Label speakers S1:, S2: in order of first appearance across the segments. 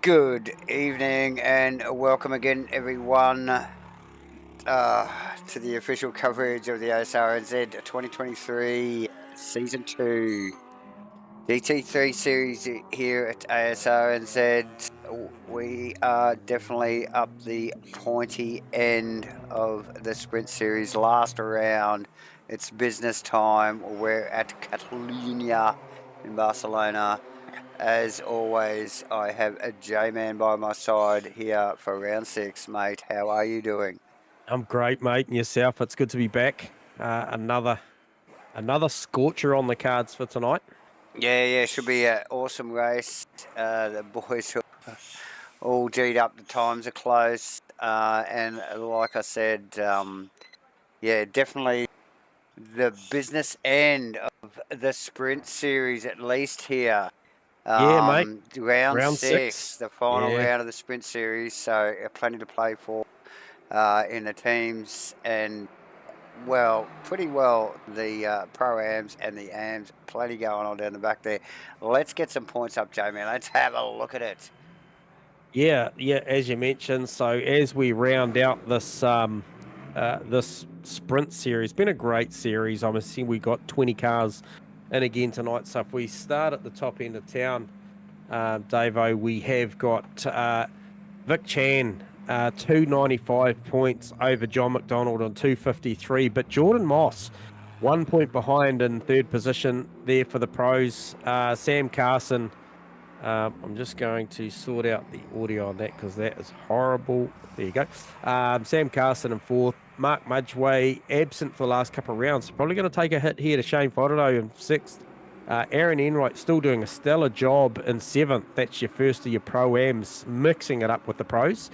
S1: Good evening and welcome again, everyone, to the official coverage of the Asrnz 2023 Season 2 GT3 series here at Asrnz. We are definitely up the pointy end of the sprint series. Last round, it's business time. We're at Catalunya in Barcelona. As always, I have a J-Man by my side here for round 6. Mate, how are you doing?
S2: I'm great, mate, and yourself? It's good to be back. Another scorcher on the cards for tonight.
S1: Yeah, should be an awesome race. The boys are all G'd up, the times are close, and like I said, definitely the business end of the sprint series, at least here.
S2: Yeah, mate.
S1: Round 6, the final round of the sprint series, so plenty to play for in the teams, and pretty well the pro-ams and the ams, plenty going on down the back there. Let's get some points up, J-Man. Let's have a look at it.
S2: Yeah, as you mentioned, so as we round out this this sprint series, been a great series. I'm assuming we got 20 cars in again tonight. So if we start at the top end of town, Davo, we have got Vic Chan, 295 points over John McDonald on 253, but Jordan Moss 1 point behind in third position there for the pros. Sam Carson, I'm just going to sort out the audio on that because that is horrible. There you go. Sam Carson in fourth. Mark Mudgeway absent for the last couple of rounds. Probably going to take a hit here to Shane Fodderdo in sixth. Aaron Enright still doing a stellar job in seventh. That's your first of your pro-ams, mixing it up with the pros.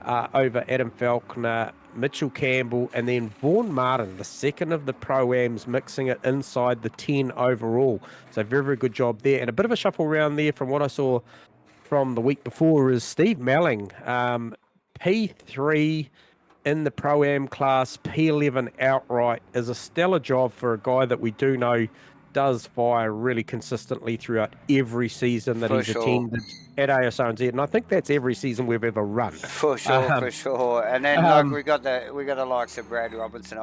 S2: Over Adam Falconer, Mitchell Campbell, and then Vaughan Martin, the second of the pro-ams, mixing it inside the 10 overall. So very, very good job there. And a bit of a shuffle round there from what I saw from the week before is Steve Melling, P3 in the pro-am class, P11 outright, is a stellar job for a guy that we do know does fire really consistently throughout every season that he's attended at Asrnz, and I think that's every season we've ever run.
S1: For sure. And then we got the likes of Brad Robinson,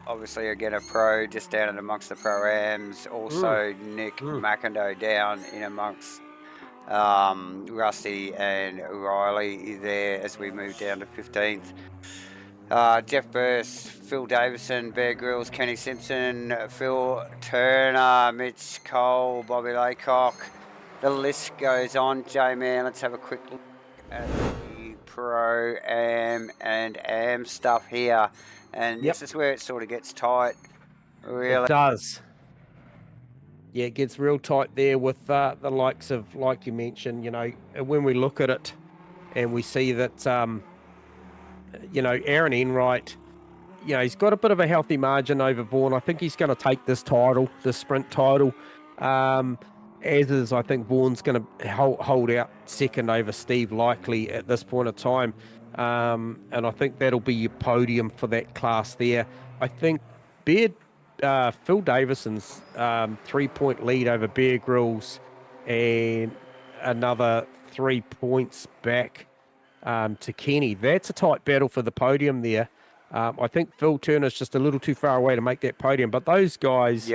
S1: obviously again a pro, just down in amongst the pro-ams. Also Nick McIndoe down in amongst Rusty and Riley there as we move down to 15th. Jeff Burst, Phil Davison, Bear Grylls, Kenny Simpson, Phil Turner, Mitch Cole, Bobby Laycock. The list goes on, J-Man. Let's have a quick look at the pro-am and am stuff here. And this is where it sort of gets tight, really.
S2: It does. Yeah, it gets real tight there with the likes of, like you mentioned, when we look at it and we see that... Aaron Enright, he's got a bit of a healthy margin over Vaughan. I think he's going to take this sprint title. As is, I think Vaughan's going to hold out second over Steve likely at this point of time. And I think that'll be your podium for that class there. I think Phil Davison's 3-point lead over Bear Grylls and another 3 points back to Kenny. That's a tight battle for the podium there. I think Phil Turner's just a little too far away to make that podium, but those guys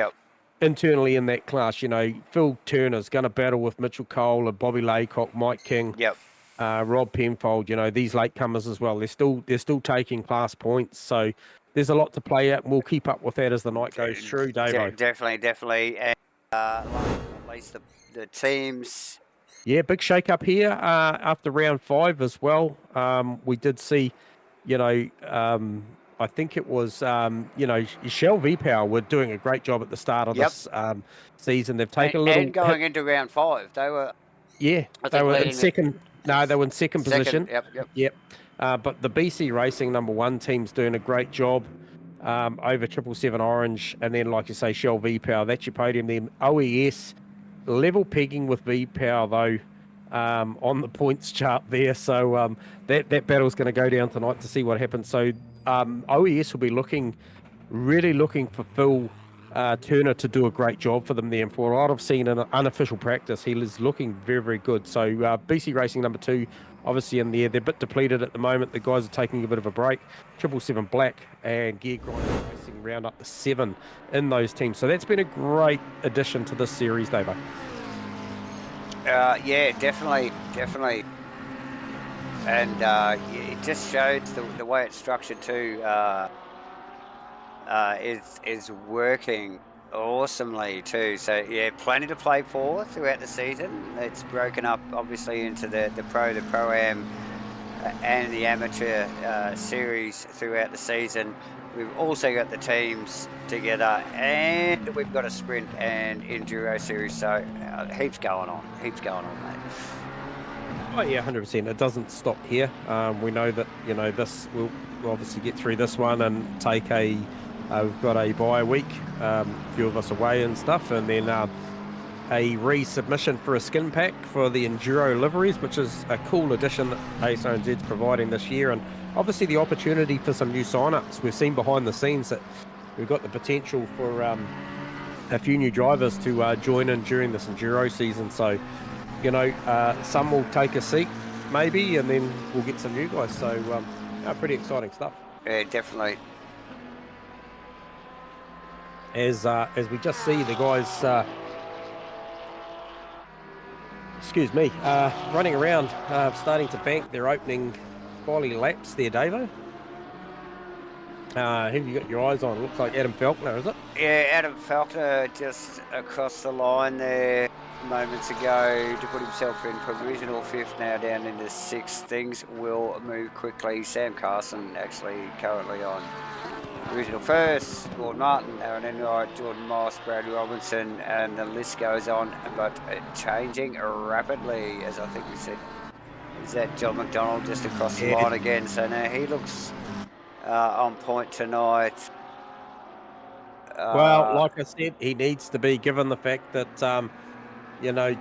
S2: internally in that class, Phil Turner's going to battle with Mitchell Cole and Bobby Laycock, Mike King, Rob Penfold, these latecomers as well. They're still taking class points, so there's a lot to play out, and we'll keep up with that as the night goes through, Davo.
S1: Definitely. And last but not least, the teams...
S2: Yeah, big shake-up here after round 5 as well. We did see, I think it was, Shell V-Power were doing a great job at the start of this season. They've taken a little...
S1: And going into round 5, they were...
S2: Yeah, they were in second... No, they were in second position.
S1: Yep.
S2: But the BC Racing number 1 team's doing a great job over 777 Orange. And then, like you say, Shell V-Power, that's your podium there. OES... level pegging with V-Power, though, on the points chart there. So that battle's going to go down tonight to see what happens. So OES will be really looking for Phil Turner to do a great job for them there. And for what I've seen in an unofficial practice, he is looking very, very good. So BC Racing number 2, obviously in there. They're a bit depleted at the moment. The guys are taking a bit of a break. 777 Black and Gear Grinder Racing round up to 7 in those teams. So that's been a great addition to this series, Davo.
S1: Yeah, definitely. And it just shows the way it's structured too. Is working awesomely too. So yeah, plenty to play for throughout the season. It's broken up obviously into the Pro, the Pro-Am and the Amateur series throughout the season. We've also got the teams together, and we've got a sprint and enduro series. So heaps going on, mate.
S2: Oh yeah, 100%. It doesn't stop here. We know that this we'll obviously get through this one and take a. We've got a bye week, a few of us away and stuff, and then a resubmission for a skin pack for the enduro liveries, which is a cool addition that Asrnz's providing this year, and obviously the opportunity for some new sign-ups. We've seen behind the scenes that we've got the potential for a few new drivers to join in during this enduro season. So, some will take a seat maybe, and then we'll get some new guys. So, pretty exciting stuff.
S1: Yeah, definitely.
S2: As we just see the guys, running around, starting to bank their opening quality laps there, Davo. Who have you got your eyes on? Looks like Adam Falconer, is it?
S1: Yeah, Adam Falconer just across the line there moments ago to put himself in provisional 5th, now down into 6th. Things will move quickly. Sam Carson actually currently on provisional 1st, Gordon Martin, Aaron Enright, Jordan Moss, Brad Robinson, and the list goes on, but changing rapidly, as I think we said. Is that John McDonald just across the line again? So now he looks on point tonight.
S2: Well, like I said, he needs to be, given the fact that,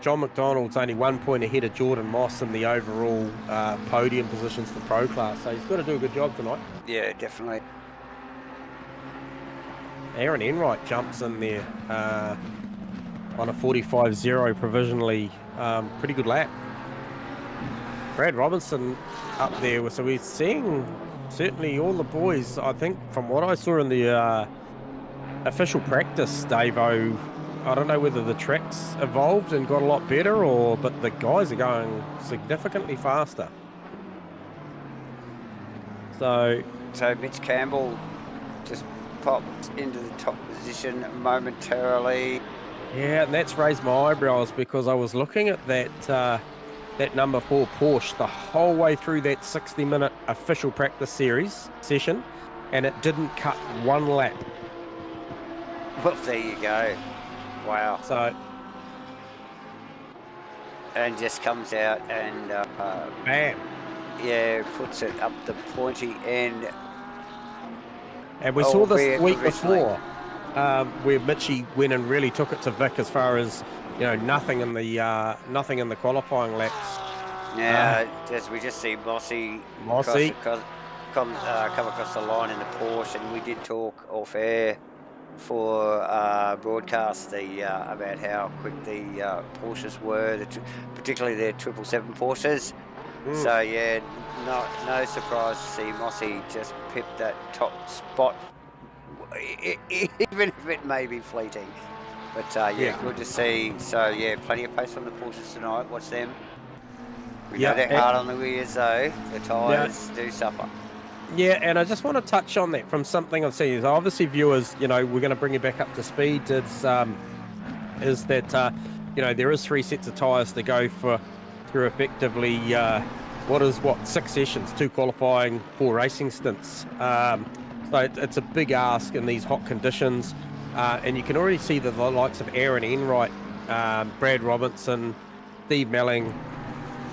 S2: John McDonald's only 1 point ahead of Jordan Moss in the overall podium positions for Pro Class. So he's got to do a good job tonight.
S1: Yeah, definitely.
S2: Aaron Enright jumps in there on a 45.0 provisionally. Pretty good lap. Brad Robinson up there. So we're seeing certainly all the boys, I think, from what I saw in the official practice, Davo, I don't know whether the track's evolved and got a lot better, but the guys are going significantly faster. So
S1: Mitch Campbell just popped into the top position momentarily.
S2: Yeah, and that's raised my eyebrows because I was looking at that number 4 Porsche the whole way through that 60-minute official practice series session, and it didn't cut one lap.
S1: Well, there you go. Wow.
S2: So,
S1: and just comes out and
S2: bam.
S1: Yeah, puts it up the pointy end.
S2: And we saw this week before where Mitchie went and really took it to Vic as far as nothing in the qualifying laps.
S1: Yeah, as we just see Mossy come across the line in the Porsche, and we did talk off air for broadcast about how quick the Porsches were, particularly their 777 Porsches. So yeah, no surprise to see Mossy just pip that top spot, even if it may be fleeting. But yeah, good to see. So yeah, plenty of pace on the Porsches tonight. Watch them. We know they're hard on the rears though. The tyres do suffer.
S2: Yeah, and I just want to touch on that from something I've seen. Obviously, viewers, we're going to bring you back up to speed. Is that there is 3 sets of tyres to go through effectively 6 sessions, 2 qualifying, 4 racing stints. So it's a big ask in these hot conditions, and you can already see that the likes of Aaron Enright, Brad Robinson, Steve Melling,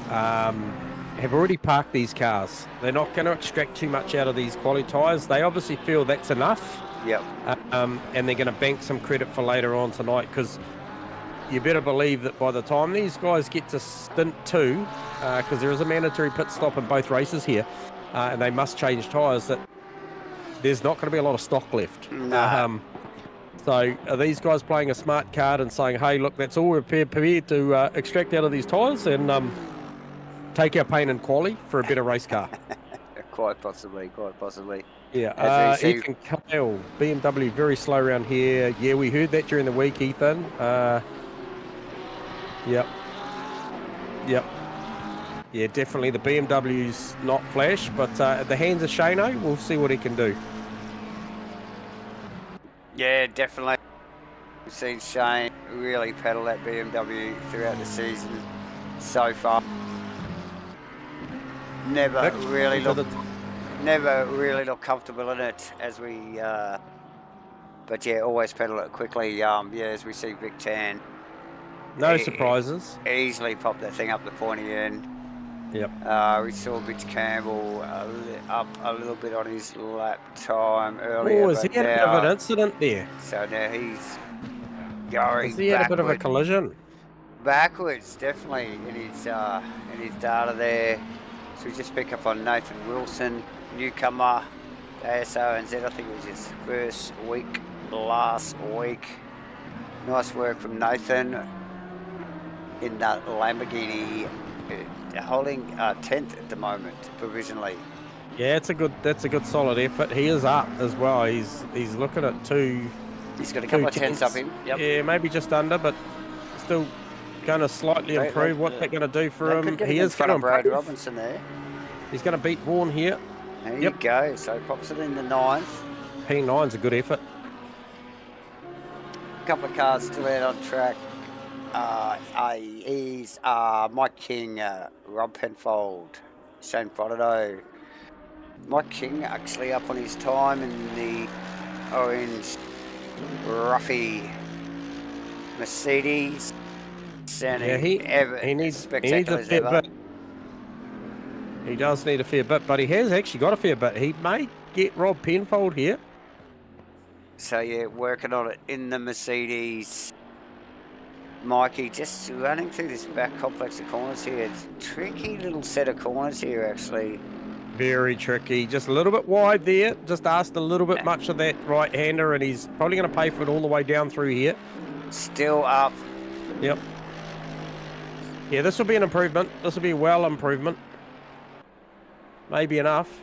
S2: have already parked these cars. They're not going to extract too much out of these quality tyres. They obviously feel that's enough.
S1: Yep.
S2: And they're going to bank some credit for later on tonight, because you better believe that by the time these guys get to stint 2, because there is a mandatory pit stop in both races here, and they must change tyres, that there's not going to be a lot of stock left.
S1: No.
S2: So are these guys playing a smart card and saying, hey, look, that's all we're prepared to extract out of these tyres and take our pain and quality for a better race car?
S1: Quite possibly, quite possibly.
S2: Yeah,
S1: As we see,
S2: Ethan Kyle, BMW very slow around here. Yeah, we heard that during the week, Ethan. Yep. Yeah, definitely the BMW's not flash, but at the hands of Shano, we'll see what he can do.
S1: yeah, definitely. We've seen Shane really pedal that BMW throughout the season so far. Never really looked comfortable in it as we, but yeah, always pedal it quickly. Yeah, as we see Vic Chan.
S2: No surprises.
S1: Easily pop that thing up the pointy end.
S2: Yep.
S1: We saw Mitch Campbell up a little bit on his lap time earlier.
S2: Oh, has he had a bit of an incident there?
S1: So now he's going.
S2: Has he had a bit of a collision?
S1: Backwards, definitely in his data there. So we just pick up on Nathan Wilson, newcomer, Asrnz. I think it was his first week last week. Nice work from Nathan in that Lamborghini, holding 10th at the moment provisionally.
S2: Yeah, that's a good solid effort. He is up as well. He's looking at two.
S1: He's got a couple of tenths up him. Yep.
S2: Yeah, maybe just under, but still going to slightly improve. What's that going to do for him? He is going to
S1: Brad Robinson there.
S2: He's going to beat Vaughan here.
S1: There you go. So pops it in the 9th.
S2: P9's a good effort.
S1: A couple of cars still out on track. He's Mike King, Rob Penfold, Shane Frodo. Mike King actually up on his time in the orange Ruffy Mercedes.
S2: Yeah, he needs a fair bit. He does need a fair bit, but he has actually got a fair bit. He may get Rob Penfold here.
S1: So yeah, working on it in the Mercedes. Mikey just running through this back complex of corners here. It's a tricky little set of corners here, actually.
S2: Very tricky. Just a little bit wide there. Just asked a little bit much of that right-hander, and he's probably going to pay for it all the way down through here.
S1: Still up.
S2: Yep. Yeah, this will be an improvement. This will be well improvement. Maybe enough.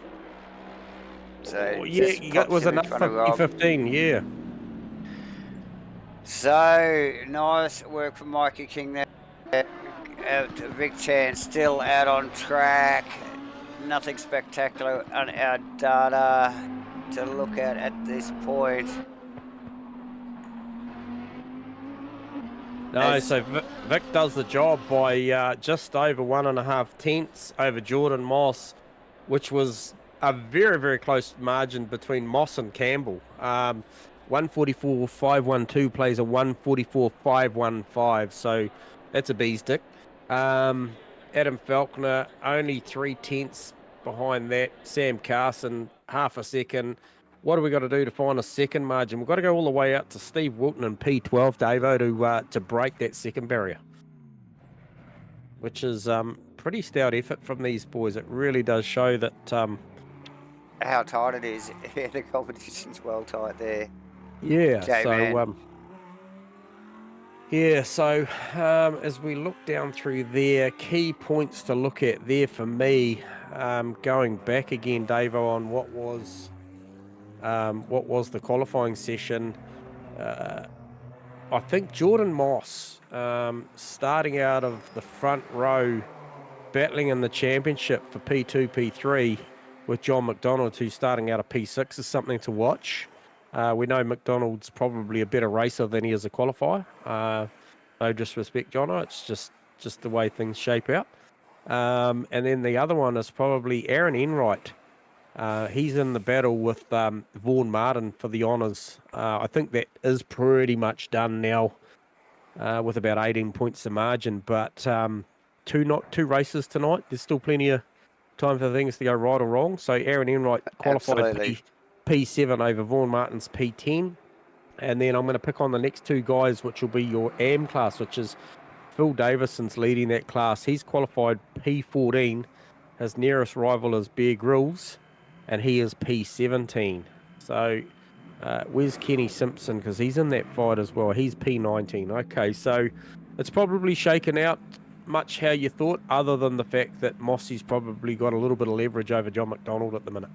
S1: So
S2: yeah, was enough for 15, yeah.
S1: So, nice work from Mikey King there. Vic Chan still out on track. Nothing spectacular on our data to look at this point.
S2: No, so Vic does the job by just over 1.5 tenths over Jordan Moss, which was a very, very close margin between Moss and Campbell. 144.512 plays a 144.515, so that's a bee's dick. Adam Falconer only 3 tenths behind that. Sam Carson half a second. What do we got to do to find a second margin? We've got to go all the way out to Steve Wilton and P12, Davo, to break that second barrier, which is pretty stout effort from these boys. It really does show that
S1: how tight it is. The competition's well tight there.
S2: Yeah. So as we look down through there, key points to look at there for me, going back again, Davo, on what was the qualifying session. I think Jordan Moss, starting out of the front row, battling in the championship for P2, P3 with John McDonald, who's starting out of P6, is something to watch. We know McDonald's probably a better racer than he is a qualifier. No disrespect, Jono. It's just the way things shape out. And then the other one is probably Aaron Enright. He's in the battle with Vaughan Martin for the honours. I think that is pretty much done now, with about 18 points to margin. But two races tonight. There's still plenty of time for things to go right or wrong. So Aaron Enright qualified P7 over Vaughan Martin's P10. And then I'm going to pick on the next two guys, which will be your AM class, which is Phil Davison's leading that class. He's qualified P14. His nearest rival is Bear Grylls, and he is P17. So Where's Kenny Simpson? Because he's in that fight as well. He's P19. Okay, so it's probably shaken out much how you thought, other than the fact that Mossy's probably got a little bit of leverage over John McDonald at the minute.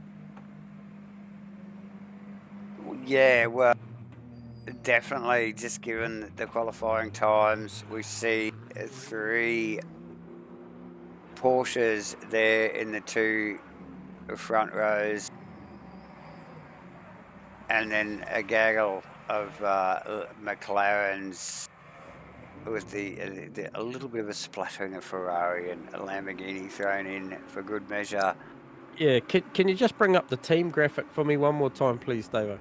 S1: Yeah, well, definitely, just given the qualifying times, we see 3 Porsches there in the 2 front rows, and then a gaggle of McLarens with a little bit of a splattering of Ferrari and a Lamborghini thrown in for good measure.
S2: Yeah, can you just bring up the team graphic for me one more time, please, Davo?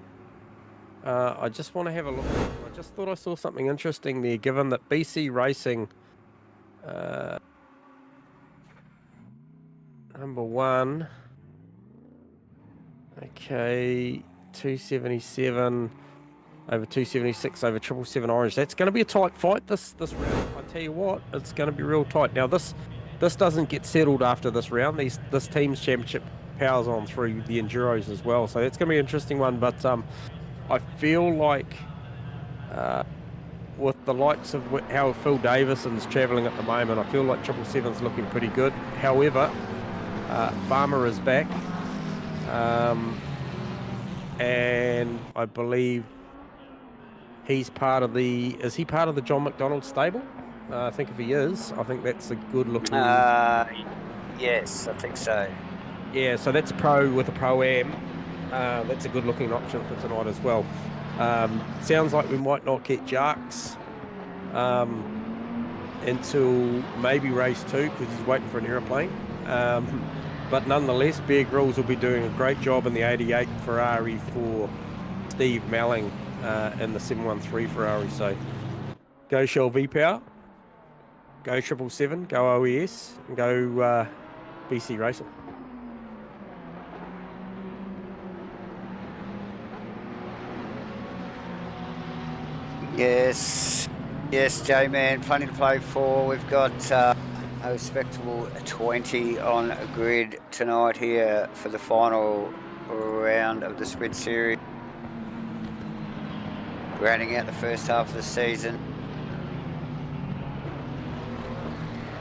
S2: I just want to have a look. I just thought I saw something interesting there, given that BC Racing, number 1, okay, 277 over 276 over 777 Orange. That's going to be a tight fight this round. I tell you what, it's going to be real tight. Now this doesn't get settled after this round. This team's championship powers on through the Enduros as well, so that's going to be an interesting one. But I feel like with the likes of how Phil Davison's travelling at the moment, I feel like 777's looking pretty good. However, Farmer is back, and I believe he's part of the. Is he part of the John McDonald stable? I think if he is, I think that's a good looking.
S1: Yes, I think so.
S2: Yeah, so that's pro with a Pro-Am. That's a good looking option for tonight as well. Sounds like we might not get Jarks until maybe race 2, because he's waiting for an aeroplane. But nonetheless, Bear Grylls will be doing a great job in the 88 Ferrari for Steve Malling in the 713 Ferrari. So go Shell V-Power, go 777, go OES, and go BC Racing.
S1: Yes, J-Man, plenty to play for. We've got a respectable 20 on a grid tonight here for the final round of the Sprint Series, rounding out the first half of the season.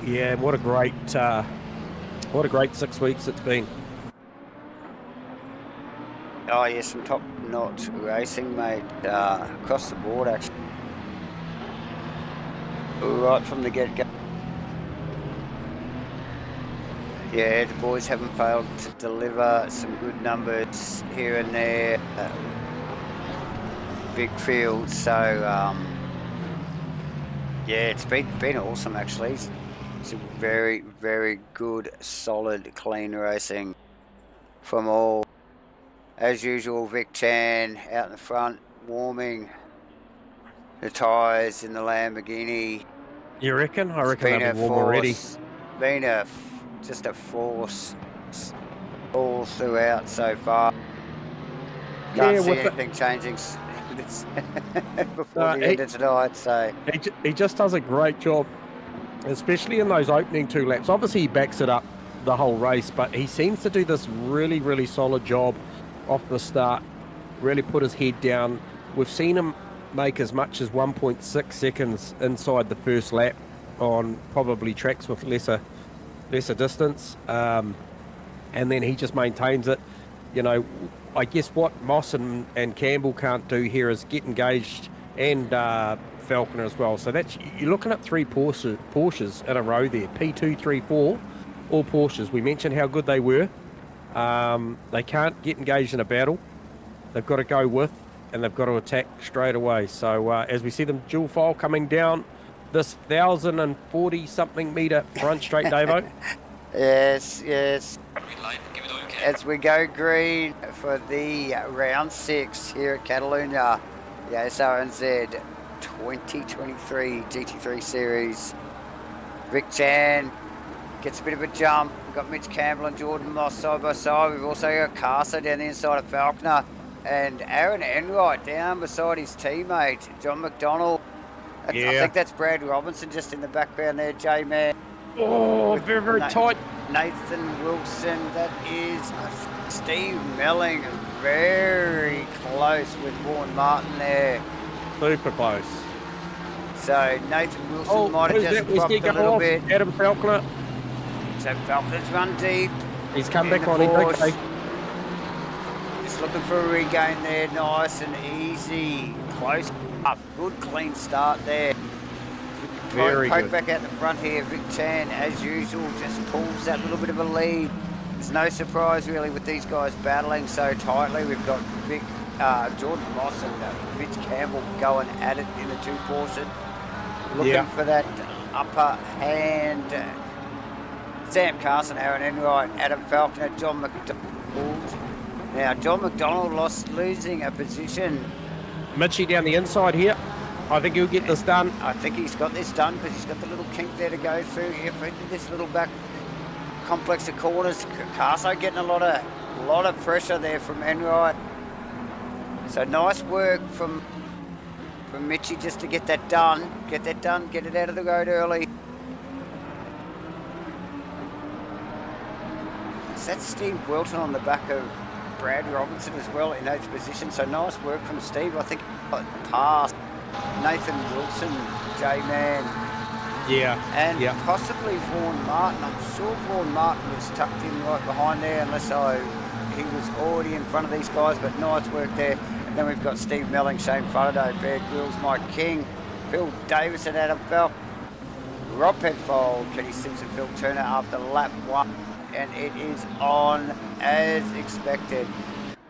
S2: Yeah, what a great 6 weeks it's been.
S1: Oh yeah, some top-notch racing, mate, across the board actually. Right from the get-go. Yeah, the boys haven't failed to deliver some good numbers here and there. Big field, so yeah, it's been awesome actually. It's a very, very good, solid, clean racing from all. As usual, Vic Chan out in the front, warming the tyres in the Lamborghini.
S2: You reckon? I reckon they'll be warm already.
S1: Been just a force all throughout so far. Can't see anything changing before the end of tonight. So
S2: he just does a great job, especially in those opening 2 laps. Obviously, he backs it up the whole race, but he seems to do this really, really solid job off the start, really put his head down. We've seen him make as much as 1.6 seconds inside the first lap on probably tracks with lesser distance, and then he just maintains it. You know, I guess what Moss and Campbell can't do here is get engaged, and Falconer as well. So that's, you're looking at 3 Porsches in a row there, P2, 3, 4, all Porsches. We mentioned how good they were. They can't get engaged in a battle. They've got to go with, and they've got to attack straight away. So as we see them dual file coming down this 1,040 something metre front straight, Davo.
S1: Yes. As we go green for the round 6 here at Catalunya, the Asrnz 2023 GT3 Series. Vic Chan gets a bit of a jump. We've got Mitch Campbell and Jordan Moss side by side. We've also got Carson down the inside of Falconer, and Aaron Enright down beside his teammate, John McDonald.
S2: Yeah.
S1: I think that's Brad Robinson just in the background there, J-Man.
S2: Oh, very, very tight.
S1: Nathan Wilson, that is Steve Melling, very close with Vaughan Martin there.
S2: Super close.
S1: So Nathan Wilson might have just dropped a little bit.
S2: Adam Falconer.
S1: So Falconer's run deep.
S2: He's come back on. He's okay.
S1: Just looking for a regain there. Nice and easy. Close up. Good clean start there.
S2: Very
S1: Poke
S2: good.
S1: back out the front here. Vic Chan, as usual, just pulls that little bit of a lead. There's no surprise really with these guys battling so tightly. We've got Vic, Jordan Moss and Mitch Campbell going at it in the two portion. Looking for that upper hand. Sam Carson, Aaron Enright, Adam Falconer, John McDonald. Now, John McDonald losing a position.
S2: Mitchie down the inside here. I think he'll get this done.
S1: I think he's got this done because he's got the little kink there to go through here into this little back complex of corners. Carso getting a lot of pressure there from Enright. So nice work from Mitchie just to get that done. Get it out of the road early. That's Steve Wilton on the back of Brad Robinson as well in those positions. So nice work from Steve. I think past Nathan Wilson, J-Man.
S2: Yeah.
S1: And possibly Vaughan Martin. I'm sure Vaughan Martin was tucked in right behind there unless he was already in front of these guys. But nice work there. And then we've got Steve Melling, Shane Faraday, Bear Grylls, Mike King, Phil Davison, Adam Falk, Rob Penfold, Kenny Simpson, Phil Turner after lap 1. And it is on as expected.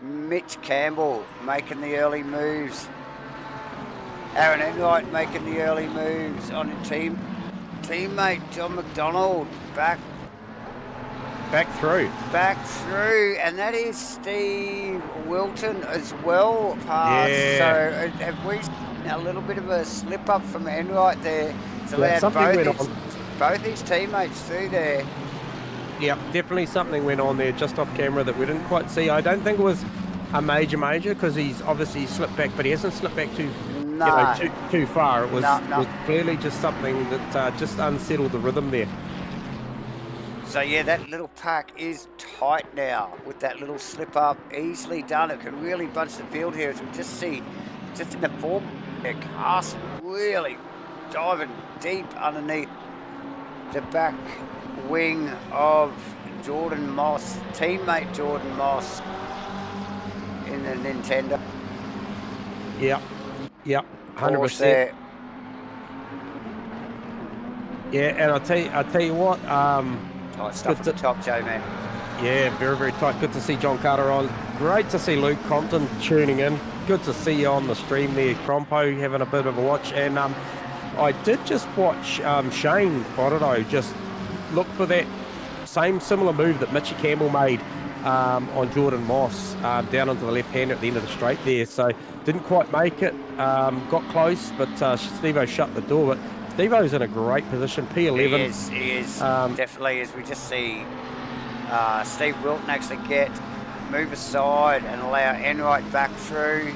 S1: Mitch Campbell making the early moves. Aaron Enright making the early moves on a teammate John McDonald back
S2: through.
S1: And that is Steve Wilton as well past.
S2: Yeah.
S1: So have we seen a little bit of a slip up from Enright there? It's allowed both his teammates through there.
S2: Yeah, definitely something went on there just off camera that we didn't quite see. I don't think it was a major because he's obviously slipped back, but he hasn't slipped back too far. It was clearly just something that just unsettled the rhythm there.
S1: So yeah, that little pack is tight now with that little slip up. Easily done. It can really bunch the field here as we just see, just in the form, Carson really diving deep underneath the back wing of Jordan Moss, teammate Jordan Moss in the Nintendo.
S2: Yeah, 100%. Yeah, and I'll tell you what.
S1: Tight stuff at the top, Joe, man.
S2: Yeah, very, very tight. Good to see John Carter on. Great to see Luke Compton tuning in. Good to see you on the stream there, Crompo, having a bit of a watch. And I did just watch Shane Faraday just look for that similar move that Mitchie Campbell made on Jordan Moss down onto the left hand at the end of the straight there. So didn't quite make it, got close, but Steve-O shut the door. But Steve-O's in a great position, P11.
S1: He is, definitely, as we just see Steve Wilton actually move aside and allow Enright back through.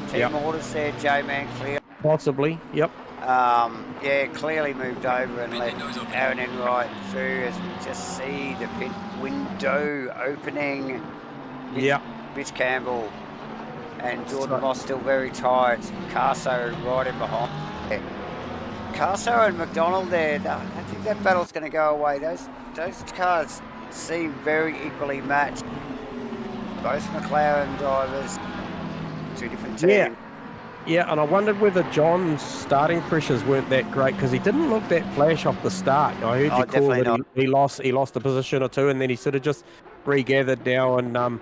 S1: Team orders there, J-Man clear.
S2: Possibly, yep.
S1: Clearly moved over and let Aaron Enright through as we just see the pit window opening. Mitch Campbell and Jordan Moss still very tight. Carso right in behind. Carso and McDonald there. I think that battle's going to go away. Those cars seem very equally matched. Both McLaren drivers, two different teams.
S2: Yeah, and I wondered whether John's starting pressures weren't that great because he didn't look that flash off the start. I heard you call that he lost a position or two, and then he sort of just regathered now. And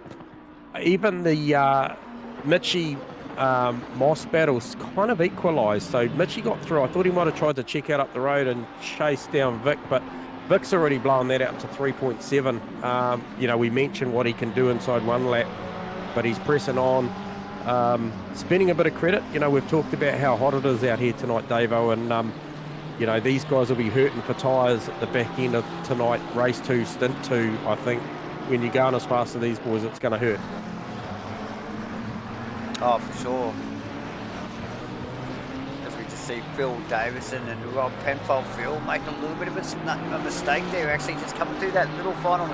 S2: even the Mitchie Moss battles kind of equalised. So Mitchie got through. I thought he might have tried to check out up the road and chase down Vic, but Vic's already blown that out to 3.7. We mentioned what he can do inside one lap, but he's pressing on. Spending a bit of credit, we've talked about how hot it is out here tonight, Davo, and these guys will be hurting for tyres at the back end of tonight, race 2, stint 2. I think when you're going as fast as these boys, it's going to hurt.
S1: Oh, for sure. As we just see Phil Davison and Rob Penfold. Phil making a little bit of a mistake there, actually just coming through that little final.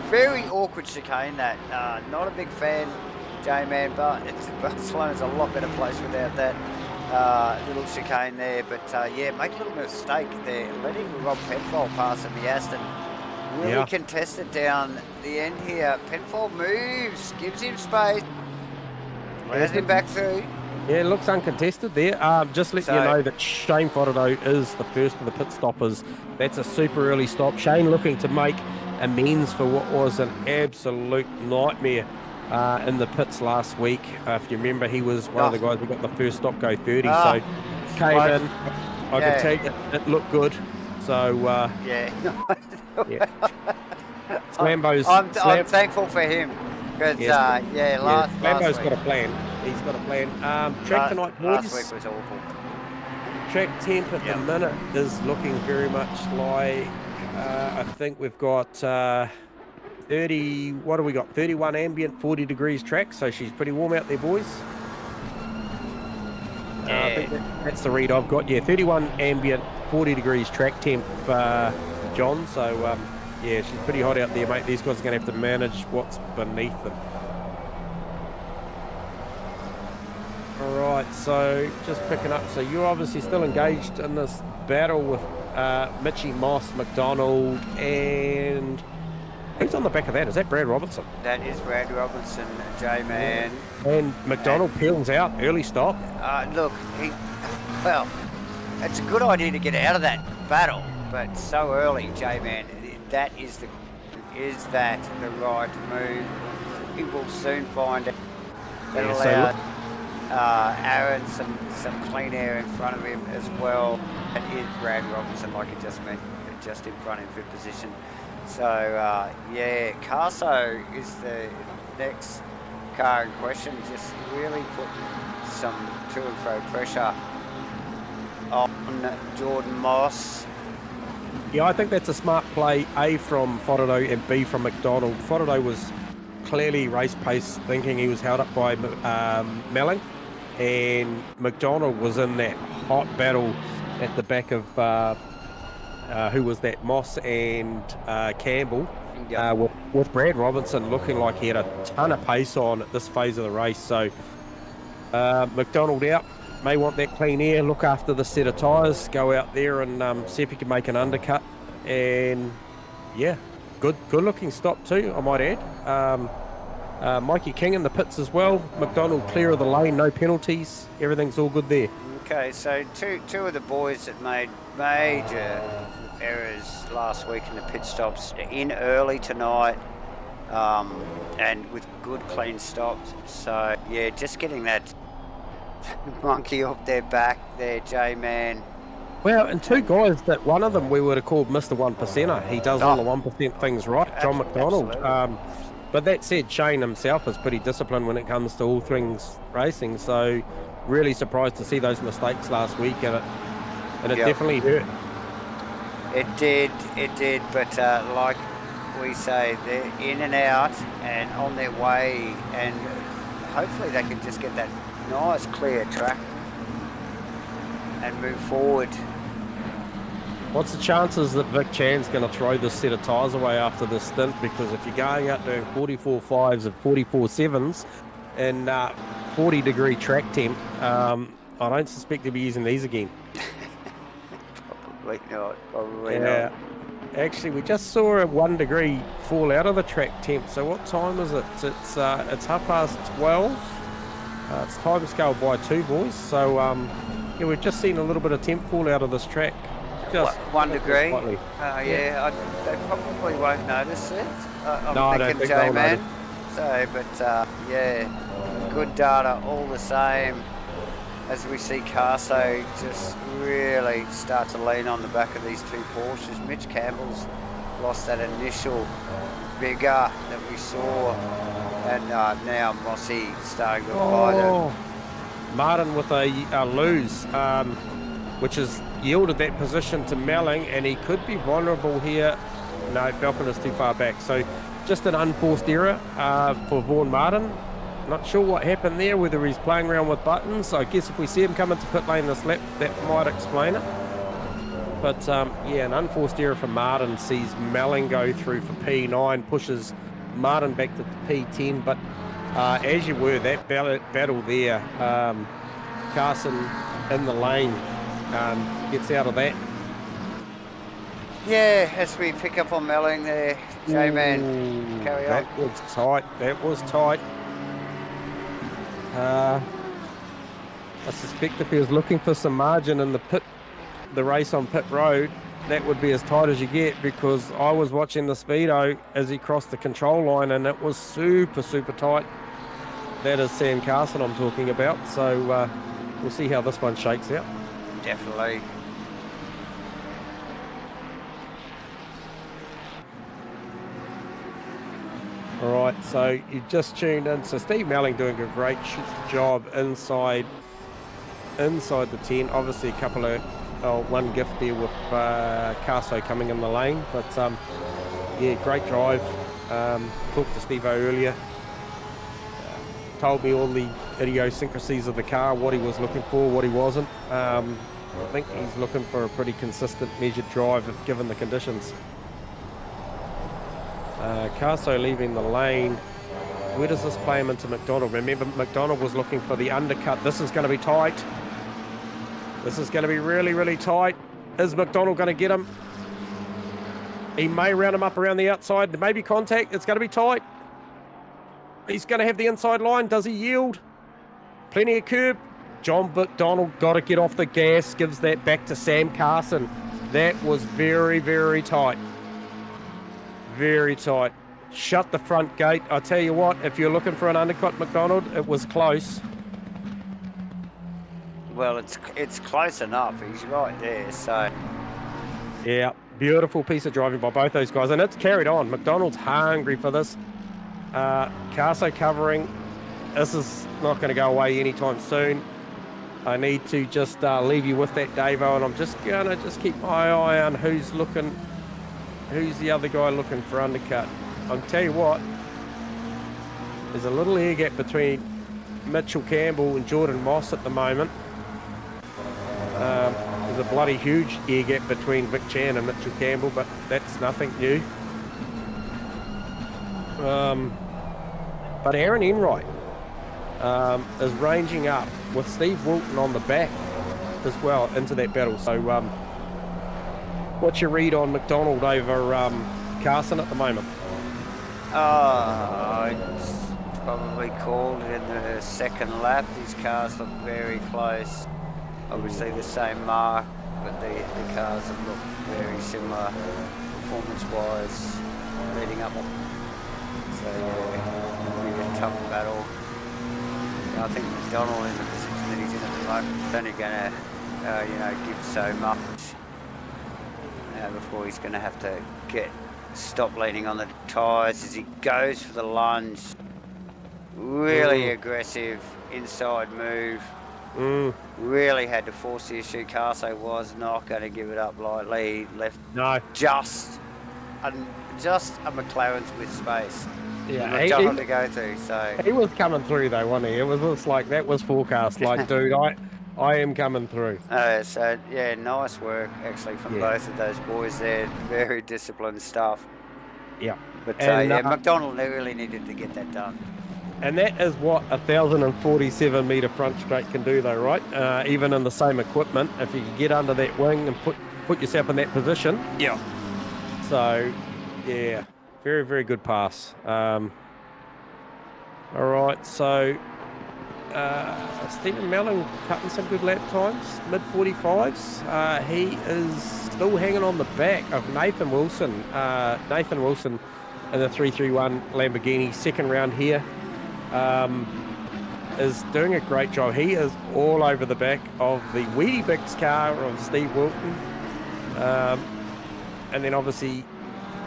S1: Very awkward chicane that. Not a big fan J-Man, but Barcelona's a lot better place without that little chicane there. But yeah, make a little mistake there, letting Rob Penfold pass in the Aston. Really contested down the end here. Penfold moves, gives him space, has him back through.
S2: Yeah, it looks uncontested there. Just let you know that Shane Fodderdo is the first of the pit stoppers. That's a super early stop. Shane looking to make amends for what was an absolute nightmare in the pits last week. If you remember, he was one of the guys who got the first stop go 30. So came in. I could tell you it looked good. So
S1: I'm thankful for him because
S2: Lambo's got a plan. He's got a plan. Track tonight, boys.
S1: Last week was awful.
S2: Track temp at the minute is looking very much like I think we've got 30. What do we got? 31 ambient, 40 degrees track. So she's pretty warm out there, boys. I think that's the read I've got. Yeah, 31 ambient, 40 degrees track temp, John. So yeah, she's pretty hot out there, mate. These guys are going to have to manage what's beneath them. All right, so just picking up. So you're obviously still engaged in this battle with Mitchy, Moss, McDonald, and who's on the back of that? Is that Brad Robertson?
S1: That is Brad Robertson, J-Man.
S2: And McDonald peels out, early stop.
S1: Look, well, it's a good idea to get out of that battle, but so early, J-Man, is that the right move? He will soon find out. That allowed Aaron some clean air in front of him as well. That is Brad Robertson, like I just mentioned, just in front in fifth position. So yeah, Carso is the next car in question, just really putting some to and fro pressure on Jordan Moss.
S2: Yeah, I think that's a smart play, A, from Fodderdo and B, from McDonald. Fodderdo was clearly race pace, thinking he was held up by Melling, and McDonald was in that hot battle at the back of who was that, Moss and Campbell, with Brad Robinson looking like he had a ton of pace on at this phase of the race. So McDonald out, may want that clean air, look after the set of tyres, go out there and see if he can make an undercut. And yeah, good looking stop too, I might add. Mikey King in the pits as well. McDonald clear of the lane, no penalties, everything's all good there.
S1: Okay, so two of the boys that made major errors last week in the pit stops in early tonight, and with good clean stops. So yeah, just getting that monkey off their back there, J-Man.
S2: Well, and two guys that one of them we would have called Mr. 1%er. He does all the 1% things right, John McDonald. But that said, Shane himself is pretty disciplined when it comes to all things racing. So really surprised to see those mistakes last week, and it definitely hurt.
S1: It did, but like we say, they're in and out and on their way, and hopefully they can just get that nice clear track and move forward.
S2: What's the chances that Vic Chan's going to throw this set of tyres away after this stint? Because if you're going out doing 44 5s and 44 7s and 40 degree track temp, I don't suspect he'll be using these again.
S1: Probably not.
S2: Actually, we just saw a 1 degree fall out of the track temp. So what time is it? It's 12:30. It's time scale by 2, boys. So yeah, we've just seen a little bit of temp fall out of this track. Just
S1: 1 degree. They probably won't notice it.
S2: I don't think
S1: J-Man. So, but yeah, good data all the same. As we see Carso just really start to lean on the back of these two Porsches. Mitch Campbell's lost that initial vigour that we saw, and now Mossy starting to fight it.
S2: Martin with a lose, which has yielded that position to Melling, and he could be vulnerable here. No, Falcon is too far back. So just an unforced error for Vaughan Martin. Not sure what happened there, whether he's playing around with buttons. I guess if we see him come into pit lane this lap, that might explain it. But yeah, an unforced error for Martin sees Melling go through for P9, pushes Martin back to P10. But As you were, that battle there, Carson in the lane gets out of that.
S1: Yeah, as we pick up on Melling there, J-Man, carry on.
S2: That was tight. That was tight. I suspect if he was looking for some margin in the race on pit road, that would be as tight as you get, because I was watching the speedo as he crossed the control line and it was super, super tight. That is Sam Carson I'm talking about. So we'll see how this one shakes out.
S1: Definitely.
S2: All right, so you've just tuned in. So Steve Melling doing a great job inside the 10. Obviously a couple of one gift there with Carso coming in the lane, but yeah, great drive. Talked to Steve-O earlier, told me all the idiosyncrasies of the car, what he was looking for, what he wasn't. I think he's looking for a pretty consistent measured drive given the conditions. Carso leaving the lane. Where does this play him into McDonald? Remember, McDonald was looking for the undercut. This is going to be tight. This is going to be really, really tight. Is McDonald going to get him? He may round him up around the outside. There may be contact. It's going to be tight. He's going to have the inside line. Does he yield? Plenty of curb. John McDonald got to get off the gas. Gives that back to Sam Carson. That was very, very tight. Very tight. Shut the front gate. I tell you what, if you're looking for an undercut, McDonald, it was close.
S1: Well, it's close enough. He's right there, so...
S2: Yeah, beautiful piece of driving by both those guys, and it's carried on. McDonald's hungry for this. Carso covering. This is not going to go away anytime soon. I need to just leave you with that, Davo, and I'm just going to keep my eye on who's the other guy looking for undercut. I'll tell you what, there's a little air gap between Mitchell Campbell and Jordan Moss at the moment. There's a bloody huge air gap between Vic Chan and Mitchell Campbell, but that's nothing new. But Aaron Enright is ranging up with Steve Wilton on the back as well into that battle. So what's your read on McDonald over Carson at the moment?
S1: It's probably called in the second lap. These cars look very close. Obviously the same mark, but the cars have looked very similar performance-wise leading up. So yeah, it'll be a tough battle. I think McDonald in the position that he's in at the moment is only going to give so much before he's going to have to stop leaning on the tyres as he goes for the lunge. Really aggressive inside move. Really had to force the issue. Carso was not going to give it up lightly. Left just a McLaren's with space.
S2: Yeah,
S1: McDonald to go to. So
S2: he was coming through though, wasn't he? It was like that was forecast. Like, dude, I am coming through.
S1: So yeah, nice work actually from both of those boys there. Very disciplined stuff.
S2: Yeah,
S1: but McDonald really needed to get that done.
S2: And that is what a 1,047 metre front straight can do though, right? Even in the same equipment, if you can get under that wing and put yourself in that position.
S1: Yeah.
S2: So, yeah, very, very good pass. All right, so Stephen Melling cutting some good lap times, mid-45s. He is still hanging on the back of Nathan Wilson. Nathan Wilson in the 331 Lamborghini, second round here. Is doing a great job. He is all over the back of the Weedy Bix car of Steve Wilton. And then obviously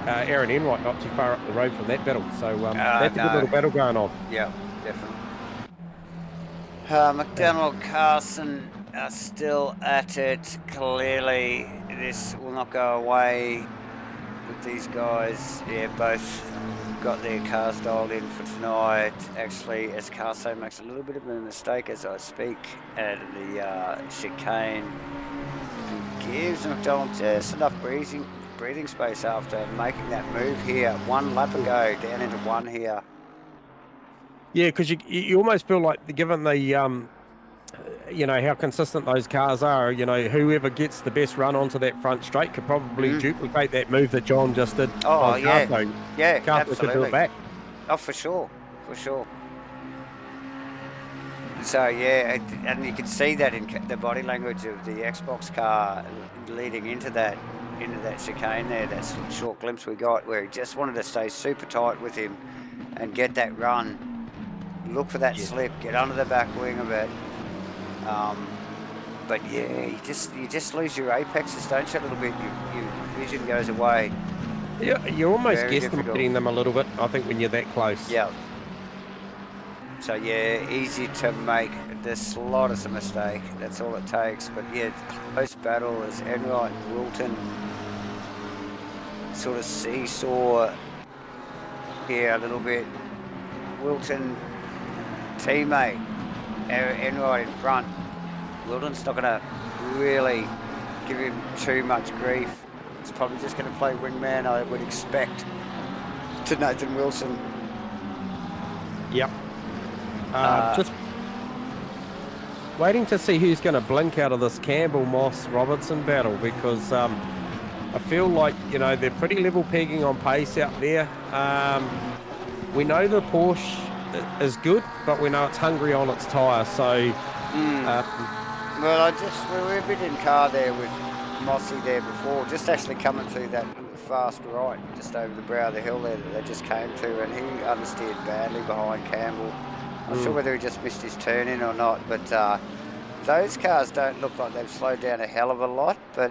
S2: Aaron Enright not too far up the road from that battle. So that's a good little battle going on.
S1: Yeah, definitely. McDonald, Carson are still at it. Clearly this will not go away with these guys. Yeah, both got their cars dialed in for tonight. Actually, as Carso makes a little bit of a mistake as I speak at the chicane, he gives McDonald just enough breathing space after making that move here. One lap ago, down into one here.
S2: Yeah, because you almost feel like, given the you know how consistent those cars are, you know, whoever gets the best run onto that front straight could probably duplicate that move that John just did
S1: Oh,
S2: on
S1: yeah.
S2: Cartho.
S1: Yeah,
S2: Cartho could do it
S1: absolutely.
S2: back.
S1: Oh, for sure. For sure. So, yeah, and you can see that in the body language of the Xbox car leading into that chicane there, that short glimpse we got, where he just wanted to stay super tight with him and get that run, look for that slip, get under the back wing of it. But yeah, you just lose your apexes, don't you, a little bit? Your vision goes away.
S2: Yeah, you're almost
S1: Very
S2: guesstimating
S1: difficult.
S2: them a little bit, I think, when you're that close.
S1: Yeah. So yeah, easy to make the slightest mistake. That's all it takes. But yeah, close battle as Enright and Wilton sort of seesaw here a little bit. Wilton teammate, Enright in front. Wilton's not going to really give him too much grief. He's probably just going to play wingman, I would expect, to Nathan Wilson.
S2: Yep. Just waiting to see who's going to blink out of this Campbell-Moss-Robertson battle, because I feel like, you know, they're pretty level pegging on pace out there. We know the Porsche is good, but we know it's hungry on its tyre, so...
S1: Well, we were a bit in car there with Mossy there before, just actually coming through that fast right, just over the brow of the hill there that they just came to, and he understeered badly behind Campbell. I'm not sure whether he just missed his turn in or not, but those cars don't look like they've slowed down a hell of a lot, but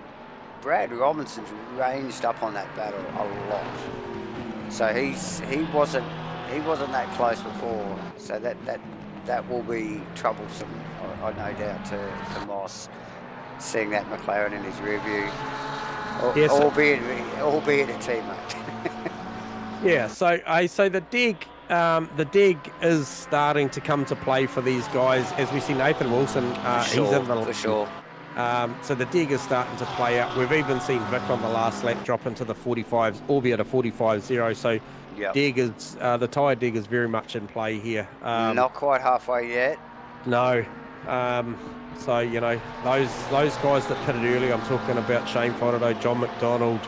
S1: Brad Robinson's ranged up on that battle a lot. So he wasn't that close before, so that will be troublesome, I no doubt, to Moss, seeing that McLaren in his rear view,
S2: Yes.
S1: albeit a teammate.
S2: Yeah, so the dig is starting to come to play for these guys. As we see Nathan Wilson, he's in the
S1: for sure.
S2: So the dig is starting to play out. We've even seen Vic on the last lap drop into the 45s, albeit a 45-0. So dig is the tyre dig is very much in play here.
S1: Not quite halfway yet.
S2: No. So, you know, those guys that pitted early, I'm talking about Shane Fonato, John McDonald,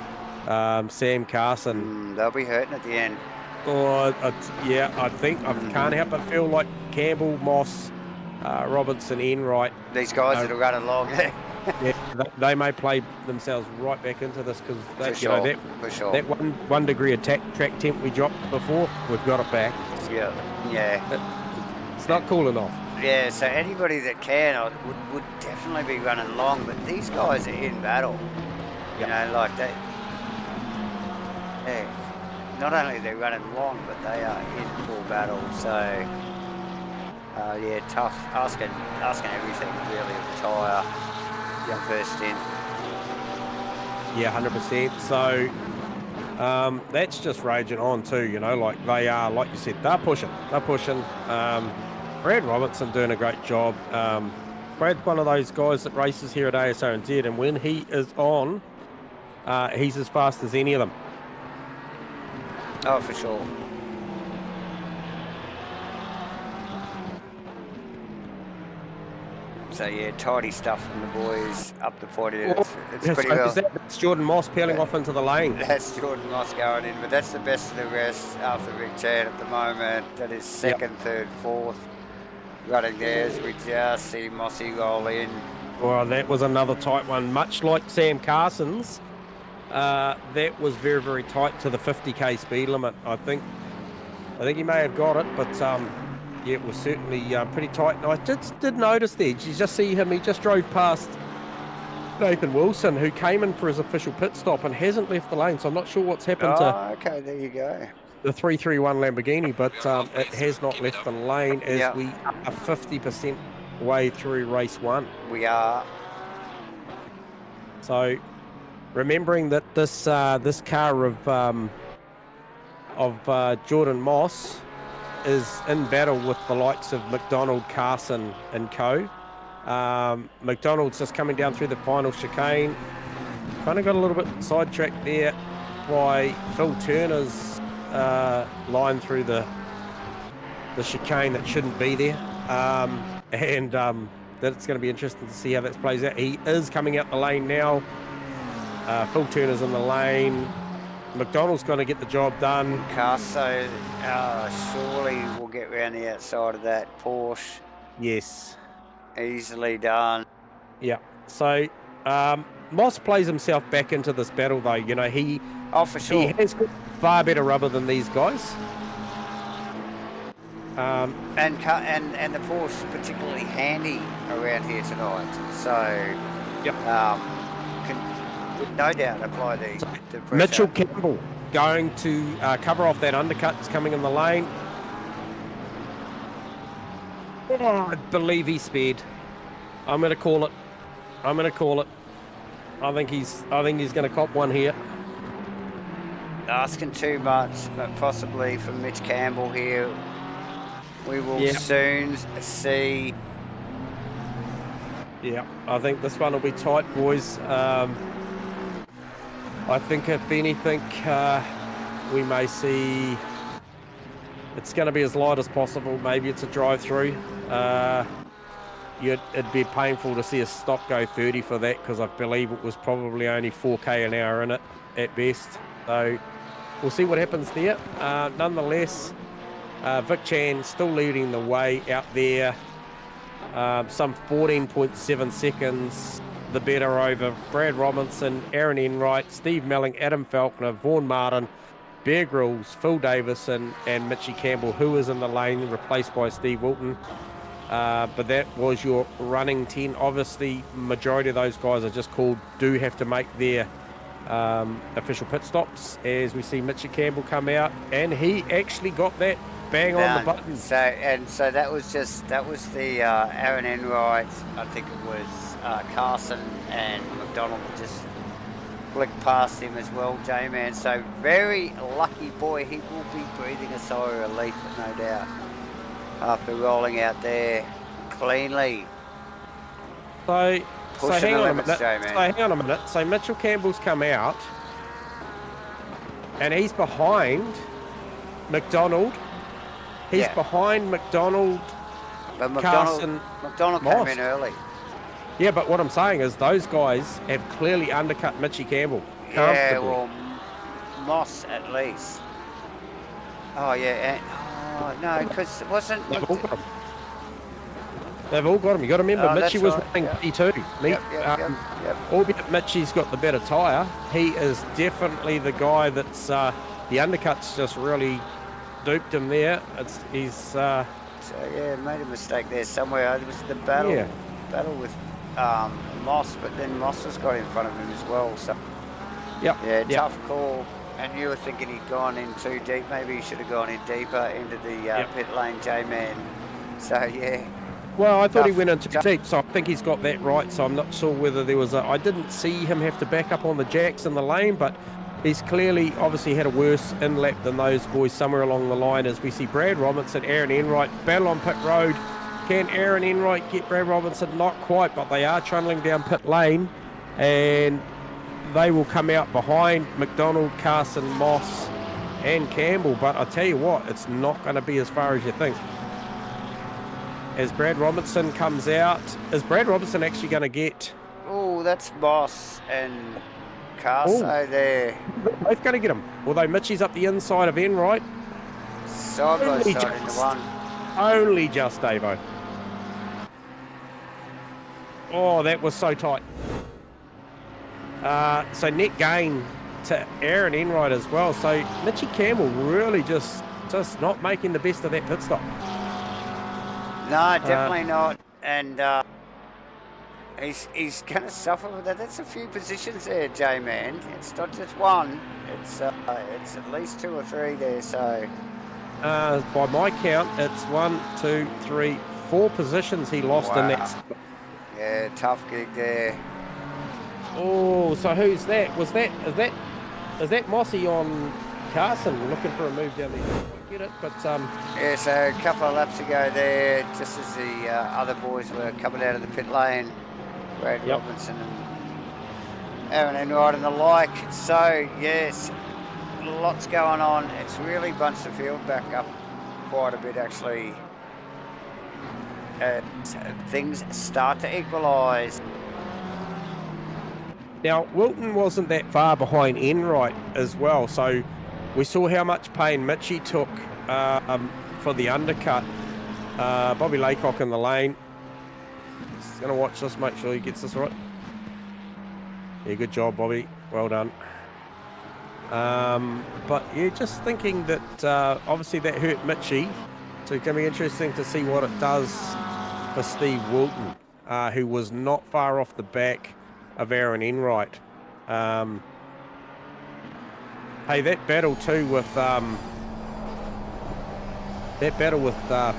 S2: Sam Carson.
S1: They'll be hurting at the end.
S2: Oh, yeah, I think I can't help but feel like Campbell, Moss, Robertson, Enright.
S1: These guys that are running along.
S2: Yeah, they may play themselves right back into this, because that 1 degree of track temp we dropped before, we've got it back.
S1: Yeah.
S2: It's not cool enough.
S1: Yeah, so anybody that can would definitely be running long, but these guys are in battle. You know, like that. Yeah. Not only are they running long, but they are in full battle. So, yeah, tough. Asking everything really of the tyre. First in.
S2: Yeah, 100%. So that's just raging on too. You know, like they are, like you said, they're pushing. Brad Robertson doing a great job. Brad's one of those guys that races here at Asrnz, and when he is on, he's as fast as any of them.
S1: Oh, for sure. So yeah, tidy stuff from the boys up the podium. It's pretty well.
S2: That's Jordan Moss peeling off into the lane.
S1: That's Jordan Moss going in, but that's the best of the rest after Rick Chan at the moment. That is second, third, fourth running there as we just see Mossy roll in.
S2: Well, that was another tight one, much like Sam Carson's. That was very, very tight to the 50k speed limit. I think he may have got it, but yeah, it was certainly pretty tight. And I did notice there. Did you just see him? He just drove past Nathan Wilson, who came in for his official pit stop and hasn't left the lane. So I'm not sure what's happened to.
S1: Okay, there you go.
S2: The 331 Lamborghini, but it has not left the lane as we are 50% way through race one.
S1: We are.
S2: So, remembering that this car of Jordan Moss is in battle with the likes of McDonald, Carson and co. McDonald's just coming down through the final chicane. Kind of got a little bit sidetracked there by Phil Turner's line through the the chicane that shouldn't be there. And that's going to be interesting to see how that plays out. He is coming out the lane now. Phil Turner's in the lane. McDonald's going to get the job done.
S1: Casso surely will get round the outside of that Porsche.
S2: Yes.
S1: Easily done.
S2: Yeah. So Moss plays himself back into this battle, though. You know, he
S1: for sure.
S2: He has got far better rubber than these guys.
S1: And the Porsche particularly handy around here tonight. So
S2: yep.
S1: Can with no doubt apply the pressure.
S2: Mitchell Campbell going to cover off that undercut. It's coming in the lane. Oh, I believe he spared. I'm going to call it. I think he's going to cop one here.
S1: Asking too much, but possibly from Mitch Campbell here. We will soon see.
S2: Yeah, I think this one will be tight, boys. I think if anything, we may see. It's going to be as light as possible. Maybe it's a drive-through. It'd be painful to see a stop go 30 for that, because I believe it was probably only 4k an hour in it at best. So we'll see what happens there. Nonetheless, Vic Chan still leading the way out there. Some 14.7 seconds the better over Brad Robinson, Aaron Enright, Steve Melling, Adam Falconer, Vaughan Martin, Bear Grylls, Phil Davis and Mitchie Campbell, who is in the lane, replaced by Steve Wilton. But that was your running 10. Obviously, majority of those guys are just called, do have to make their official pit stops, as we see Mitchie Campbell come out, and he actually got that bang on the button.
S1: So that was the Aaron Enright. I think it was Carson and McDonald just flicked past him as well, J-Man. So very lucky boy. He will be breathing a sigh of relief, no doubt, after rolling out there cleanly.
S2: So hang on a minute. So Mitchell Campbell's come out, and he's behind McDonald. He's behind McDonald.
S1: But
S2: McDonald
S1: came in early.
S2: Yeah, but what I'm saying is those guys have clearly undercut Mitchie Campbell.
S1: Yeah, well, Moss at least. Oh yeah, no, because it wasn't.
S2: They've all got him. You got to remember, Mitchie was running P2. Albeit Mitchie's got the better tyre, he is definitely the guy that's the undercuts just really duped him there. He's so
S1: made a mistake there somewhere. It was the battle with Moss, but then Moss has got in front of him as well. So tough call. And you were thinking he'd gone in too deep. Maybe he should have gone in deeper into the pit lane, J-Man. So yeah.
S2: Well, I thought he went in too deep, so I think he's got that right. So I'm not sure whether there was I didn't see him have to back up on the jacks in the lane, but he's clearly obviously had a worse in-lap than those boys somewhere along the line, as we see Brad Robinson, Aaron Enright, battle on pit road. Can Aaron Enright get Brad Robinson? Not quite, but they are trundling down pit lane, and they will come out behind McDonald, Carson, Moss and Campbell. But I tell you what, it's not going to be as far as you think. As Brad Robinson comes out, is Brad Robinson actually going to get...
S1: Oh, that's Moss and Carso there.
S2: Both going to get him. Although Mitchie's up the inside of Enright.
S1: Side by side into one.
S2: Only just, Davo. Oh, that was so tight. So net gain to Aaron Enright as well. So Mitchie Campbell really just not making the best of that pit stop.
S1: No, definitely not. And he's going to suffer with that. That's a few positions there, J-Man. It's not just one. It's at least 2 or 3 there. So
S2: by my count, it's 1, 2, 3, 4 positions he lost in that.
S1: Yeah, tough gig there.
S2: Oh, so who's that? Is that Mossy on Carson looking for a move down there? Get it, but
S1: yeah, so a couple of laps ago there, just as the other boys were coming out of the pit lane, Brad Robinson and Aaron Enright and the like. So yes, lots going on. It's really bunched the field back up quite a bit actually. Things start to equalise.
S2: Now, Wilton wasn't that far behind Enright as well, so we saw how much pain Mitchie took for the undercut. Bobby Laycock in the lane. He's going to watch this, make sure he gets this right. Yeah, good job, Bobby. Well done. But yeah, just thinking that obviously that hurt Mitchie, so it's going to be interesting to see what it does for Steve Wilton, who was not far off the back of Aaron Enright. Hey, that battle too with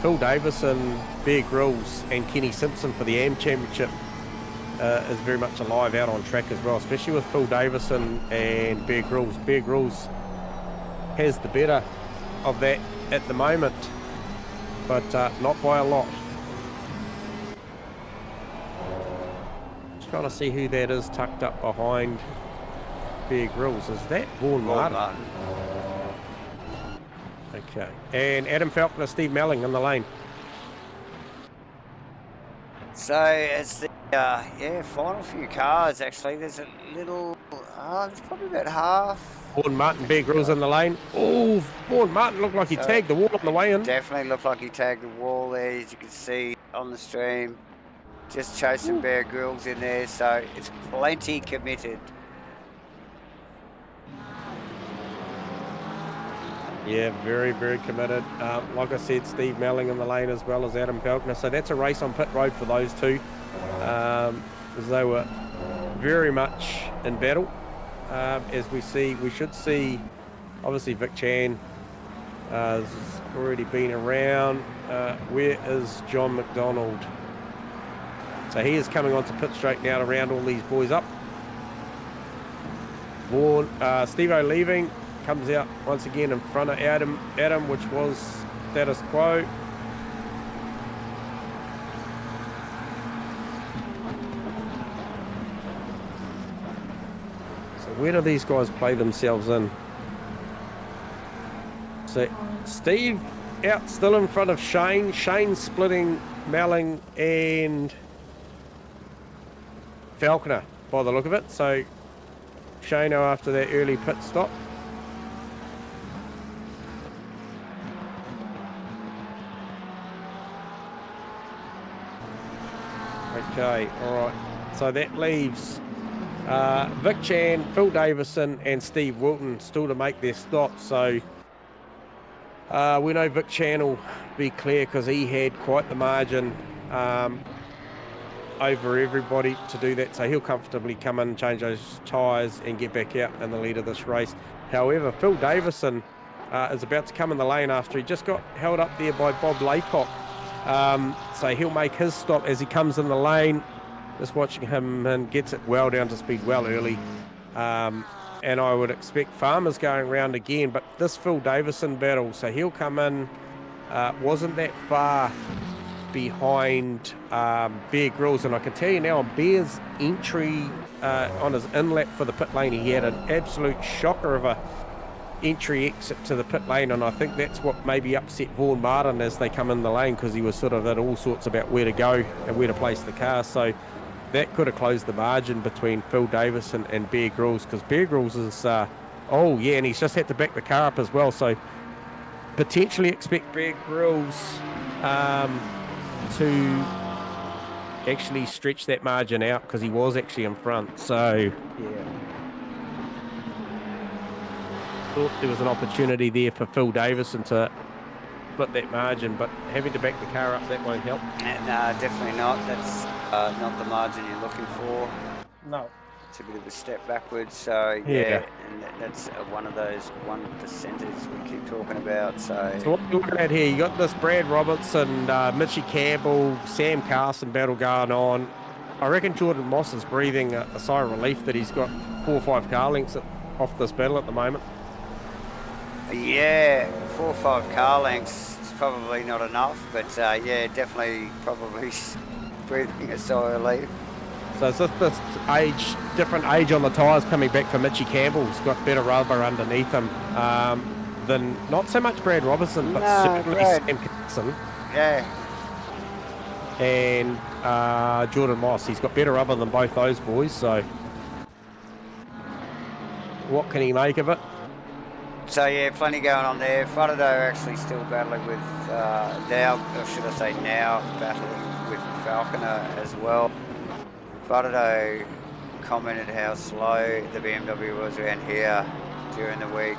S2: Phil Davison, Bear Grylls and Kenny Simpson for the AM Championship is very much alive out on track as well, especially with Phil Davison and Bear Grylls. Bear Grylls has the better of that at the moment, but not by a lot. Just trying to see who that is tucked up behind Bear Grylls. Is that Vaughan Martin? Okay, and Adam Falconer, Steve Melling in the lane.
S1: So it's the final few cars actually. There's a little, it's probably about half.
S2: Vaughan Martin, Bear Grylls in the lane. Oh, Vaughan Martin looked like he tagged the wall on the way in.
S1: Definitely looked like he tagged the wall there, as you can see on the stream. Just chasing Bear Grylls in there, so it's plenty committed.
S2: Yeah, very, very committed. Like I said, Steve Melling in the lane as well as Adam Falconer. So that's a race on pit road for those two. As they were very much in battle. As we should see, obviously Vic Chan has already been around. Where is John McDonald? So he is coming onto pit straight now to round all these boys up. Steve-O leaving. Comes out once again in front of Adam, which was status quo. So where do these guys play themselves in? So Steve out still in front of Shane. Shane splitting Melling and Falconer by the look of it. So Shane after that early pit stop. Okay, all right. So that leaves Vic Chan, Phil Davison, and Steve Wilton still to make their stop. So we know Vic Chan will be clear because he had quite the margin over everybody to do that. So he'll comfortably come in, change those tyres, and get back out in the lead of this race. However, Phil Davison is about to come in the lane after he just got held up there by Bob Laycock. So he'll make his stop as he comes in the lane. Just watching him and gets it well down to speed well early. And I would expect Farmer's going round again, but this Phil Davison battle, so he'll come in, wasn't that far behind Bear Grylls, and I can tell you now on Bear's entry on his inlet for the pit lane, he had an absolute shocker of a entry exit to the pit lane, and I think that's what maybe upset Vaughan Martin as they come in the lane, because he was sort of at all sorts about where to go and where to place the car. So that could have closed the margin between Phil Davison and Bear Grylls, because Bear Grylls is oh yeah, and he's just had to back the car up as well, so potentially expect Bear Grylls to actually stretch that margin out, because he was actually in front. So yeah, thought there was an opportunity there for Phil Davison to split that margin, but having to back the car up, that won't help.
S1: No, definitely not. That's not the margin you're looking for.
S2: No.
S1: It's a bit of a step backwards, so yeah, and that's one of those 1%ers we keep talking about. So
S2: what you're looking at here, you got this Brad Robertson, Mitchie Campbell, Sam Carson battle going on. I reckon Jordan Moss is breathing a sigh of relief that he's got 4 or 5 car lengths off this battle at the moment.
S1: Yeah, 4 or 5 car lengths is probably not enough, but yeah, definitely probably breathing a sigh of relief.
S2: So it's just this different age on the tyres coming back for Mitchie Campbell. He's got better rubber underneath him. than not so much Brad Robertson, but
S1: No,
S2: certainly
S1: Brad.
S2: Sam Carson
S1: Yeah.
S2: and Jordan Moss. He's got better rubber than both those boys, so what can he make of it?
S1: So yeah, plenty going on there. Faraday actually still battling with now, or should I say now, battling with Falconer as well. Faraday commented how slow the BMW was around here during the week,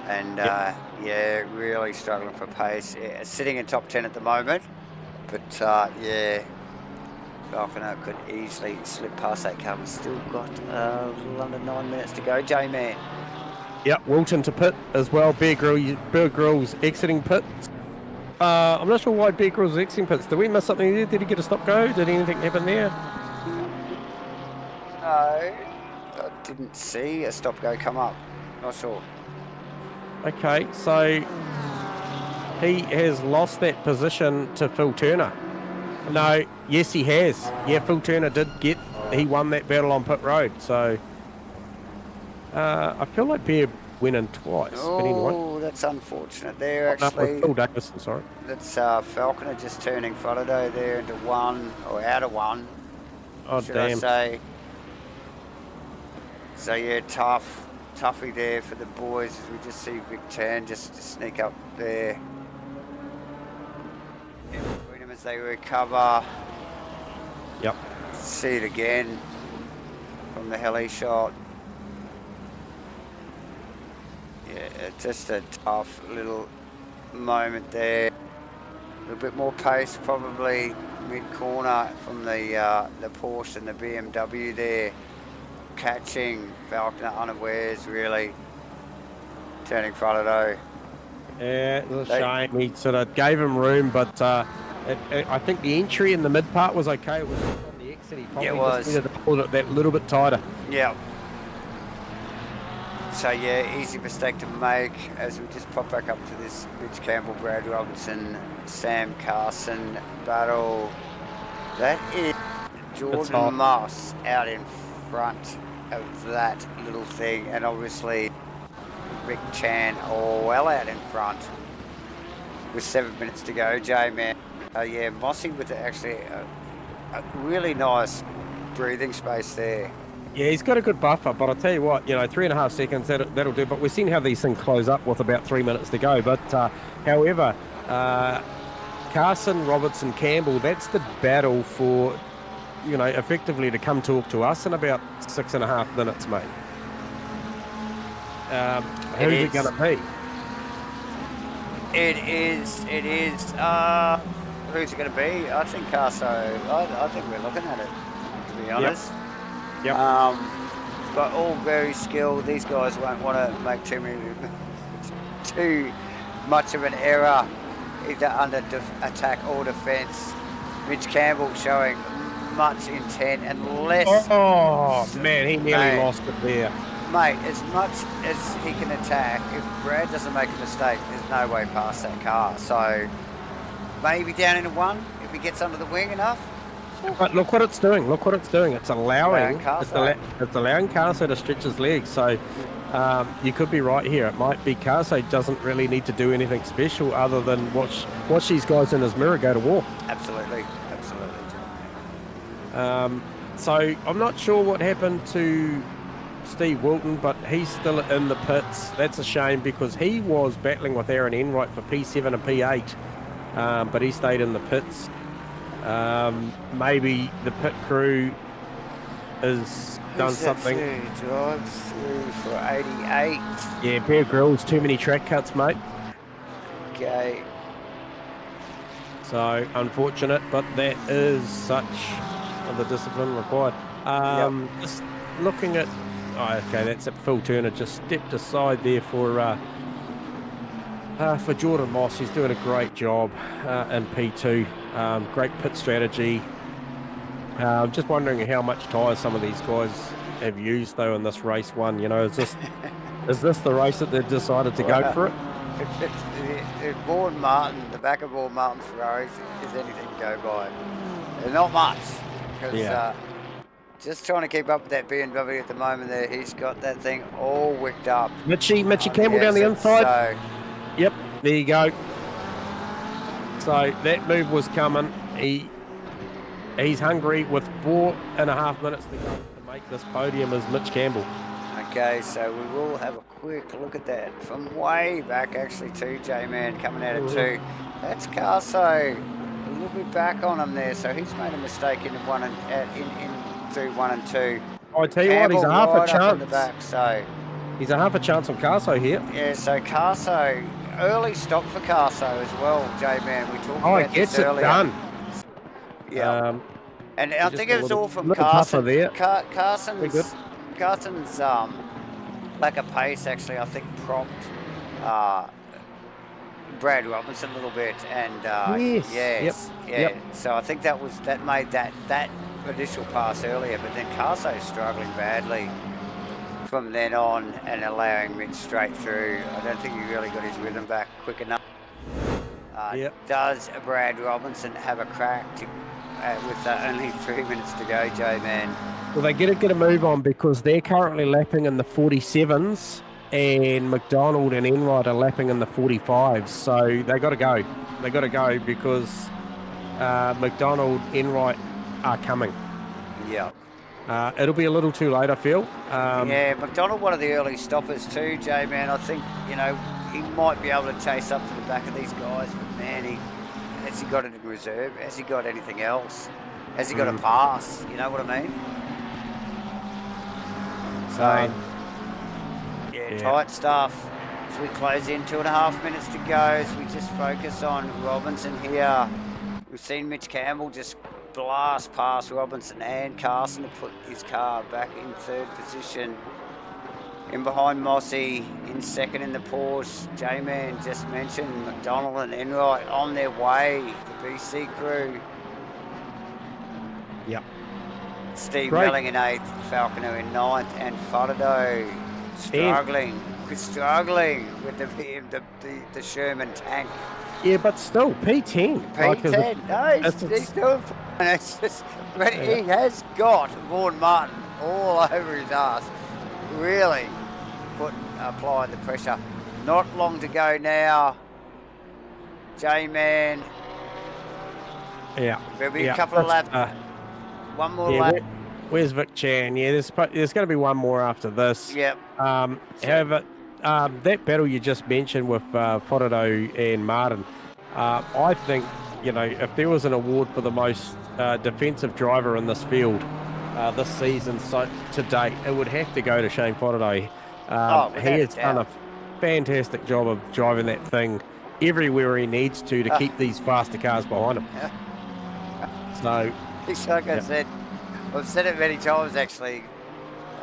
S1: and yeah, really struggling for pace. Yeah, sitting in top 10 at the moment, but yeah, Falconer could easily slip past that car. We've still got a little under 9 minutes to go, J-Man.
S2: Yep, Wilton to pit as well. Bear Grylls exiting pits. I'm not sure why Bear Grylls was exiting pits. Did we miss something there? Did he get a stop go? Did anything happen there?
S1: No, I didn't see a stop go come up. Not sure.
S2: Okay, so he has lost that position to Phil Turner. No, yes he has. Yeah, Phil Turner he won that battle on pit road, so I feel like Bear went in twice.
S1: Oh,
S2: but anyway.
S1: That's unfortunate there,
S2: No,
S1: actually.
S2: Phil Davison, sorry.
S1: That's Falconer just turning Faraday there into one, or out of one,
S2: Oh,
S1: should
S2: damn.
S1: I say. So yeah, toughie there for the boys as we just see Vic Tan just to sneak up there. In between them as they recover.
S2: Yep.
S1: See it again from the heli shot. Yeah, just a tough little moment there. A little bit more pace probably mid-corner from the Porsche and the BMW there. Catching Falconer unawares, really turning Faraday.
S2: Yeah, it was a shame. He sort of gave him room, but I think the entry in the mid part was okay. It was on the exit. He probably just needed to pull it that little bit tighter.
S1: Yeah. So yeah, easy mistake to make as we just pop back up to this Mitch Campbell, Brad Robertson, Sam Carson battle. That is Jordan Moss out in front of that little thing, and obviously Rick Chan well out in front with 7 minutes to go. J-Man, yeah, Mossy with actually a really nice breathing space there.
S2: Yeah, he's got a good buffer, but I'll tell you what, 3.5 seconds, that'll do. But we've seen how these things close up with about 3 minutes to go. But however, Carson, Robertson, Campbell, that's the battle for, effectively to come talk to us in about 6.5 minutes, mate. Who's it going to be?
S1: It is. Who's it going to be? I think Carso. I think we're looking at it, to be honest.
S2: Yep.
S1: But all very skilled. These guys won't want to make too much of an error, either under attack or defence. Mitch Campbell showing much intent and less.
S2: Oh man, he nearly lost it there.
S1: Mate, as much as he can attack, if Brad doesn't make a mistake, there's no way past that car. So maybe down into one if he gets under the wing enough.
S2: But look what it's doing. It's allowing Carso to stretch his legs. So you could be right here. It might be Carso doesn't really need to do anything special other than watch these guys in his mirror go to war.
S1: Absolutely.
S2: So I'm not sure what happened to Steve Wilton, but he's still in the pits. That's a shame because he was battling with Aaron Enright for P7 and P8, but he stayed in the pits. Maybe the pit crew has done something.
S1: Drives through for 88.
S2: Yeah, Bear Grylls, too many track cuts, mate.
S1: Okay.
S2: So unfortunate, but that is such the discipline required. Just looking at, okay, that's it. Phil Turner just stepped aside there for Jordan Moss. He's doing a great job in P2. Great pit strategy. I'm just wondering how much tyres some of these guys have used though in this race one. Is this the race that they've decided to go for it?
S1: If Vaughan Martin, the back of Vaughan Martin's Ferraris is anything to go by, there's not much because Just trying to keep up with that BMW at the moment there. He's got that thing all wicked up.
S2: Mitchie Campbell down the inside.
S1: So,
S2: yep, there you go. So that move was coming. He's hungry with 4.5 minutes to go to make this podium as Mitch Campbell.
S1: okay, so we will have a quick look at that from way back actually too, J-Man coming out of 2. That's Carso. A little bit back on him there, so he's made a mistake in one and through 1 and 2.
S2: I tell you what, he's a half a chance.
S1: The back, so
S2: he's a half a chance on Carso here.
S1: yeah, so Carso, early stop for Carso as well, J-Man. We talked about this earlier.
S2: Done.
S1: Yeah, and I think it was all from
S2: Carson.
S1: There. Carson's lack of pace actually, I think, prompted Brad Robinson a little bit, and
S2: Yep.
S1: So I think that made that initial pass earlier, but then Carso's struggling badly from then on and allowing Mitch straight through. I don't think he really got his rhythm back quick enough. Does Brad Robinson have a crack with only 3 minutes to go, J-Man?
S2: Well, they get a move on because they're currently lapping in the 47s, and McDonald and Enright are lapping in the 45s. So they got to go. They got to go because McDonald, Enright are coming.
S1: Yeah.
S2: It'll be a little too late, I feel.
S1: Yeah, McDonald, one of the early stoppers too, J-Man. I think, he might be able to chase up to the back of these guys, but man, has he got it in reserve? Has he got anything else? Has he got a pass? You know what I mean? So, tight stuff. As we close in, 2.5 minutes to go, as we just focus on Robinson here. We've seen Mitch Campbell just blast past Robinson and Carson to put his car back in 3rd position. In behind Mossy, in 2nd in the Porsche. J-Man just mentioned McDonald and Enright on their way, the BC crew.
S2: Yep.
S1: Steve Melling in 8th, Falconer in 9th, and Fodado struggling with the Sherman tank.
S2: Yeah, but still, P10.
S1: P10, he's doing fine. It's just, he has got Vaughan Martin all over his ass. Really applying the pressure. Not long to go now. J-Man.
S2: Yeah.
S1: There'll be a couple of laps. One more lap.
S2: Where's Vic Chan? Yeah, there's going to be one more after this.
S1: Yep.
S2: However, that battle you just mentioned with Fodado and Martin, I think, if there was an award for the most defensive driver in this field this season to date, it would have to go to Shane Fodado. He has done a fantastic job of driving that thing everywhere he needs to keep these faster cars behind him. So,
S1: like I said, I've said it many times actually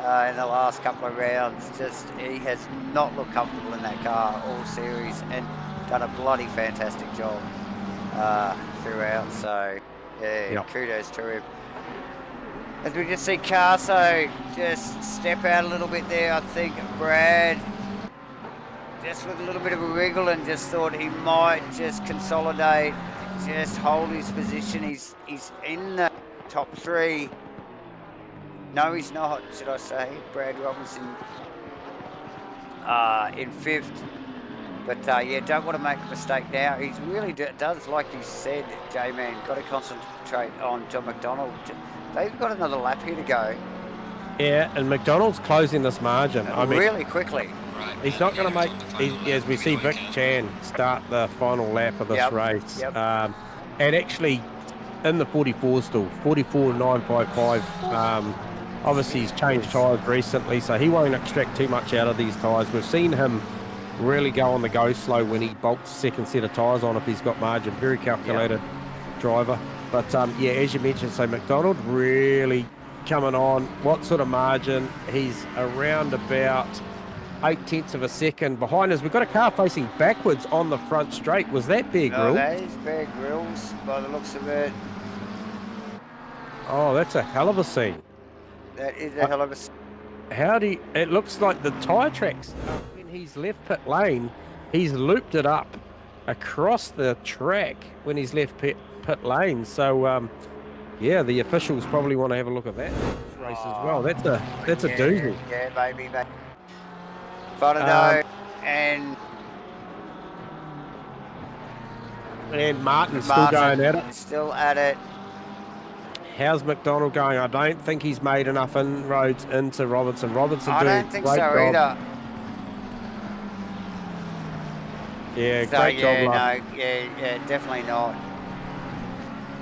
S1: in the last couple of rounds, just he has not looked comfortable in that car all series and done a bloody fantastic job throughout. So, kudos to him. As we just see Carso just step out a little bit there, I think Brad just with a little bit of a wriggle and just thought he might just consolidate, just hold his position. He's in the top 3. No, he's not, should I say. Brad Robinson in 5th. But don't want to make a mistake now. He really does, like you said, J-Man, got to concentrate on John McDonald. They've got another lap here to go.
S2: Yeah, and McDonald's closing this margin.
S1: Really quickly.
S2: He's not going to make, as we see Vic Chan start the final lap of this race.
S1: Yep.
S2: And actually, in the 44 still, 44.955. Obviously, he's changed tyres recently, so he won't extract too much out of these tyres. We've seen him really go on the go slow when he bolts second set of tyres on if he's got margin. Very calculated driver. But as you mentioned, so McDonald really coming on. What sort of margin? He's around about 0.8 of a second behind us. We've got a car facing backwards on the front straight. Was that Bear Grylls?
S1: No, that is Bear Grylls by the looks of it.
S2: Oh, that's a hell of a scene.
S1: That is a hell of a scene.
S2: It looks like the tyre tracks, when he's left pit lane, he's looped it up across the track when he's left pit lane. So, the officials probably want to have a look at that. race as well. That's a doozy.
S1: Yeah, baby. Fodado
S2: and Martin's still going at it.
S1: Still at it.
S2: How's McDonald going? I don't think he's made enough inroads into Robertson.
S1: I don't think so either.
S2: Yeah, great job, love.
S1: No, yeah, definitely not.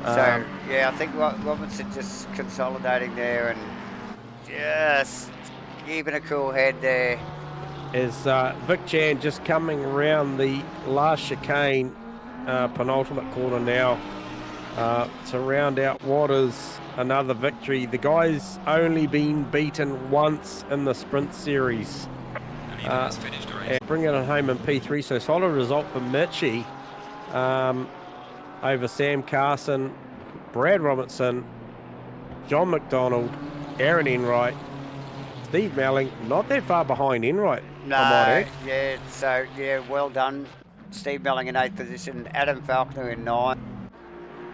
S1: So, yeah, I think Robinson just consolidating there and just keeping a cool head there.
S2: Is Vic Chan just coming around the last chicane, penultimate corner now, to round out what is another victory. The guy's only been beaten once in the sprint series. And bringing it home in P3, so solid result for Mitchie over Sam Carson, Brad Robertson, John McDonald, Aaron Enright, Steve Melling, not that far behind Enright.
S1: No, yeah, so, yeah, well done. Steve Melling in 8th position, Adam Falconer in 9th,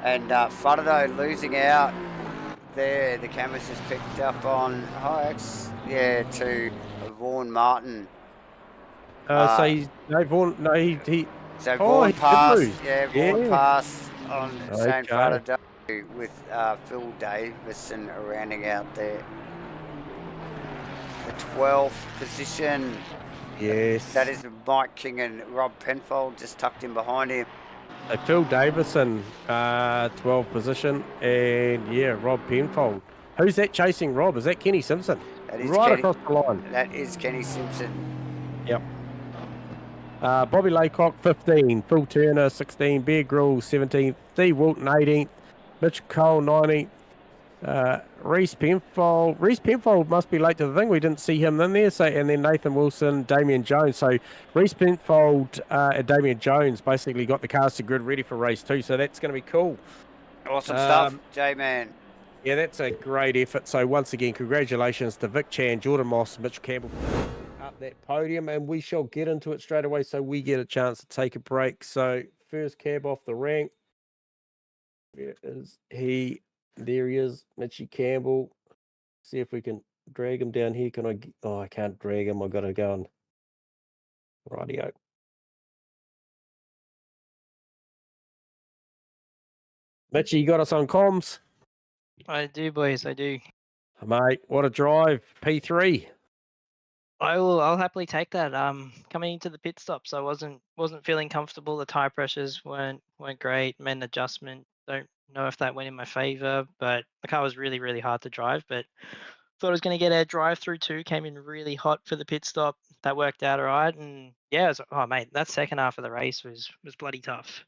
S1: and Fodado losing out there. The cameras just picked up on Hikes, to Vaughan Martin.
S2: So Vaughan
S1: passed, Vaughan passed on Shane Fodado with Phil Davison rounding out there. The 12th position.
S2: Yes.
S1: That is Mike King and Rob Penfold just tucked in behind him.
S2: Phil Davison, 12th position, and Rob Penfold. Who's that chasing Rob? Is that Kenny Simpson?
S1: That is
S2: right across the line.
S1: That is Kenny Simpson.
S2: Yep. Bobby Laycock, 15. Phil Turner, 16. Bear Grylls, 17th. Steve Walton, 18th. Mitch Cole, 19th. Reese Penfold. Reese Penfold must be late to the thing. We didn't see him in there. So, and then Nathan Wilson, Damien Jones. So Reese Penfold and Damien Jones basically got the cars to grid ready for race 2. So that's going to be cool.
S1: Awesome stuff, J-Man.
S2: Yeah, that's a great effort. So once again, congratulations to Vic Chan, Jordan Moss, Mitch Campbell up that podium, and we shall get into it straight away so we get a chance to take a break. So first cab off the rank. Where is he? There he is, Mitchie Campbell. See if we can drag him down here. Can I? Oh, I can't drag him. I've got to go and rightio. Mitchie, you got us on comms?
S3: I do, boys. I do.
S2: Mate, what a drive. P3.
S3: I'll happily take that. Coming into the pit stops, I wasn't feeling comfortable. The tire pressures weren't great. Made an adjustment. Don't know if that went in my favor, but the car was really, really hard to drive. But thought I was going to get a drive through too. Came in really hot for the pit stop. That worked out all right. And yeah, mate, that second half of the race was bloody tough.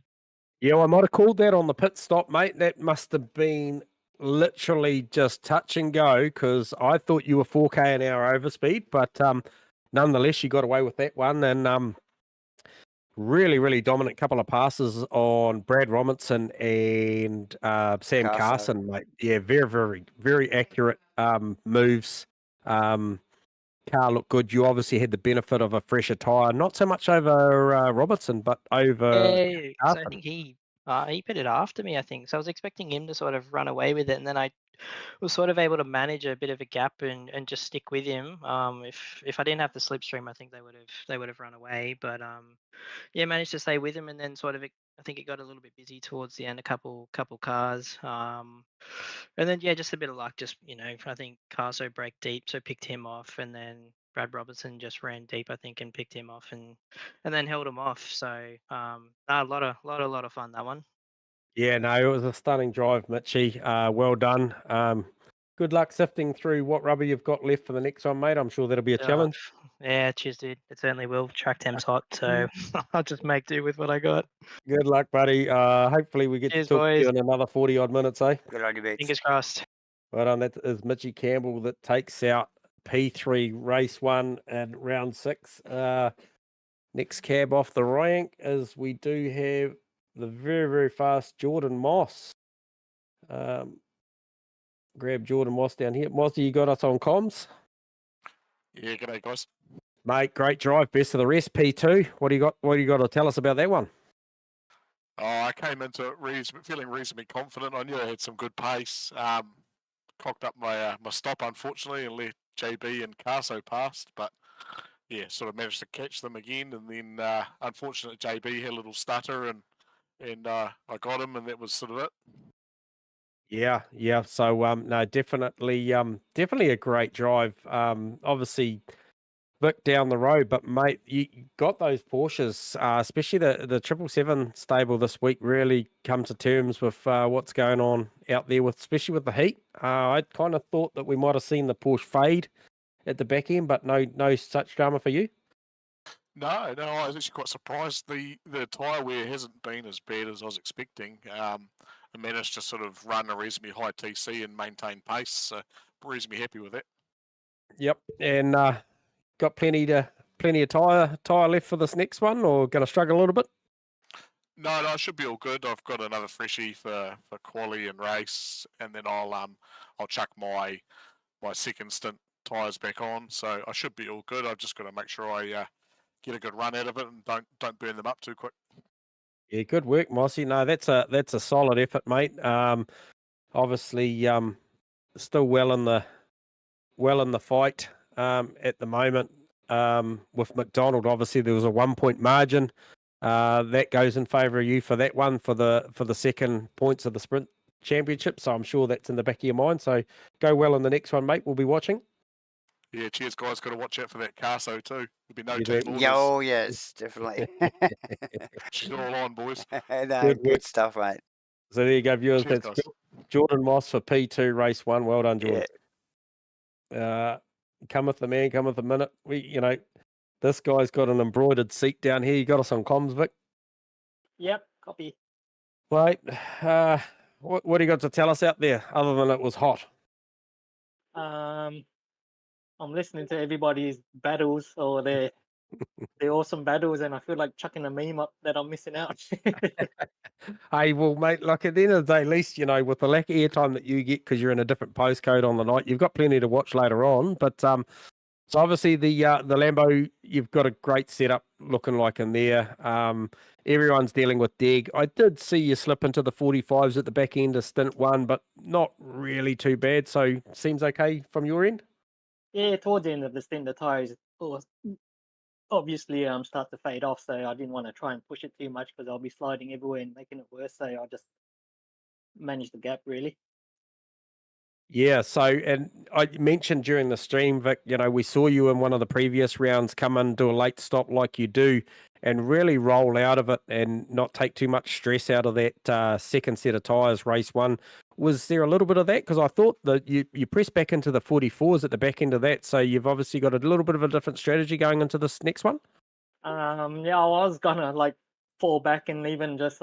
S2: Yeah, I might have called that on the pit stop, mate. That must have been literally just touch and go, because I thought you were 4K an hour overspeed, but nonetheless, you got away with that one. And really, really dominant couple of passes on Brad Robinson and Sam Carson, mate. Yeah, very, very, very accurate moves. Car looked good. You obviously had the benefit of a fresher tyre, not so much over Robertson, but over.
S3: Yeah, so I think he pitted after me, I think. So I was expecting him to sort of run away with it, and then I was sort of able to manage a bit of a gap and just stick with him. If I didn't have the slipstream, I think they would have run away. But yeah, managed to stay with him, and then sort of I think it got a little bit busy towards the end, a couple cars. And then yeah, just a bit of luck. Just I think Carso braked deep, so picked him off, and then Brad Robertson just ran deep, I think, and picked him off, and then held him off. So a lot of fun, that one.
S2: Yeah, no, it was a stunning drive, Mitchie. Well done. Good luck sifting through what rubber you've got left for the next one, mate. I'm sure that'll be a challenge.
S3: Yeah, cheers, dude. It certainly will. Track temp's hot, so I'll just make do with what I got.
S2: Good luck, buddy. Hopefully we get to talk to you in another 40-odd minutes, eh?
S1: Good on you, mate.
S3: Fingers crossed.
S2: Well done. That is Mitchie Campbell that takes out P3 race 1 and round 6. Next cab off the rank is we do have the very, very fast Jordan Moss. Grab Jordan Moss down here. Mossy, you got us on comms?
S4: Yeah, g'day, guys.
S2: Mate, great drive. Best of the rest, P2. What do you got to tell us about that one?
S4: Oh, I came into it feeling reasonably confident. I knew I had some good pace. cocked up my my stop unfortunately and let JB and Caso past, but yeah, sort of managed to catch them again, and then unfortunately JB had a little stutter and I got him, and that was sort of it.
S2: Yeah, yeah. So no, definitely a great drive. Obviously Vic down the road, but mate, you got those Porsches, especially the 777 stable this week. Really come to terms with what's going on out there, with especially with the heat. I kind of thought that we might have seen the Porsche fade at the back end, but no such drama for you.
S4: No, I was actually quite surprised. The tyre wear hasn't been as bad as I was expecting. I managed to sort of run a reasonably high TC and maintain pace, so reasonably happy with it.
S2: Yep, and got plenty of tire left for this next one, or going to struggle a little bit?
S4: No, I should be all good. I've got another freshie for quali and race, and then I'll chuck my second stint tyres back on, so I should be all good. I've just got to make sure I get a good run out of it and don't burn them up too quick.
S2: Yeah, good work, Mossy. No, that's a solid effort, mate. Obviously, still well in the fight at the moment. With McDonald, obviously there was a 1 point margin that goes in favour of you for that one for the second points of the sprint championship. So I'm sure that's in the back of your mind. So go well in the next one, mate. We'll be watching.
S4: Yeah, cheers, guys. Got to watch out for that Caso too. There'll be no
S2: You
S4: team
S2: do.
S4: orders.
S1: Yo, yes, definitely.
S4: She's all on, boys.
S1: No, good stuff, mate.
S2: So there you go, viewers.
S4: Cheers,
S2: That's
S4: guys.
S2: Jordan Moss for P2 race 1. Well done, Jordan. Cometh the man, cometh the minute. This guy's got an embroidered seat down here. You got us on comms, Vic?
S5: Yep, copy.
S2: Right. What do you got to tell us out there, other than it was hot?
S5: I'm listening to everybody's battles or their awesome battles, and I feel like chucking a meme up that I'm missing out.
S2: Hey, well, mate, like at the end of the day, at least, with the lack of airtime that you get because you're in a different postcode on the night, you've got plenty to watch later on. But so obviously the Lambo, you've got a great setup looking like in there. Everyone's dealing with Deg. I did see you slip into the 45s at the back end of stint 1, but not really too bad. So seems okay from your end?
S5: Yeah, towards the end of the stint, the tires obviously start to fade off, so I didn't want to try and push it too much because I'll be sliding everywhere and making it worse. So I just managed the gap really.
S2: Yeah, so, and I mentioned during the stream, Vic, we saw you in one of the previous rounds come in, do a late stop like you do, and really roll out of it and not take too much stress out of that second set of tyres, race 1. Was there a little bit of that? Because I thought that you pressed back into the 44s at the back end of that, so you've obviously got a little bit of a different strategy going into this next one?
S5: Yeah, I was gonna fall back and even just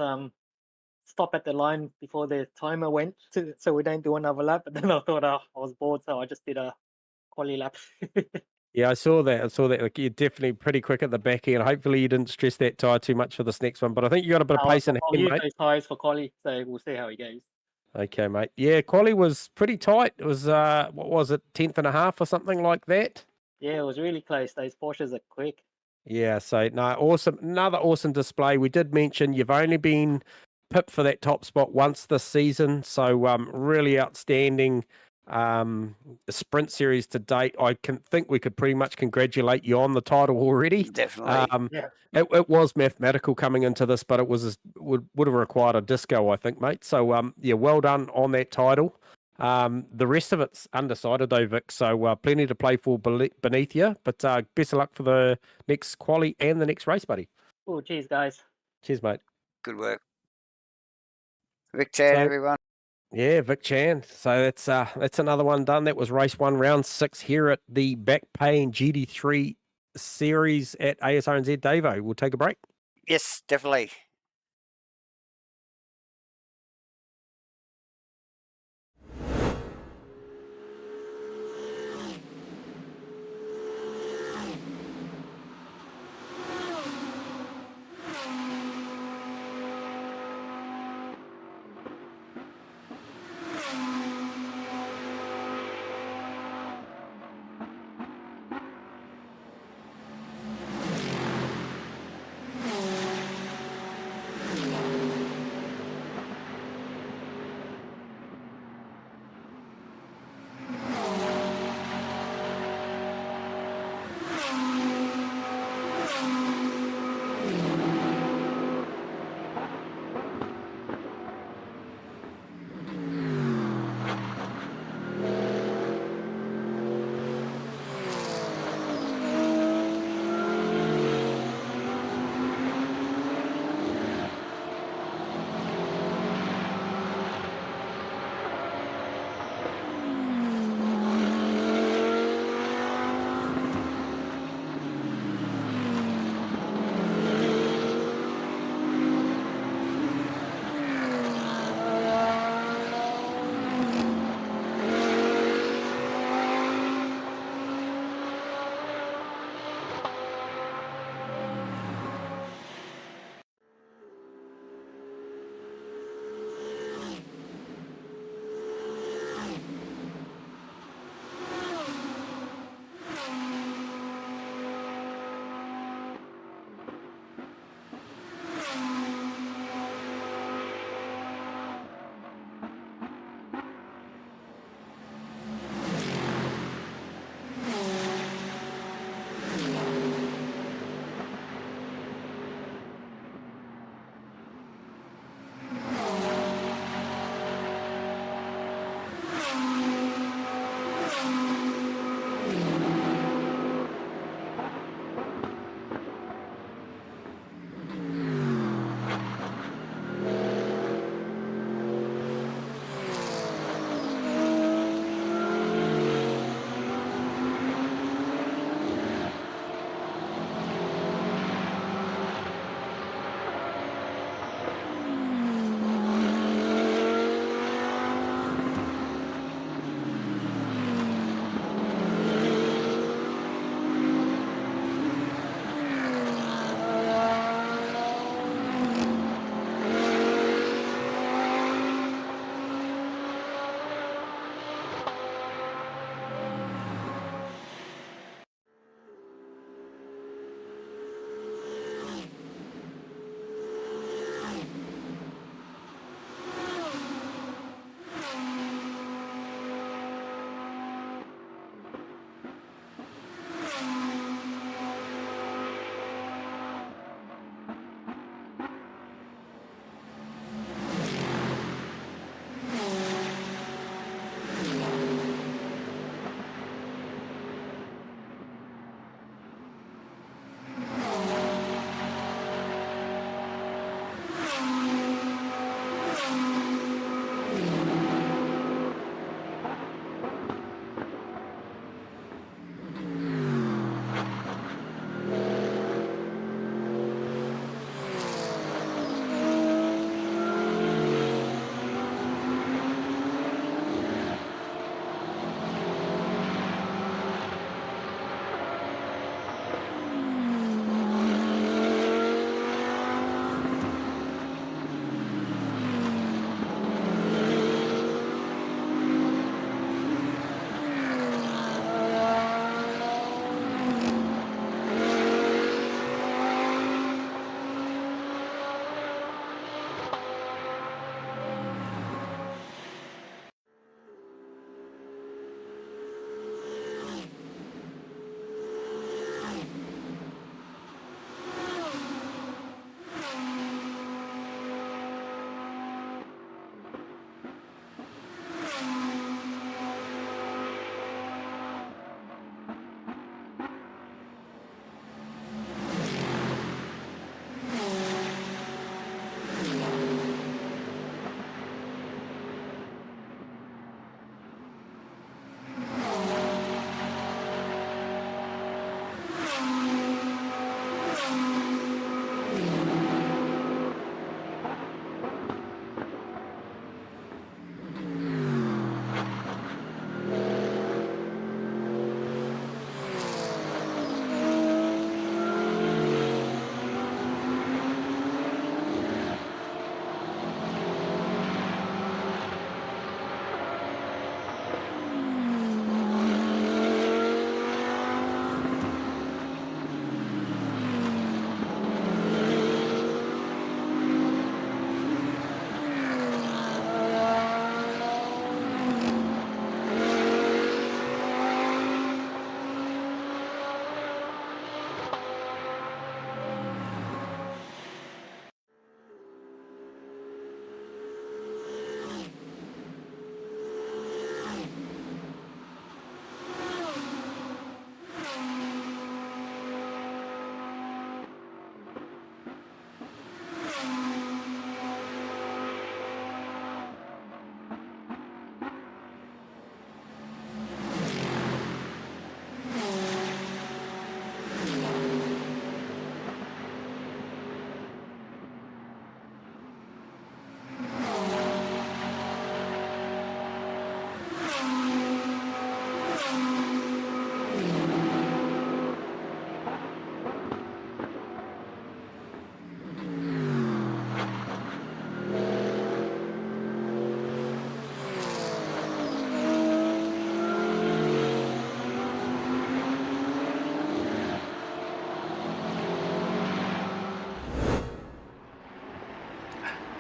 S5: stop at the line before the timer went so we don't do another lap. But then I thought I was bored, so I just did a quali lap.
S2: Yeah, I saw that. Like, you're definitely pretty quick at the back end. Hopefully you didn't stress that tyre too much for this next one, but I think you got a bit of pace in
S5: I'll
S2: hand,
S5: use
S2: mate.
S5: those tyres for quali, so we'll see how he goes.
S2: Okay, mate. Yeah, quali was pretty tight. It was, what was it, 10th and a half or something like that?
S5: Yeah, it was really close. Those Porsches are quick.
S2: Yeah, so no, awesome. Another awesome display. We did mention you've only been pipped for that top spot once this season, so really outstanding sprint series to date. I think we could pretty much congratulate you on the title already.
S1: Definitely.
S5: Yeah.
S2: It was mathematical coming into this, but it would have required a disco, I think, mate. So yeah, well done on that title. The rest of it's undecided though, Vic, so plenty to play for beneath you, but best of luck for the next quali and the next race, buddy.
S5: Oh, cheers, guys.
S2: Cheers, mate.
S1: Good work. Vic Chan, everyone.
S2: Yeah, Vic Chan. So that's another one done. That was race 1, round 6 here at the back paying GT3 series at Asrnz. Davo, we'll take a break.
S1: Yes, definitely.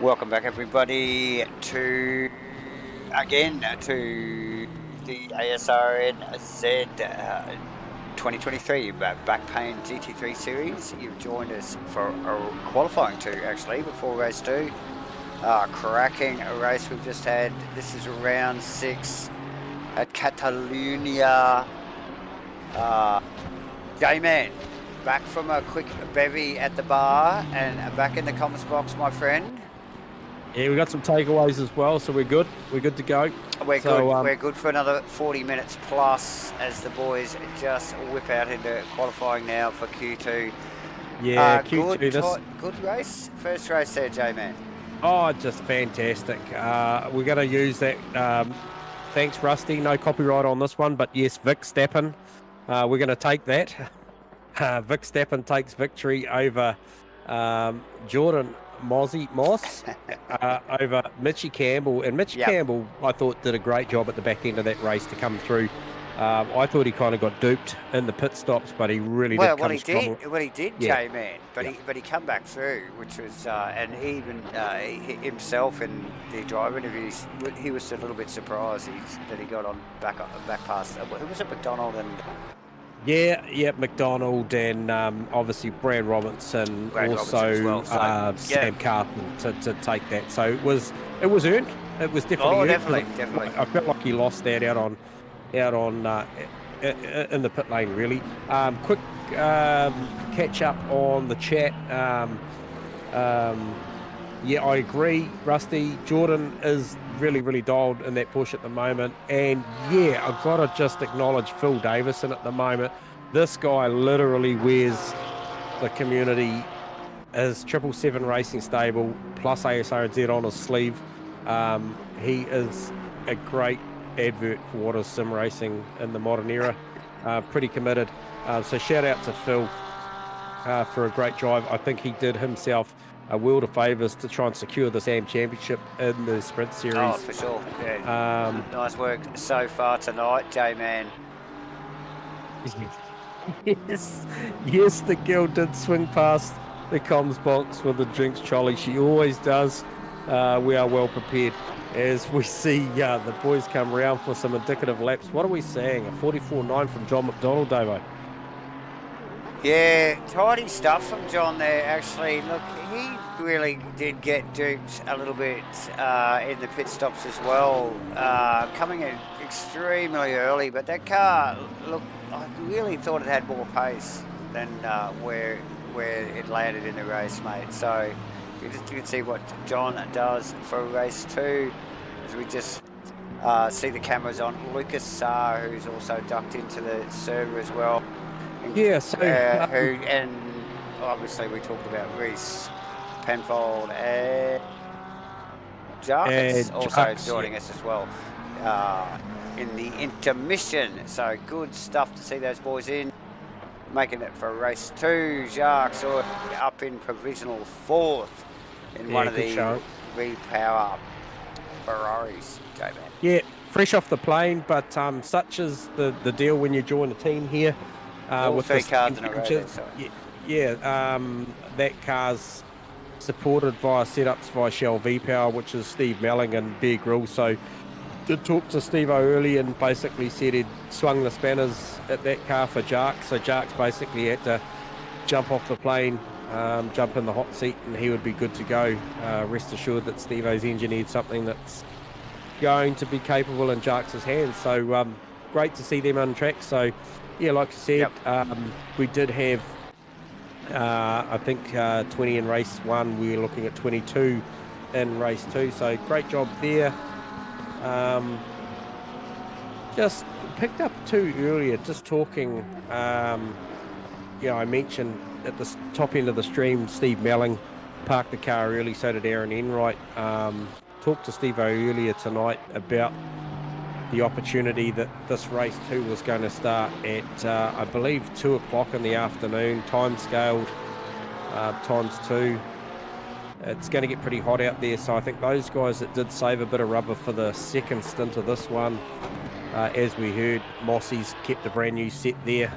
S1: Welcome back, everybody, to the Asrnz 2023 Back Pain GT3 series. You've joined us for qualifying 2, actually, before race 2. Cracking a race we've just had. This is round 6 at Catalunya. J-Man, back from a quick bevy at the bar and back in the comments box, my friend.
S2: Yeah, we got some takeaways as well, so we're good. We're good to go.
S1: We're good. We're good for another 40 minutes plus as the boys just whip out into qualifying now for Q2.
S2: Yeah, Q2.
S1: Good race. First race there, J-Man.
S2: Oh, just fantastic. We're going to use that. Thanks, Rusty. No copyright on this one, but yes, Vic Stappen. We're going to take that. Vic Stappen takes victory over Jordan Moss over Mitchie Campbell. And Mitchie Campbell, I thought, did a great job at the back end of that race to come through. I thought he kind of got duped in the pit stops, but he really did come strong.
S1: Well, he did,
S2: Yeah.
S1: J-Man. But he come back through, which was, and even himself in the driver interviews, he was a little bit surprised that he got on back past. Who was it, McDonald and?
S2: Yeah, McDonald and obviously Brad Robinson,
S1: as well, so,
S2: Sam Carpenter to take that. So it was earned. It was definitely earned.
S1: Definitely.
S2: I felt like he lost that out on in the pit lane, really. Quick catch up on the chat. Yeah, I agree, Rusty. Jordan is really dialed in that push at the moment. And yeah, I've got to just acknowledge Phil Davison at the moment. This guy literally wears the community, his 777 Racing Stable plus Asrnz on his sleeve. He is a great advert for what is sim racing in the modern era. Pretty committed. So shout out to Phil for a great drive. I think he did himself a world of favours to try and secure this AM Championship in the sprint series.
S1: Oh, for sure. Yeah. Nice work so far tonight, J-Man.
S2: Yes, the girl did swing past the comms box with the drinks trolley. She always does. We are well prepared as we see the boys come round for some indicative laps. What are we saying? A 44.9 from John McDonald, Davo.
S1: Yeah, tidy stuff from John there, actually. Look, he really did get duped a little bit in the pit stops as well, coming in extremely early. But that car, look, I really thought it had more pace than where it landed in the race, mate. So you can see what John does for race 2, as we just see the cameras on Lucas Saar, who's also ducked into the server as well.
S2: Yeah, so
S1: and obviously we talked about Reese, Penfold, and Jarvis also joining us as well in the intermission. So good stuff to see those boys in, making it for race 2. Jacques up in provisional 4th in one of the repower Ferraris. J-Man.
S2: Yeah, fresh off the plane, but such is the deal when you join a team here. With
S1: 3 cars in a row.
S2: That car's supported via setups via Shell V-Power, which is Steve Melling and Bear Grylls. So did talk to Steve-O early and basically said he'd swung the spanners at that car for Jarks. So Jarks basically had to jump off the plane, jump in the hot seat, and he would be good to go. Rest assured that Steve-O's engineered something that's going to be capable in Jarks' hands. So great to see them on track. So yeah, like I said, we did have, I think, 20 in race 1. We were looking at 22 in race 2. So great job there. Just picked up 2 earlier, just talking, I mentioned at the top end of the stream, Steve Melling parked the car early, so did Aaron Enright. Talked to Steve-O earlier tonight about the opportunity that this race 2 was going to start at, I believe, 2 o'clock in the afternoon, time scaled times 2. It's going to get pretty hot out there, so I think those guys that did save a bit of rubber for the second stint of this one, as we heard, Mossy's kept a brand new set there.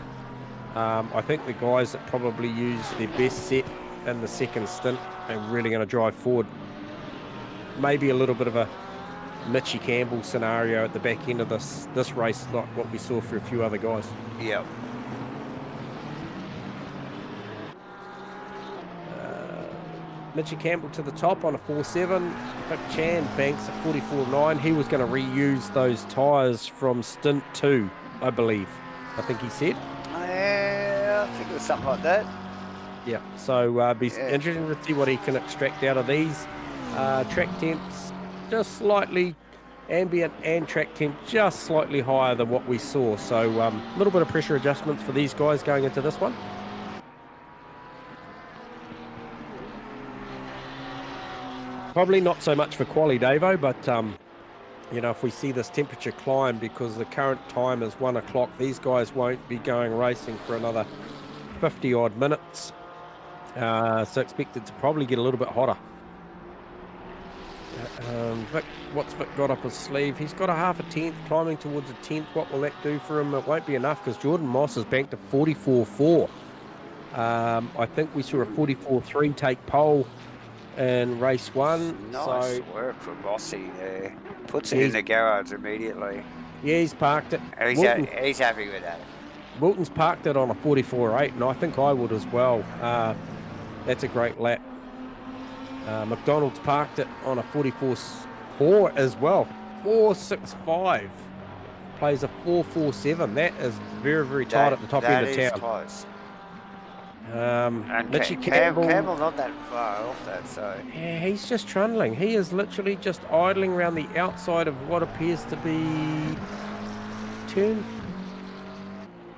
S2: I think the guys that probably used their best set in the second stint are really going to drive forward maybe a little bit of a Mitchy Campbell scenario at the back end of this race, like what we saw for a few other guys.
S1: Yep.
S2: Mitchy Campbell to the top on a 4.7. Vic Chan banks a 44.9. He was going to reuse those tyres from stint 2, I believe. I think he said.
S1: Yeah, I think it was something like that.
S2: Yeah, so be interesting to see what he can extract out of these. Track temps just slightly ambient and track temp just slightly higher than what we saw. So a little bit of pressure adjustments for these guys going into this one. Probably not so much for quali, Davo, but you know, if we see this temperature climb, because the current time is 1 o'clock, these guys won't be going racing for another 50 odd minutes. So expected to probably get a little bit hotter. Vic, what's Vic got up his sleeve? He's got a half a tenth, climbing towards a tenth. What will that do for him? It won't be enough because Jordan Moss has banked a 44.4. I think we saw a 44.3 take pole in race 1.
S1: Nice work from Mossy there. Puts it in the garage immediately.
S2: Yeah, he's parked it.
S1: He's happy with that.
S2: Wilton's parked it on a 44.8, and I think I would as well. That's a great lap. McDonald's parked it on a 44.4 as well. 4.65. Plays a 4.47. That is very, very tight at the top end of town.
S1: That is close. And
S2: Mitchy Campbell
S1: not that far off that, so...
S2: Yeah, he's just trundling. He is literally just idling around the outside of what appears to be... turn...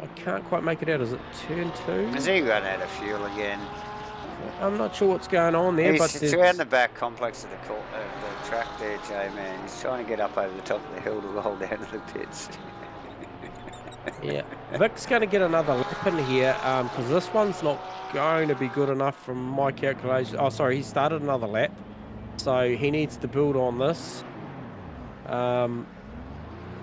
S2: I can't quite make it out. Is it turn 2?
S1: Has he run out of fuel again?
S2: I'm not sure what's going on there, but
S1: it's around the back complex of the track there, J-Man. He's trying to get up over the top of the hill to roll down to the pits.
S2: Yeah, Vic's going to get another lap in here because this one's not going to be good enough from my calculation. Oh, sorry, he started another lap, so he needs to build on this.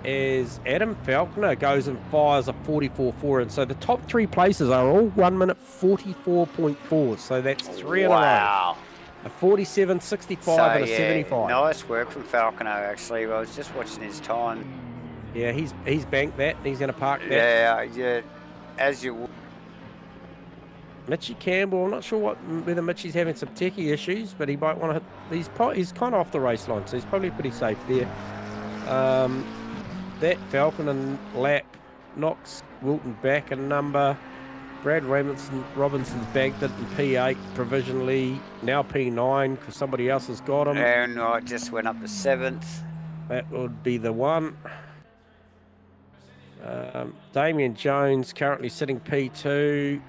S2: As Adam Falconer goes and fires a 44.4, and so the top 3 places are all 1 minute 44.4, so that's 3 in a row.
S1: Wow.
S2: A 47, 65, and a 75.
S1: Nice work from Falconer, actually. I was just watching his time.
S2: Yeah, he's banked that. He's going to park that.
S1: Yeah, as you would.
S2: Mitchy Campbell, I'm not sure whether Mitchy's having some techie issues, but he might want to hit. He's kind of off the race line, so he's probably pretty safe there. That Falconer lap knocks Wilton back a number. Brad Robinson's banked it in P8 provisionally, now P9 because somebody else has got him.
S1: And I just went up to 7th.
S2: That would be the one. Damien Jones currently sitting P2.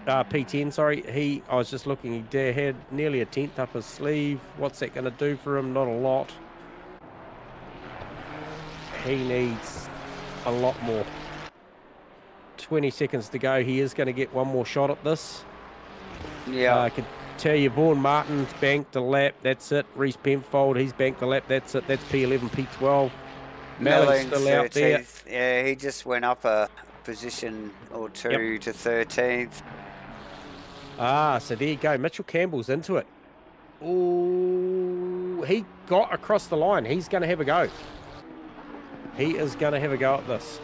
S2: P10, sorry. I was just looking, he had nearly a tenth up his sleeve. What's that going to do for him? Not a lot. He needs a lot more. 20 seconds to go. He is going to get one more shot at this.
S1: Yeah.
S2: I can tell you, Vaughan Martin's banked a lap. That's it. Reece Penfold, he's banked a lap. That's it. That's P11, P12. Mellon's still
S1: 13th.
S2: out there.
S1: Yeah, he just went up a position or two to 13th.
S2: So there you go. Mitchell Campbell's into it. Oh, he got across the line. He's going to have a go. He is going to have a go at this.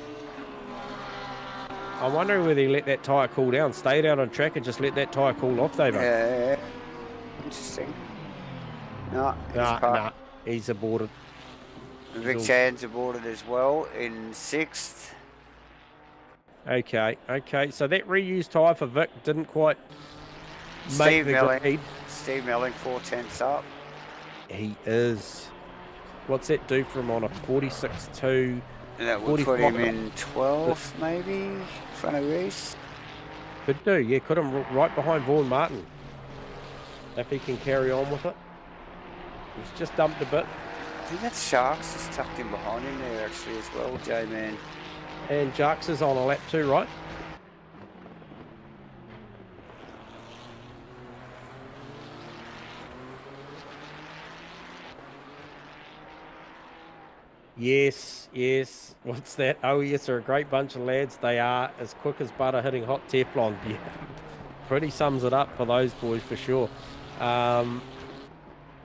S2: I'm wondering whether he let that tyre cool down. Stay down on track and just let that tyre cool off, Davo.
S1: Yeah. Interesting. No,
S2: he's aborted.
S1: Vic Chan's aborted as well in 6th.
S2: Okay. So that reused tyre for Vic didn't quite make the grade.
S1: Steve Melling 4/10 up.
S2: He is. What's that do for him on a 46.2?
S1: And that would put him in 12th, maybe, in front of Reece.
S2: Could do, yeah. Could him right behind Vaughan Martin. If he can carry on with it. He's just dumped a bit.
S1: I think that Sharks is tucked in behind him there, actually, as well, J-Man.
S2: And Jarks is on a lap too, right? Yes. What's that? Oh, yes, they're a great bunch of lads. They are as quick as butter hitting hot Teflon. Yeah, pretty sums it up for those boys for sure.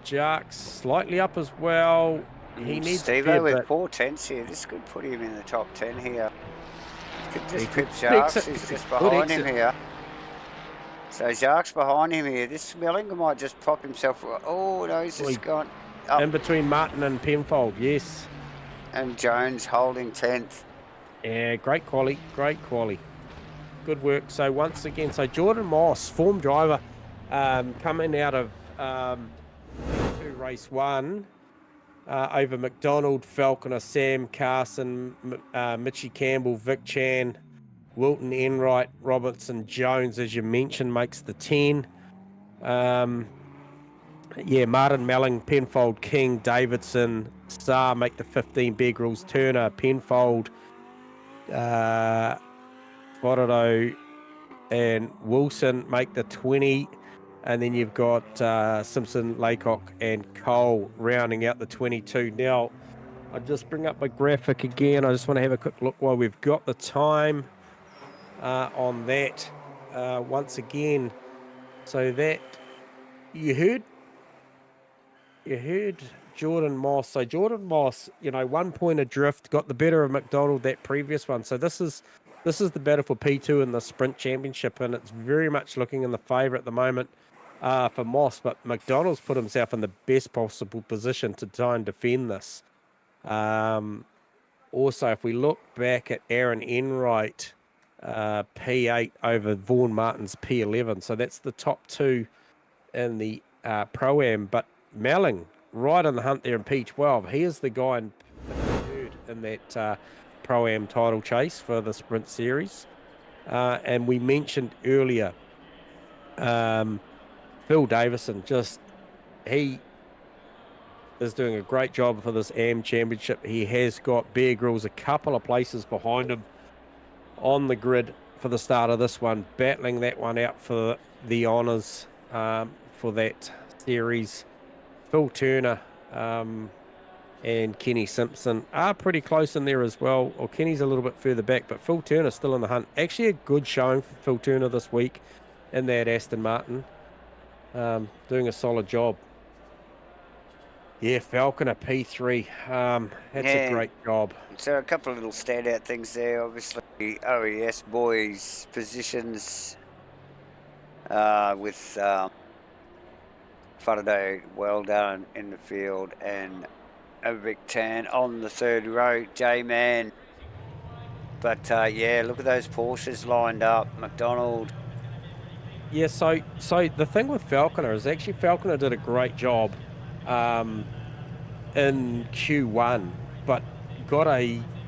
S2: Jark's slightly up as well. He needs a fair
S1: Steve-O with
S2: bit.
S1: 4 tenths here. This could put him in the top 10 here. Could
S2: He
S1: just
S2: could
S1: pip Sharks,
S2: exit.
S1: who's just
S2: Good
S1: behind him
S2: exit.
S1: here. So Sharks behind him here. This Mellinger might just prop himself. Oh no, he's just gone up.
S2: In between Martin and Penfold, yes.
S1: And Jones holding 10th.
S2: Yeah, great quality, great quality. Good work. So once again, so Jordan Moss, form driver, coming out of race 1 over McDonald, Falconer, Sam Carson, Mitchie Campbell, Vic Chan, Wilton Enright, Robertson, Jones, as you mentioned, makes the 10. Yeah, Martin Melling, Penfold, King, Davidson, Starr make the 15. Bear Grylls, Turner, Penfold, Fodado and Wilson make the 20. And then you've got Simpson, Laycock and Cole rounding out the 22. Now, I'll just bring up my graphic again. I just want to have a quick look while we've got the time on that once again. So that you heard Jordan Moss. So Jordan Moss, 1 point adrift, got the better of McDonald that previous one. So this is the battle for P2 in the sprint championship, and it's very much looking in the favour at the moment for Moss. But McDonald's put himself in the best possible position to try and defend this. Also, if we look back at Aaron Enright, P8 over Vaughan Martin's P11. So that's the top 2 in the Pro-Am. But Melling, right in the hunt there in P12. He is the guy in third in that Pro-Am title chase for the Sprint Series. And we mentioned earlier, Phil Davison, he is doing a great job for this AM Championship. He has got Bear Grylls a couple of places behind him on the grid for the start of this one, battling that one out for the honours for that series. Phil Turner and Kenny Simpson are pretty close in there as well. Or Kenny's a little bit further back, but Phil Turner's still in the hunt. Actually a good showing for Phil Turner this week in that Aston Martin. Doing a solid job. Yeah, Falconer P3. That's a great job.
S1: So a couple of little standout things there. Obviously, OES boys positions with Faraday well done in the field, and Vic Tan on the 3rd row, J-Man. But yeah, look at those Porsches lined up. McDonald.
S2: Yeah, so the thing with Falconer is actually Falconer did a great job in Q1, but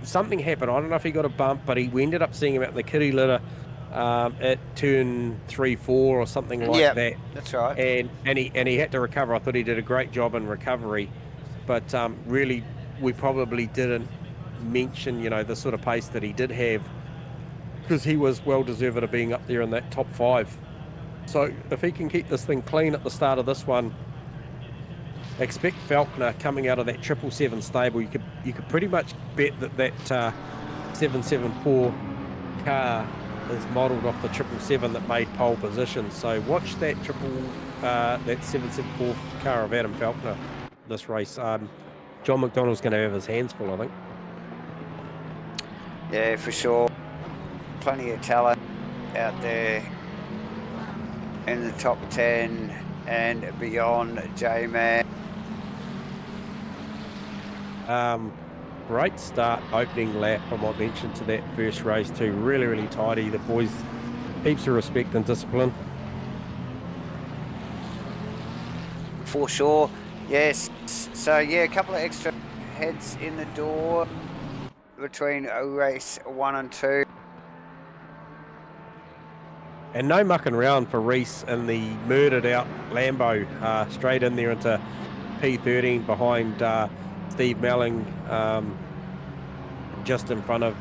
S2: something happened. I don't know if he got a bump, but we ended up seeing him out in the kitty litter at turn 3-4 or something like that.
S1: That's right.
S2: And he had to recover. I thought he did a great job in recovery, but really we probably didn't mention the sort of pace that he did have, because he was well deserved of being up there in that top 5. So if he can keep this thing clean at the start of this one, expect Falconer coming out of that 777 stable. You could pretty much bet that 774 car is modelled off the 777 that made pole position. So watch that 774 car of Adam Falconer this race. John McDonald's going to have his hands full, I think.
S1: Yeah, for sure. Plenty of talent out there in the top 10 and beyond, J-Man.
S2: Great start opening lap, I might mention, to that first race too. Really, really tidy. The boys, heaps of respect and discipline.
S1: For sure, yes. So yeah, a couple of extra heads in the door between race 1 and 2.
S2: And no mucking around for Reese in the murdered out Lambo, straight in there into P13 behind Steve Melling, just in front of,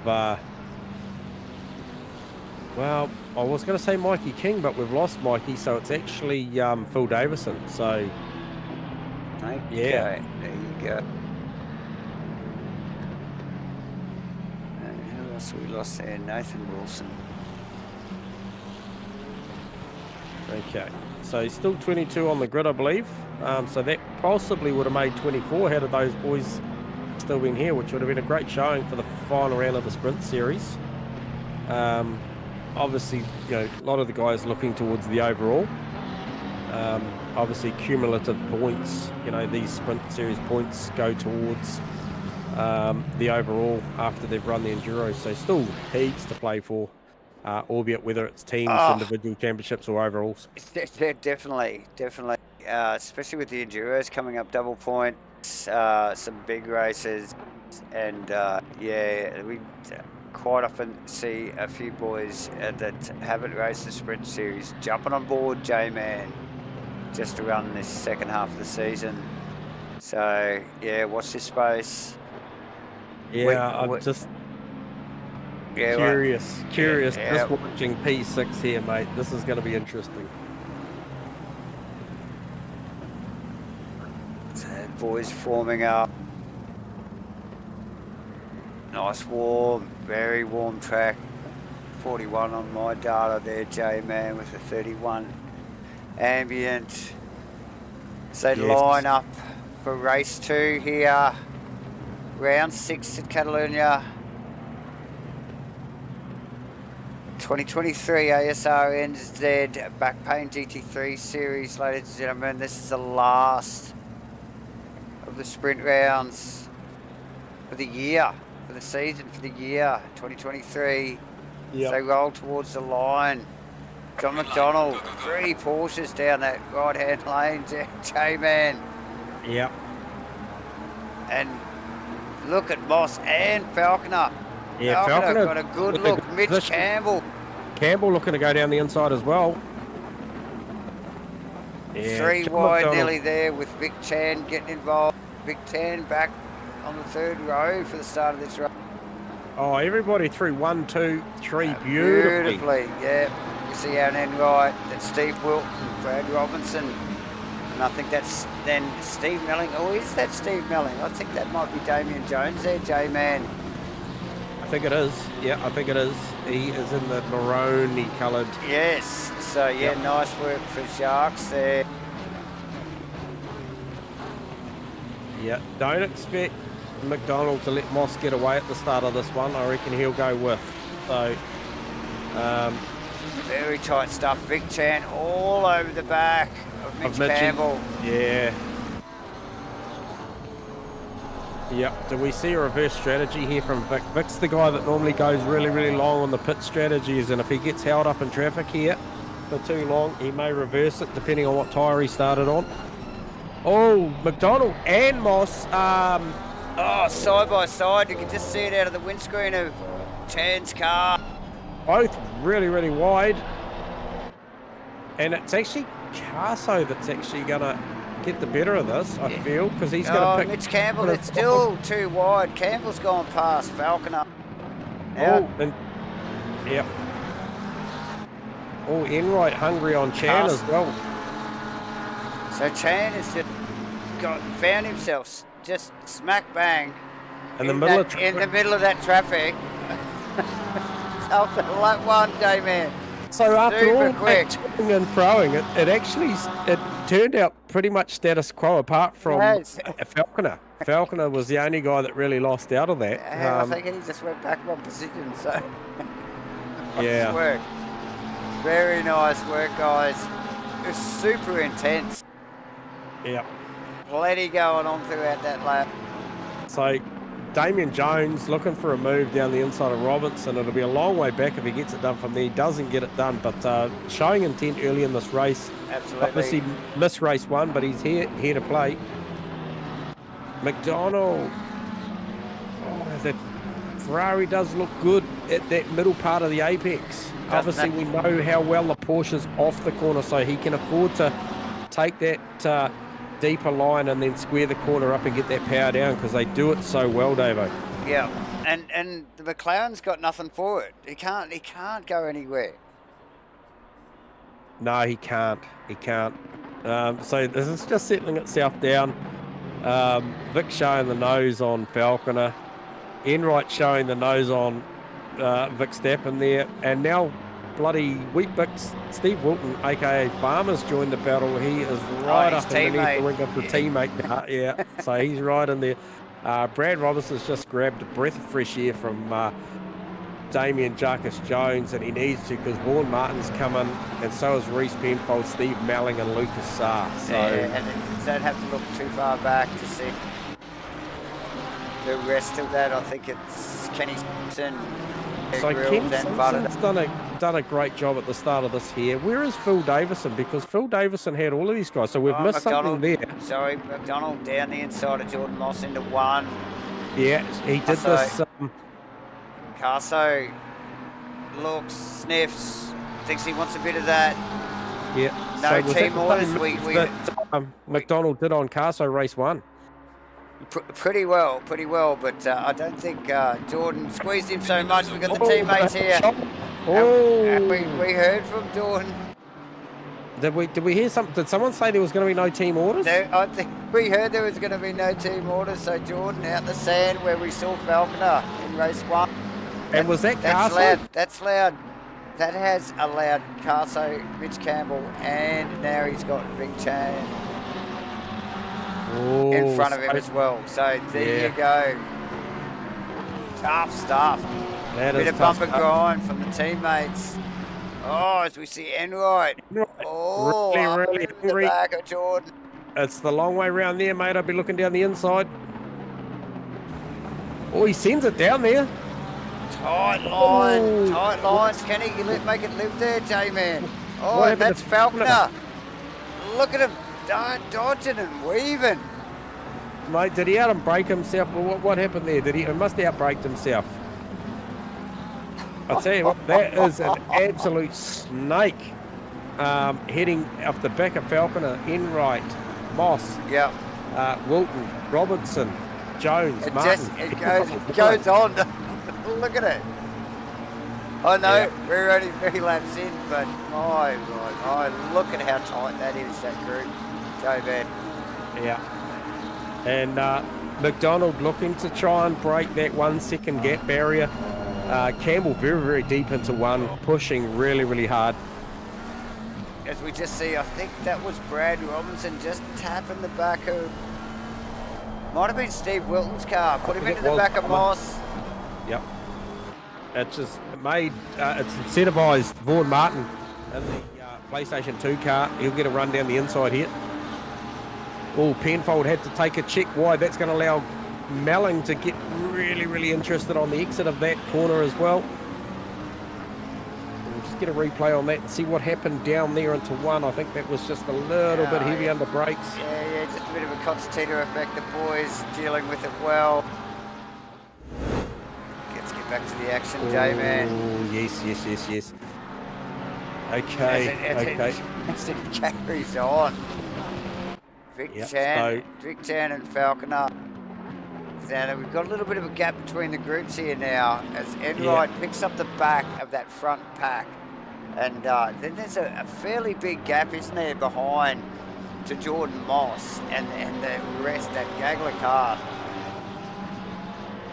S2: well, I was going to say Mikey King, but we've lost Mikey, so it's actually Phil Davison. So,
S1: Okay,
S2: yeah.
S1: there you go. And who else we lost there? Nathan Wilson.
S2: Okay, so he's still 22 on the grid, I believe. So that possibly would have made 24 had of those boys still been here, which would have been a great showing for the final round of the sprint series. Obviously, you know, a lot of the guys looking towards the overall. Obviously, cumulative points, you know, these sprint series points go towards the overall after they've run the enduro. So still heaps to play for, albeit whether it's teams, individual championships, or overalls.
S1: Definitely. Especially with the enduros coming up double points, some big races, and yeah, we quite often see a few boys that haven't raced the sprint series jumping on board J-Man just to run this second half of the season. So yeah, watch this space.
S2: Yeah, I'm just curious. Just watching P6 here, mate. This is going to be interesting.
S1: So boys forming up. Nice warm, very warm track. 41 on my data there, J-Man with a 31 ambient. So they line up for race 2 here. Round 6 at Catalunya. 2023 Asrnz back pain GT3 series, ladies and gentlemen. This is the last of the sprint rounds for the year, for the season, for the year 2023. Yep. They roll towards the line. John McDonald, 3 Porsches down that right-hand lane, J-Man.
S2: Yep.
S1: And look at Moss and Falconer.
S2: Yeah,
S1: Falconer got a good look. Mitch Campbell.
S2: Campbell looking to go down the inside as well. Yeah,
S1: 3 wide nearly there with Vic Chan getting involved. Vic Chan back on the 3rd row for the start of this race.
S2: Oh, everybody through 1, 2, 3 beautifully.
S1: Yeah. You see out end right, that's Steve Wilton, Brad Robinson. And I think that's then Steve Melling. Oh, is that Steve Melling? I think that might be Damien Jones there, J-Man.
S2: I think it is. Yeah, I think it is. He is in the maroon coloured.
S1: Yes. So, yeah, nice work for Sharks there.
S2: Yeah, don't expect McDonald to let Moss get away at the start of this one. I reckon he'll go with. So,
S1: very tight stuff. Vic Chan all over the back of Mitch Campbell.
S2: Yeah. Yep. Do we see a reverse strategy here from Vic? Vic's the guy that normally goes really, really long on the pit strategies, and if he gets held up in traffic here for too long, he may reverse it depending on what tyre he started on. Oh, McDonald and Moss.
S1: Side by side. You can just see it out of the windscreen of Chan's car.
S2: Both really, really wide. And it's actually Carso that's actually going to get the better of this, I feel, because he's going to pick...
S1: Mitch Campbell, it's still too wide. Campbell's gone past Falconer.
S2: Yep. Oh, Enright hungry on Chan as well.
S1: So Chan has just found himself just smack bang in the middle of that traffic. After lap 1, J-Man.
S2: So after all that toing and throwing, it actually turned out pretty much status quo apart from Falconer. Falconer was the only guy that really lost out of that.
S1: I think he just went back 1 position, so
S2: yeah.
S1: Work. Very nice work, guys. It was super intense.
S2: Yeah.
S1: Plenty going on throughout that lap.
S2: So Damien Jones looking for a move down the inside of Robinson. It'll be a long way back if he gets it done from there. He doesn't get it done, but showing intent early in this race.
S1: Absolutely.
S2: Obviously missed race 1, but he's here to play. McDonald. Oh, that Ferrari does look good at that middle part of the apex. Obviously, we know how well the Porsche's off the corner, so he can afford to take that deeper line and then square the corner up and get that power down, because they do it so well, Davo.
S1: Yeah, and the McLaren's got nothing for it. He can't go anywhere.
S2: No, he can't. So this is just settling itself down. Vic showing the nose on Falconer. Enright showing the nose on Vic Stappen there. And now bloody Wheat-Bix Steve Wilton, aka Farmers, joined the battle. He is right
S1: his
S2: up underneath the
S1: teammate.
S2: ring of the teammate now. Yeah, so he's right in there. Brad Robinson's just grabbed a breath of fresh air from Damien Jarkus Jones, and he needs to because Vaughan Martin's coming, and so is Reece Penfold, Steve Malling, and Lucas Saar. So
S1: and you don't have to look too far back to see the rest of that. I think it's Kenny Simpson.
S2: So Kenny Simpson's done a great job at the start of this here. Where is Phil Davison? Because Phil Davison had all of these guys, so we've missed something there.
S1: Sorry, McDonald down the inside of Jordan Moss into one.
S2: Yeah, he did this.
S1: Carso looks, sniffs, thinks he wants a bit of that.
S2: Yeah.
S1: No
S2: so
S1: team orders.
S2: McDonald did on Carso race 1.
S1: Pretty well, but I don't think Jordan squeezed him so much. We've got the teammates here. And we heard from Jordan.
S2: Did we hear something? Did someone say there was going to be no team orders?
S1: No, I think we heard there was going to be no team orders. So Jordan out the sand where we saw Falconer in race 1.
S2: And was that
S1: That's
S2: Carso?
S1: loud. That's loud. That has allowed Carso, Mitch Campbell, and now he's got Big Chan in front of him as well. So there you go. Tough stuff. Bit of bump and grind from the teammates. Oh, as we see Enright. Oh,
S2: really
S1: the back of Jordan.
S2: It's the long way round there, mate. I'll be looking down the inside. Oh, he sends it down there.
S1: Tight lines. Can he make it live there, J-Man? Oh, and that's Falconer. Look at him dodging and weaving.
S2: Mate, did he out and break himself? Or what happened there? He must have outbraked himself. I'll tell you what, that is an absolute snake. Heading off the back of Falconer, Enright, Moss, Wilton, Robinson, Jones, Martin.
S1: It goes on. Look at it. I know we're only 3 laps in, but my look at how tight that is, that group. Go bad.
S2: Yeah. And McDonald looking to try and break that 1 second gap barrier. Campbell very, very deep into 1, pushing really, really hard.
S1: As we just see, I think that was Brad Robinson just tapping the back of... Might have been Steve Wilton's car. Put him into the back of Moss.
S2: Yep. It just made, it's incentivised Vaughan Martin in the PlayStation 2 car. He'll get a run down the inside here. Oh, Penfold had to take a check wide. That's going to allow Malling to get really, really interested on the exit of that corner as well. We'll just get a replay on that and see what happened down there into 1. I think that was just a little bit heavy under brakes.
S1: Yeah, just a bit of a concertina effect. The boys dealing with it well. Let's get back to the action, J-Man.
S2: Oh, yes. Okay.
S1: As it carries on. Vic Chan and Falconer. Now we've got a little bit of a gap between the groups here now as Enright picks up the back of that front pack. And then there's a fairly big gap, isn't there, behind to Jordan Moss and the rest, that Gagler car.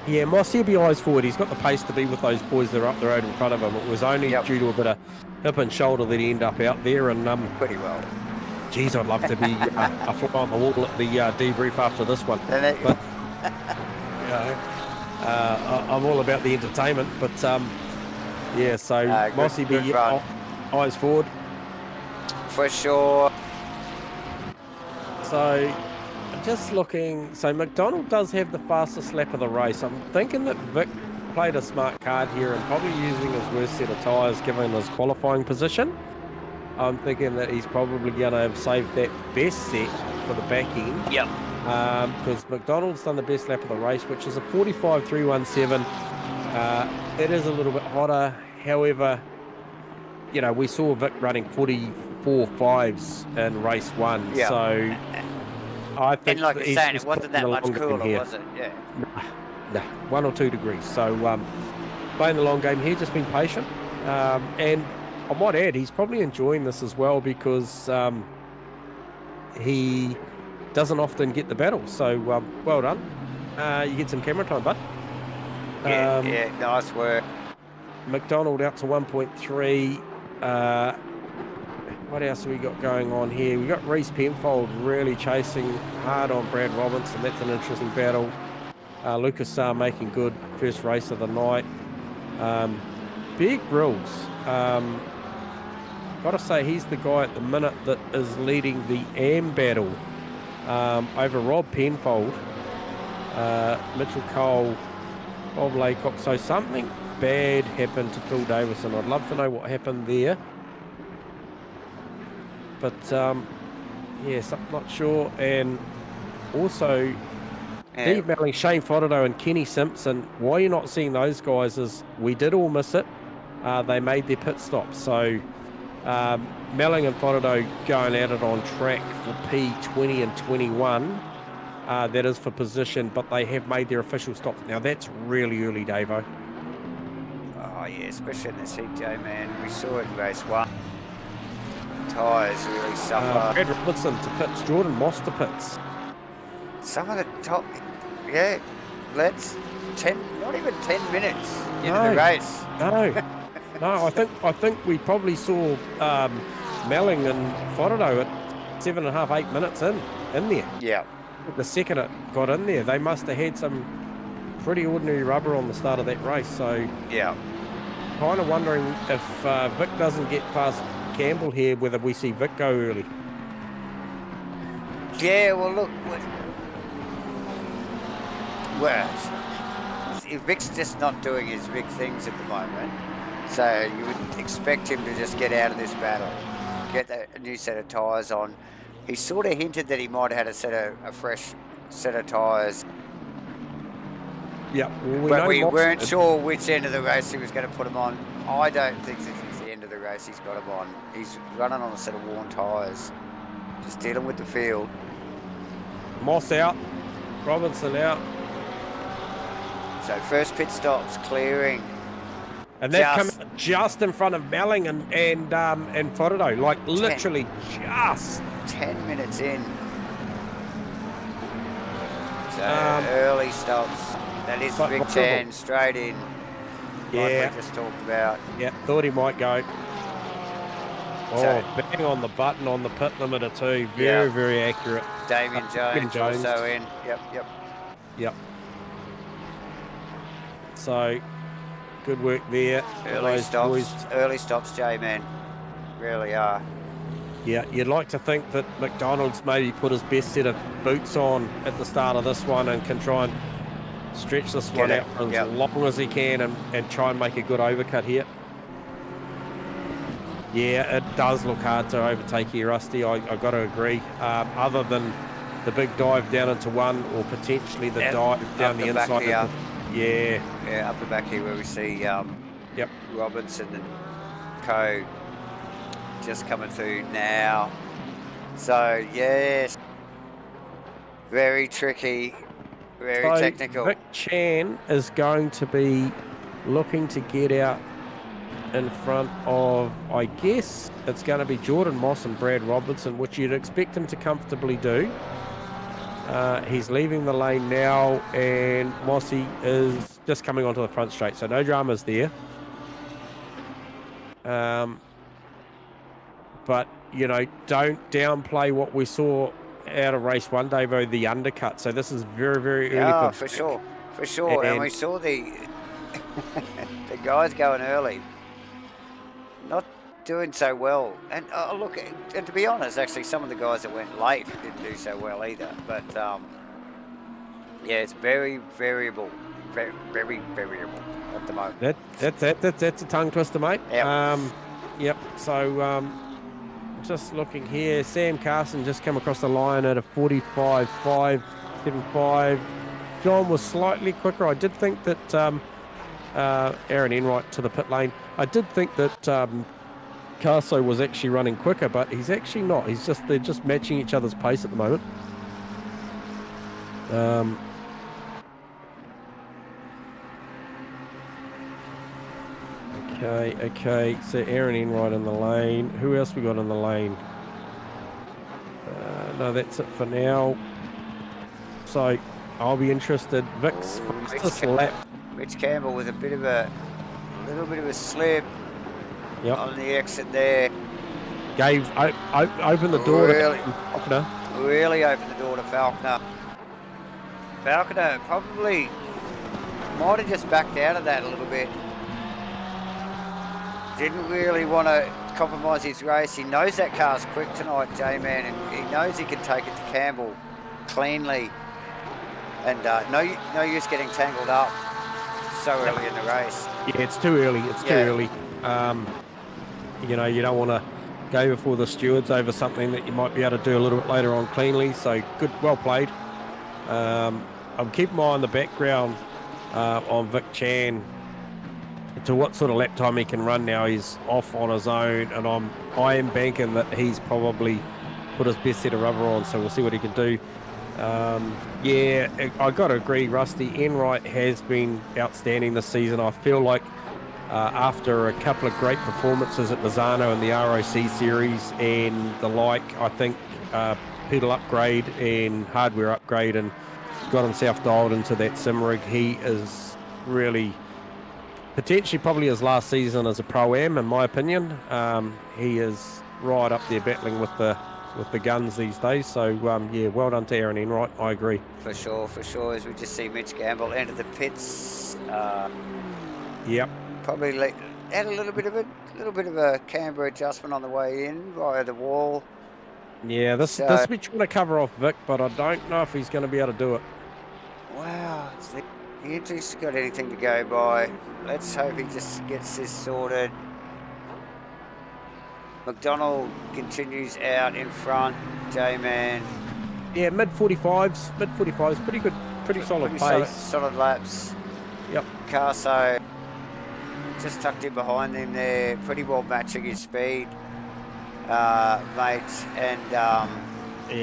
S2: Yeah, Moss, he'll be eyes forward. He's got the pace to be with those boys that are up the road in front of him. It was only due to a bit of hip and shoulder that he ended up out there. And
S1: pretty well.
S2: Geez, I'd love to be a fly on the wall at the debrief after this one. But, you know, I'm all about the entertainment. But, yeah, so Mossy be eyes forward.
S1: For sure.
S2: So, just looking, so McDonald does have the fastest lap of the race. I'm thinking that Vic played a smart card here and probably using his worst set of tyres given his qualifying position. I'm thinking that he's probably going to have saved that best set for the back end.
S1: Yep.
S2: Because McDonald's done the best lap of the race, which is a 45.317. It is a little bit hotter. However, you know, we saw Vic running 44.5s in race 1.
S1: Yeah.
S2: So I think,
S1: and like you're saying, it wasn't that much cooler, was it? Yeah.
S2: Nah, 1 or 2 degrees. So playing the long game here, just being patient. And I might add, he's probably enjoying this as well because he doesn't often get the battle. So well done. You get some camera time, bud.
S1: Yeah, nice work.
S2: McDonald out to 1.3. What else have we got going on here? We got Reece Penfold really chasing hard on Brad Robinson. That's an interesting battle. Lucas Saar making good first race of the night. Bear Grylls. Got to say, he's the guy at the minute that is leading the AM battle over Rob Penfold, Mitchell Cole, Bob Laycock. So something bad happened to Phil Davison. I'd love to know what happened there. But, yes, I'm not sure. And also, Steve Melling, Shane Fodderdo and Kenny Simpson, why you're not seeing those guys is we did all miss it. They made their pit stop. So Melling and Fodderdo going at it on track for P20 and 21. That is for position, but they have made their official stops. Now, that's really early, Davo.
S1: Oh, yeah, especially in this heat, man. We saw it in race 1. Tyres really suffer.
S2: Brad Robinson to pits, Jordan Moss to pits.
S1: Some of the top, yeah, let's not even 10 minutes into the race.
S2: No, I think we probably saw Melling and Fodderdo at 7.5, 8 minutes in there. Yeah. The second it got in there, they must have had some pretty ordinary rubber on the start of that race. So
S1: yeah,
S2: kind of wondering if Vic doesn't get past Campbell here, whether we see Vic go early.
S1: Yeah, well, look, if Vic's just not doing his Vic things at the moment, so you would expect him to just get out of this battle, get a new set of tyres on. He sort of hinted that he might have had a fresh set of tyres.
S2: Yeah,
S1: but we weren't sure which end of the race he was going to put them on. I don't think this is the end of the race he's got them on. He's running on a set of worn tyres, just dealing with the field.
S2: Moss out, Robinson out.
S1: So first pit stops clearing.
S2: And that's coming just in front of Melling and Fodderdo, like literally just 10
S1: minutes in. So early stops. That is Big 10 straight in.
S2: Yeah.
S1: Like we just talked about.
S2: Yeah, thought he might go. Bang on the button on the pit limiter too. Very, very accurate.
S1: Damien Jones also in. Yep.
S2: So good work there.
S1: Early stops, J-Man. Really are.
S2: Yeah, you'd like to think that McDonald's maybe put his best set of boots on at the start of this one and can try and stretch this one out for as long as he can and try and make a good overcut here. Yeah, it does look hard to overtake here, Rusty. I got to agree. Other than the big dive down into one or potentially the dive down the inside. Yeah,
S1: up the back here where we see Robinson and Co just coming through now. So yes, very tricky, very technical.
S2: Vic Chan is going to be looking to get out in front of, I guess it's going to be Jordan Moss and Brad Robinson, which you'd expect him to comfortably do. He's leaving the lane now, and Mossy is just coming onto the front straight, so no dramas there. But, you know, don't downplay what we saw out of race 1, Davo, the undercut. So this is very, very early.
S1: Oh, for sure. And we saw the the guys going early, not doing so well. And look, and to be honest, actually, some of the guys that went late didn't do so well either. But yeah, it's very variable, very variable at the moment.
S2: That's a tongue twister, mate.
S1: Yep.
S2: So just looking here, Sam Carson just come across the line at a 45.575. John was slightly quicker. I did think that Aaron Enright to the pit lane. I did think that Carso was actually running quicker, but he's actually not. They're just matching each other's pace at the moment. Okay. So Aaron Enright in the lane. Who else we got in the lane? No, that's it for now. So I'll be interested. Vic's fastest lap.
S1: Mitch Campbell with a little bit of a slip.
S2: Yep.
S1: on the exit there.
S2: Gave opened the door
S1: Really?
S2: to Falconer.
S1: Really opened the door to Falconer. Falconer probably might have just backed out of that a little bit. Didn't really want to compromise his race. He knows that car's quick tonight, J-Man, and he knows he can take it to Campbell cleanly. And no use getting tangled up so early in the race.
S2: Yeah, it's too early. It's too early. You know, you don't want to go before the stewards over something that you might be able to do a little bit later on cleanly. So good, well played. I'm keeping my eye on the background on Vic Chan to what sort of lap time he can run now. He's off on his own, and I am banking that he's probably put his best set of rubber on. So we'll see what he can do. Yeah, I got to agree, Rusty. Enright has been outstanding this season. I feel like after a couple of great performances at Misano and the ROC series and the like, I think pedal upgrade and hardware upgrade and got himself dialed into that sim rig. He is really potentially probably his last season as a Pro-Am, in my opinion. He is right up there battling with the guns these days. So yeah, well done to Aaron Enright. I agree.
S1: For sure. As we just see Mitch Gamble enter the pits.
S2: Yep.
S1: Probably had a little bit of a camber adjustment on the way in via the wall.
S2: Yeah, this we're trying to cover off Vic, but I don't know if he's going to be able to do it.
S1: Wow, the entry's got anything to go by. Let's hope he just gets this sorted. McDonald continues out in front. J-Man.
S2: Yeah, mid 45s, pretty good, pretty solid pace.
S1: Solid laps.
S2: Yep.
S1: Carso just tucked in behind him there, pretty well matching his speed, mate. And
S2: yeah,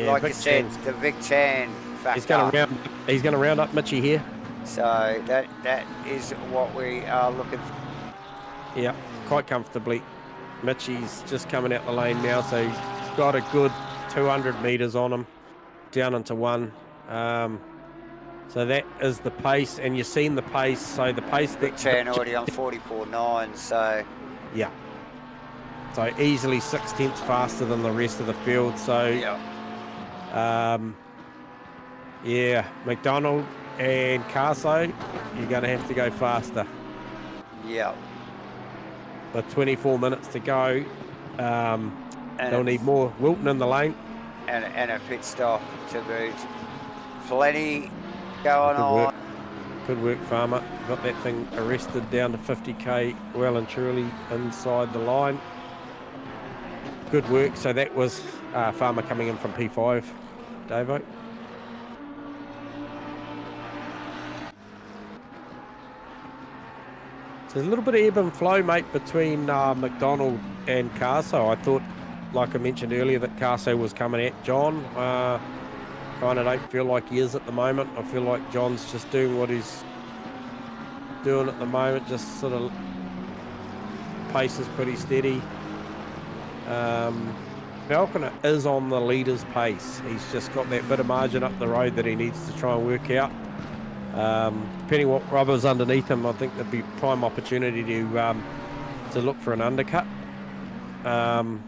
S1: like
S2: Vic
S1: you said,
S2: Chan.
S1: the Vic Chan factor.
S2: He's going to round up Mitchie here.
S1: So that is what we are looking for.
S2: Yeah, quite comfortably. Mitchie's just coming out the lane now, so got a good 200 metres on him, down into one. So that is the pace, and you've seen the pace. So the pace that
S1: Chan already on 44.9, so
S2: yeah. So easily 6/10 faster than the rest of the field. So yeah, McDonald and Carso, you're going to have to go faster.
S1: Yeah.
S2: But 24 minutes to go. They'll need more. Wilton in the lane.
S1: And a pit stop to boot. Plenty going on.
S2: Good work, Farmer. Got that thing arrested down to 50k well and truly inside the line. Good work. So that was Farmer coming in from P5, Davo. There's a little bit of ebb and flow, mate, between McDonald and Carso. I thought, like I mentioned earlier, that Carso was coming at John. Kind of don't feel like he is at the moment. I feel like John's just doing what he's doing at the moment, just sort of pace is pretty steady. Falconer is on the leader's pace. He's just got that bit of margin up the road that he needs to try and work out. Depending what rubber's underneath him, I think there'd be prime opportunity to look for an undercut. Something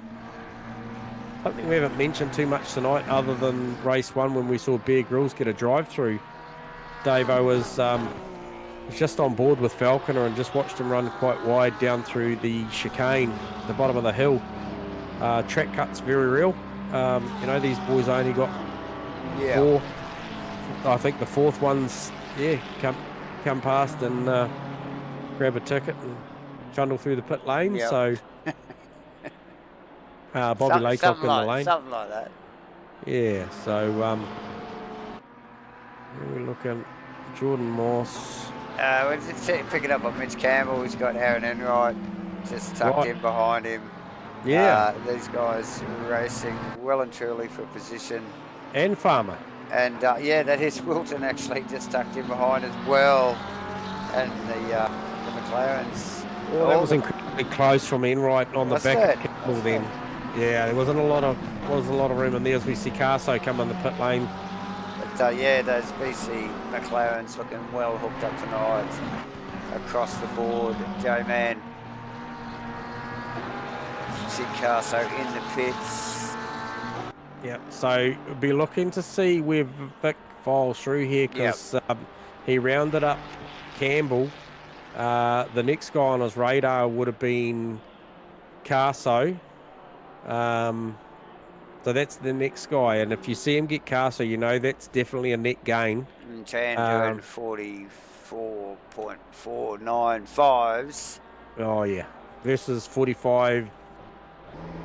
S2: we haven't mentioned too much tonight, other than race one when we saw Bear Grylls get a drive through. Davo was just on board with Falconer and just watched him run quite wide down through the chicane, the bottom of the hill. Track cuts very real. You know, these boys only got four. I think the fourth one's come past and grab a ticket and trundle through the pit lane.
S1: Yep.
S2: So Bobby Laycock in the lane.
S1: Something like that.
S2: Yeah, so we're looking Jordan Moss.
S1: We're just picking up on Mitch Campbell. He's got Aaron Enright just tucked in behind him.
S2: Yeah.
S1: These guys racing well and truly for position.
S2: And Farmer.
S1: And yeah, that is Wilton actually just tucked in behind as well. And the McLarens.
S2: Well, that was incredibly close from Enright on the back of Campbell then. Yeah, there wasn't a lot of room in there as we see Carso come in the pit lane.
S1: But yeah, those BC McLarens looking well hooked up tonight across the board. J-Man. see Carso in the pits.
S2: Yeah, so we'll be looking to see where Vic files through here because he rounded up Campbell. The next guy on his radar would have been Carso. So that's the next guy, and if you see him get Carso, you know that's definitely a net gain.
S1: Tan doing 44.495s.
S2: Oh yeah, versus 45.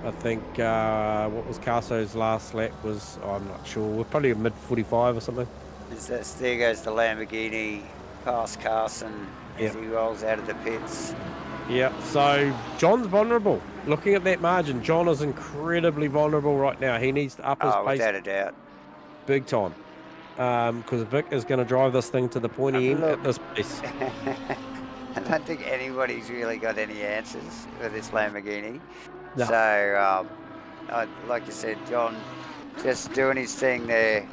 S2: I think what was Carso's last lap was, I'm not sure. We're probably a mid 45 or something.
S1: There goes the Lamborghini past Carson as he rolls out of the pits.
S2: Yeah, so John's vulnerable. Looking at that margin, John is incredibly vulnerable right now. He needs to up his pace
S1: without a doubt.
S2: big time. Because Vic is going to drive this thing to the pointy end at this pace.
S1: I don't think anybody's really got any answers for this Lamborghini.
S2: No.
S1: So, like you said, John just doing his thing there.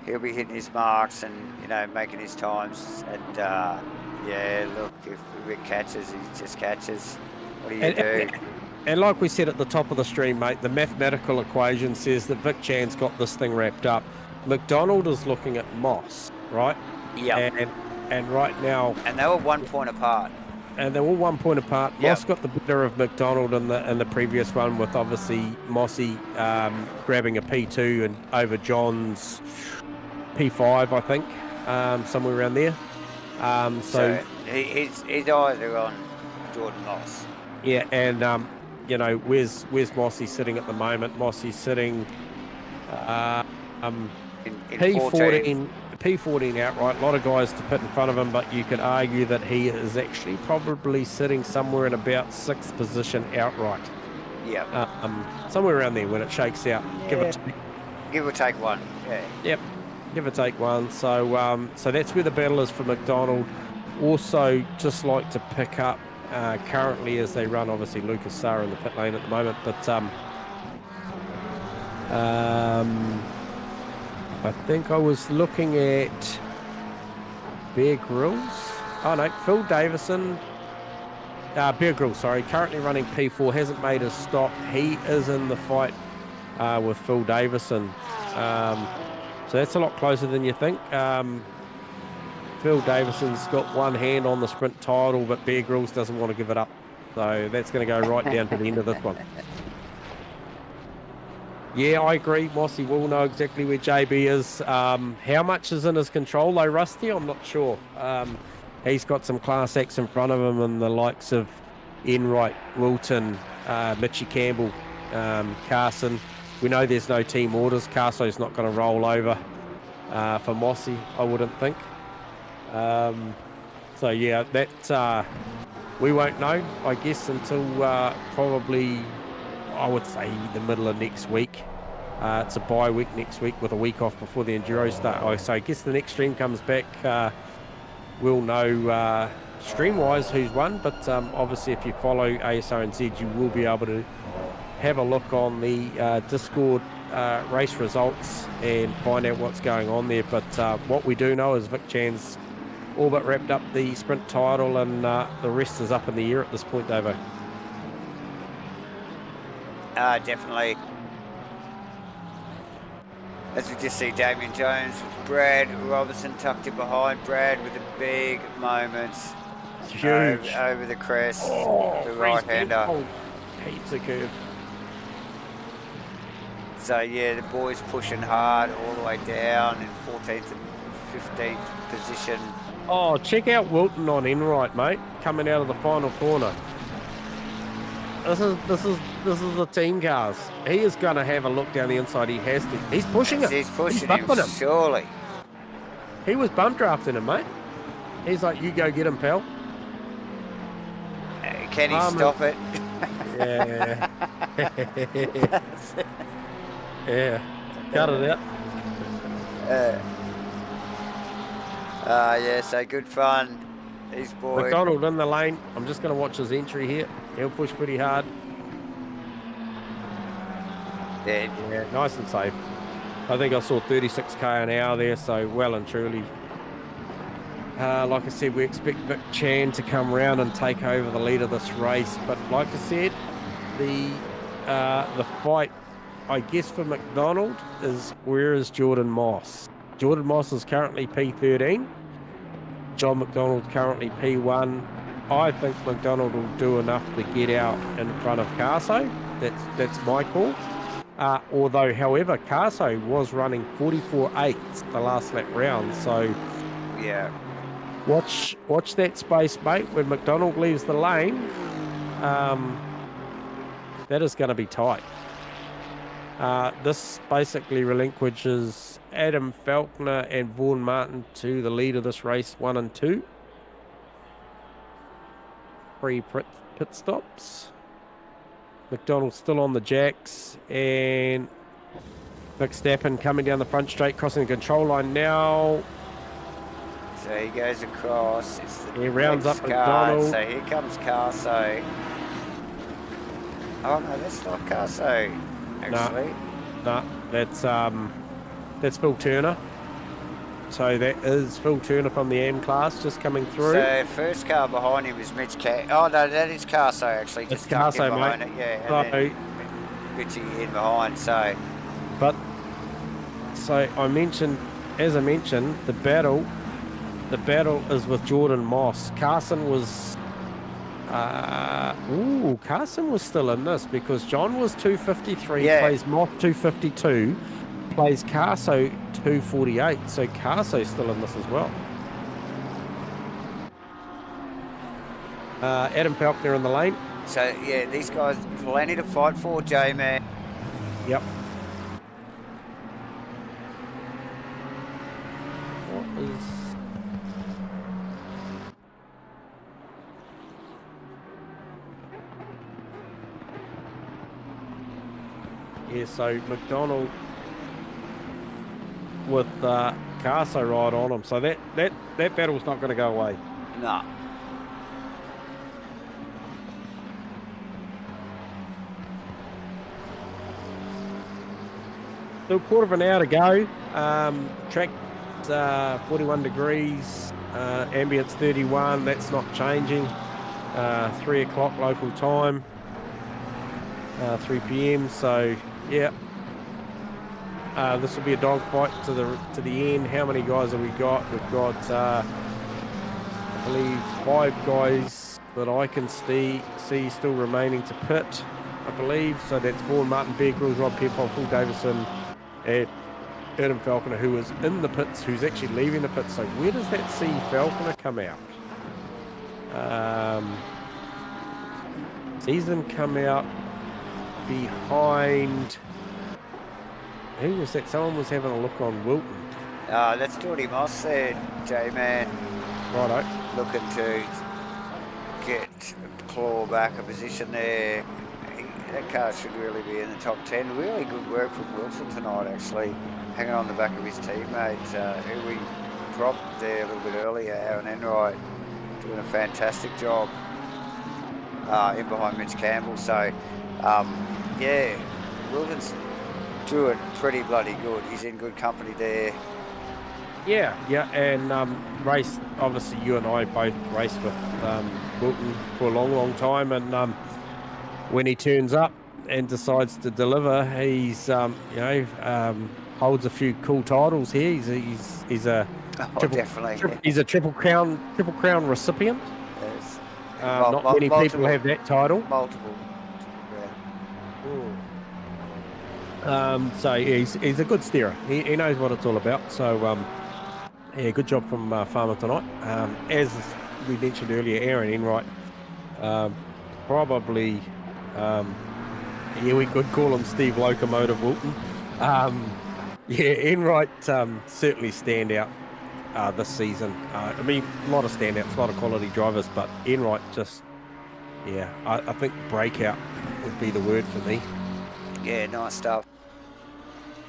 S1: He'll be hitting his marks and, you know, making his times. And, yeah, look, if Rick catches, he just catches. What do you do?
S2: And like we said at the top of the stream, mate, the mathematical equation says that Vic Chan's got this thing wrapped up. McDonald is looking at Moss, right?
S1: Yeah.
S2: And right now...
S1: And they were 1 point apart.
S2: And they're all 1 point apart.
S1: Yep.
S2: Moss got the better of McDonald in the previous one, with obviously Mossy grabbing a P2 and over John's P5, I think, somewhere around there. So
S1: his eyes are on Jordan Moss.
S2: Yeah, and you know, where's Mossy sitting at the moment? Mossy's sitting
S1: In
S2: P14 outright. A lot of guys to put in front of him, but you could argue that he is actually probably sitting somewhere in about 6th position outright.
S1: Yeah.
S2: Somewhere around there when it shakes out.
S1: Yeah. Give or take one. Yeah.
S2: Yep. Give or take one. So so that's where the battle is for McDonald. Also, just like to pick up currently as they run, obviously Lucas Sarr in the pit lane at the moment, but I think I was looking at Bear Grylls. Oh no, Phil Davison. Bear Grylls, sorry, currently running P4, hasn't made a stop. He is in the fight with Phil Davison. So that's a lot closer than you think. Phil Davison's got one hand on the sprint title, but Bear Grylls doesn't want to give it up. So that's going to go right down to the end of this one. Yeah, I agree. Mossy will know exactly where JB is. How much is in his control, though, Rusty? I'm not sure. He's got some class acts in front of him, and the likes of Enright, Wilton, Mitchie Campbell, Carson. We know there's no team orders. Carso's not going to roll over for Mossy, I wouldn't think. So yeah, that we won't know, I guess, until probably, I would say, the middle of next week. It's a bye week next week with a week off before the Enduro start. So I guess the next stream comes back, we'll know stream-wise who's won, but obviously if you follow Asrnz, you will be able to have a look on the Discord race results and find out what's going on there. But what we do know is Vic Chan's all but wrapped up the sprint title, and the rest is up in the air at this point, Davo.
S1: Definitely. As we just see Damien Jones with Brad Robertson tucked in behind. Brad with a big moment.
S2: It's huge.
S1: Over the crest. The right-hander.
S2: Heaps of curve.
S1: So yeah, the boys pushing hard all the way down in 14th and 15th position.
S2: Oh, check out Wilton on Enright, mate, coming out of the final corner. This is the team cars. He is going to have a look down the inside. He has to. He's pushing him.
S1: He's pushing him, surely.
S2: He was bump drafting him, mate. He's like, you go get him, pal.
S1: Can he stop it?
S2: Yeah. Yeah. Cut it out.
S1: Yeah, so good fun. These boys.
S2: McDonald in the lane. I'm just going to watch his entry here. He'll push pretty hard. Yeah, nice and safe. I think I saw 36k an hour there, so well and truly. Like I said, we expect Vic Chan to come round and take over the lead of this race. But like I said, the the fight, I guess, for McDonald is where is Jordan Moss? Jordan Moss is currently P13. John McDonald currently P1. I think McDonald will do enough to get out in front of Carso. That's my call. Although, however, Carso was running 44.8 the last lap round, so
S1: Yeah.
S2: watch that space, mate. When McDonald leaves the lane, that is going to be tight. This basically relinquishes Adam Falconer and Vaughan Martin to the lead of this race, 1 and 2. 3 pit stops. McDonald's still on the jacks, and Verstappen coming down the front straight, crossing the control line now.
S1: So he goes across.
S2: He rounds up
S1: next car,
S2: McDonald.
S1: So here comes Carso. Oh no, that's not Carso. Actually,
S2: No, that's Phil Turner. So that is Phil Turner from the M class just coming through.
S1: so first car behind him is Mitch Oh no, that is Carso actually.
S2: It's
S1: Just stuck in
S2: Carso,
S1: behind
S2: mate.
S1: it. Yeah,
S2: So,
S1: and then Mitchy in behind. So
S2: I mentioned, the battle is with Jordan Moss. Carson was still in this because John was 253,
S1: Yeah.
S2: plays Moss 252, plays Carso 248, so Carso's still in this as well. Adam Falconer in the lane.
S1: so yeah, these guys plenty to fight for, J-Man.
S2: Yep. What is... Yeah, so McDonald with Carso right on him. So that battle's not going to go away.
S1: No.
S2: Still a quarter of an hour to go. Track's 41 degrees. Ambient's 31. That's not changing. 3 o'clock local time. 3 p.m. So yeah. This will be a dogfight to the end. How many guys have we got? We've got, I believe, 5 guys that I can see still remaining to pit, I believe. So that's Vaughan Martin, Bear Grylls, Rob Pepper, Paul Davison, and Adam Falconer, who is in the pits, who's actually leaving the pits. So where does that see Falconer come out? Sees them come out behind... Who was that? Someone was having a look on Wilton.
S1: That's Geordie Moss there, J-Man.
S2: Righto.
S1: Looking to claw back a position there. That car should really be in the top 10. Really good work from Wilson tonight, actually. Hanging on the back of his teammate, who we dropped there a little bit earlier, Aaron Enright, doing a fantastic job in behind Mitch Campbell. So, yeah, Wilton's doing pretty bloody good. He's in good company there.
S2: Yeah, and race, obviously you and I both raced with Wilton for a long time, and when he turns up and decides to deliver, he's holds a few cool titles here. He's a
S1: Definitely.
S2: he's a triple crown recipient.
S1: Yes.
S2: Not many people have that title.
S1: Multiple.
S2: So yeah, he's a good steerer. He knows what it's all about. So yeah, good job from Farmer tonight. As we mentioned earlier, Aaron Enright, probably, yeah, we could call him Steve Locomotive Wilton. Yeah, Enright certainly stand out this season. I mean, a lot of standouts, a lot of quality drivers, but Enright just, yeah, I think breakout would be the word for me.
S1: Yeah, nice stuff.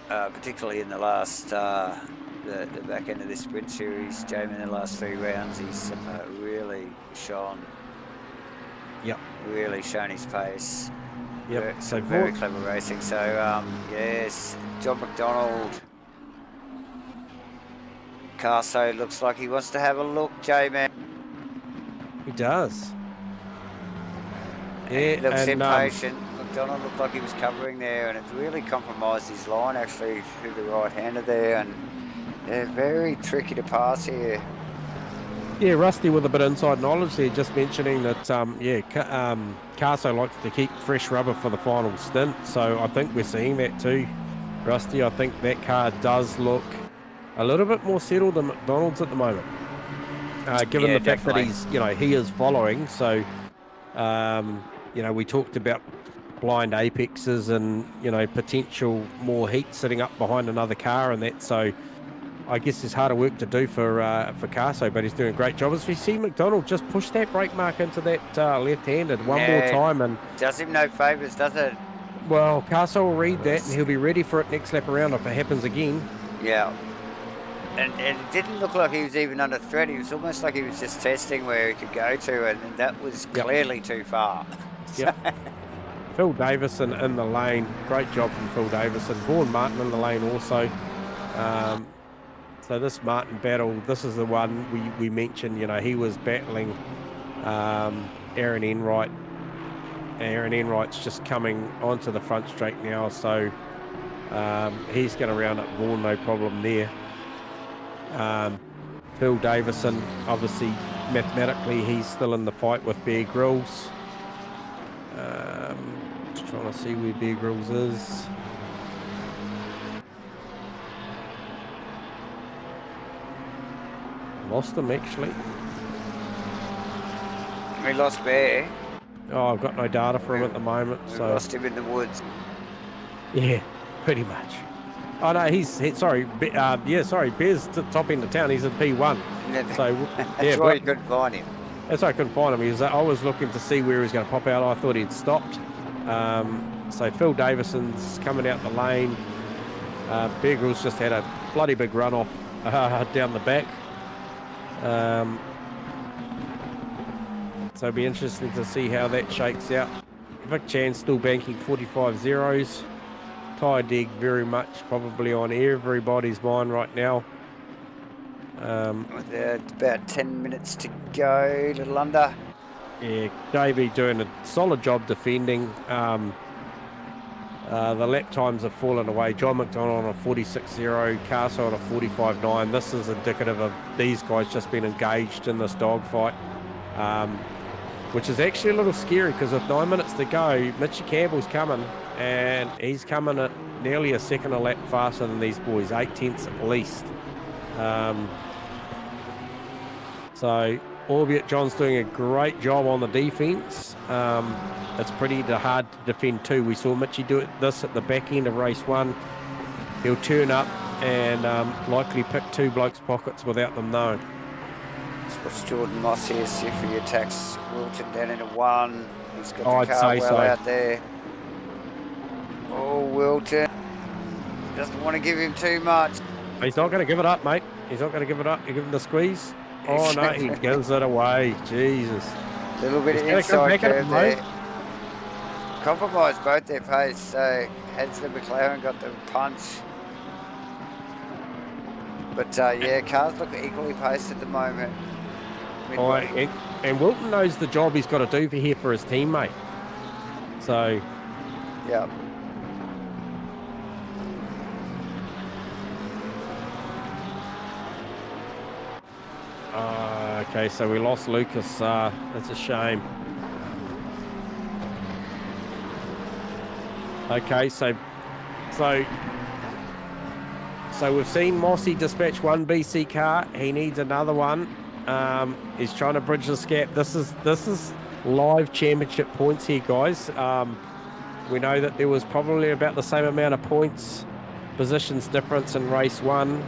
S1: Particularly in the last, the back end of this sprint series, Jamie, in the last 3 rounds, he's really shone.
S2: Yep.
S1: Really shown his pace.
S2: Yep.
S1: So very clever racing. So yes, John McDonald. Carso looks like he wants to have a look, J-Man.
S2: He does.
S1: He
S2: Yeah,
S1: looks
S2: and
S1: impatient. McDonald looked like he was covering there, and it really compromised his line actually through the right-hander there, and they're very tricky to pass here.
S2: Yeah, Rusty with a bit of inside knowledge there, just mentioning that, Carso likes to keep fresh rubber for the final stint, so I think we're seeing that too, Rusty. I think that car does look a little bit more settled than McDonald's at the moment, given the fact that he's, he is following. So, we talked about blind apexes and, potential more heat sitting up behind another car and that, so I guess there's harder work to do for Carso, but he's doing a great job. As we see McDonald just push that brake mark into that left-handed one more time, and
S1: does him no favours, does it?
S2: Well, Carso will read that, and he'll be ready for it next lap around if it happens again.
S1: Yeah. And it didn't look like he was even under threat. He was almost like he was just testing where he could go to, and that was clearly too far.
S2: Yep. Phil Davison in the lane. Great job from Phil Davison. Vaughan Martin in the lane also. So this Martin battle, this is the one we mentioned, he was battling Aaron Enright. Aaron Enright's just coming onto the front straight now, so he's going to round up Vaughan, no problem there. Phil Davison, obviously, mathematically, he's still in the fight with Bear Grylls. Just trying to see where Bear Grylls is. Lost him, actually.
S1: We lost Bear.
S2: Oh, I've got no data for him at the moment.
S1: We
S2: so
S1: lost him in the woods.
S2: Yeah, pretty much. Oh no, sorry, Bear's top end of town. He's in P1. So
S1: that's why you couldn't find him.
S2: That's why I couldn't find him. I was looking to see where he was going to pop out. I thought he'd stopped. So Phil Davison's coming out the lane. Bear Grylls just had a bloody big run off down the back. So it'll be interesting to see how that shakes out. Vic Chan still banking 45 zeros. Ty Digg very much probably on everybody's mind right now.
S1: With about 10 minutes to go, a little under.
S2: Yeah, JB doing a solid job defending. The lap times have fallen away. John McDonald on a 46.0, Carso on a 45.9. This is indicative of these guys just being engaged in this dogfight, which is actually a little scary because with 9 minutes to go, Mitchie Campbell's coming, and he's coming at nearly a second a lap faster than these boys, 8 tenths at least. So, albeit John's doing a great job on the defence, it's pretty hard to defend too. We saw Mitchie do this at the back end of race 1. He'll turn up and likely pick 2 blokes' pockets without them knowing.
S1: What's Jordan Moss here? See if he attacks Wilton down into 1. He's got the
S2: I'd
S1: car
S2: say
S1: well
S2: so.
S1: out there. Oh, Wilton doesn't want to give him too much.
S2: He's not going to give it up, mate. He's not going to give it up. You give him the squeeze. Oh no, he gives it away. Jesus.
S1: A little bit of inside curve there. Compromised both their pace. So Hadsley McLaren got the punch. But yeah, cars look equally paced at the moment.
S2: Oh, and Wilton knows the job he's got to do here for his teammate. So
S1: yeah.
S2: Okay, so we lost Lucas. That's a shame. Okay, so we've seen Mossy dispatch one BC car. He needs another one. He's trying to bridge this gap. This is live championship points here, guys. We know that there was probably about the same amount of points, positions difference in race 1.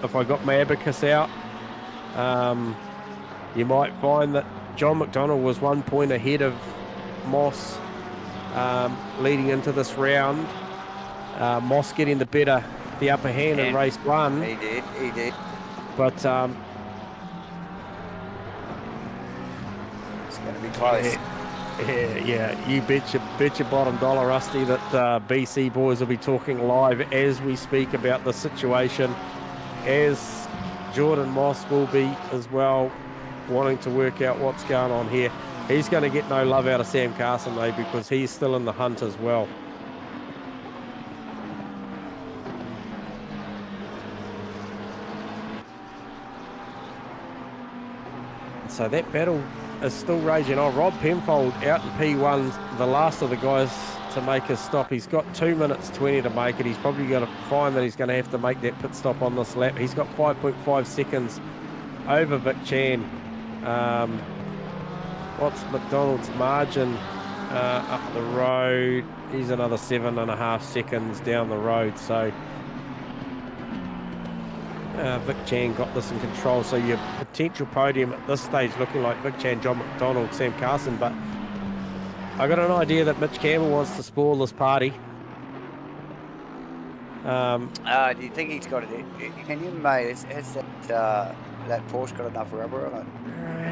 S2: If I got my abacus out, you might find that John McDonald was 1 point ahead of Moss leading into this round. Moss getting the upper hand in race 1.
S1: He did.
S2: But
S1: it's going to be close.
S2: Yeah. You bet your bottom dollar, Rusty, that BC boys will be talking live as we speak about the situation, as Jordan Moss will be as well, wanting to work out what's going on here. He's going to get no love out of Sam Carson, though, because he's still in the hunt as well. And so that battle is still raging on. Rob Penfold out in P1, the last of the guys to make his stop. He's got 2 minutes 20 to make it. He's probably going to find that he's going to have to make that pit stop on this lap. He's got 5.5 seconds over Vic Chan. What's McDonald's margin up the road? He's another 7.5 seconds down the road. So Vic Chan got this in control. So your potential podium at this stage looking like Vic Chan, John McDonald, Sam Carson. But I got an idea that Mitch Campbell wants to spoil this party.
S1: Do you think he's got it? Can you, mate? Has that Porsche got enough rubber on it?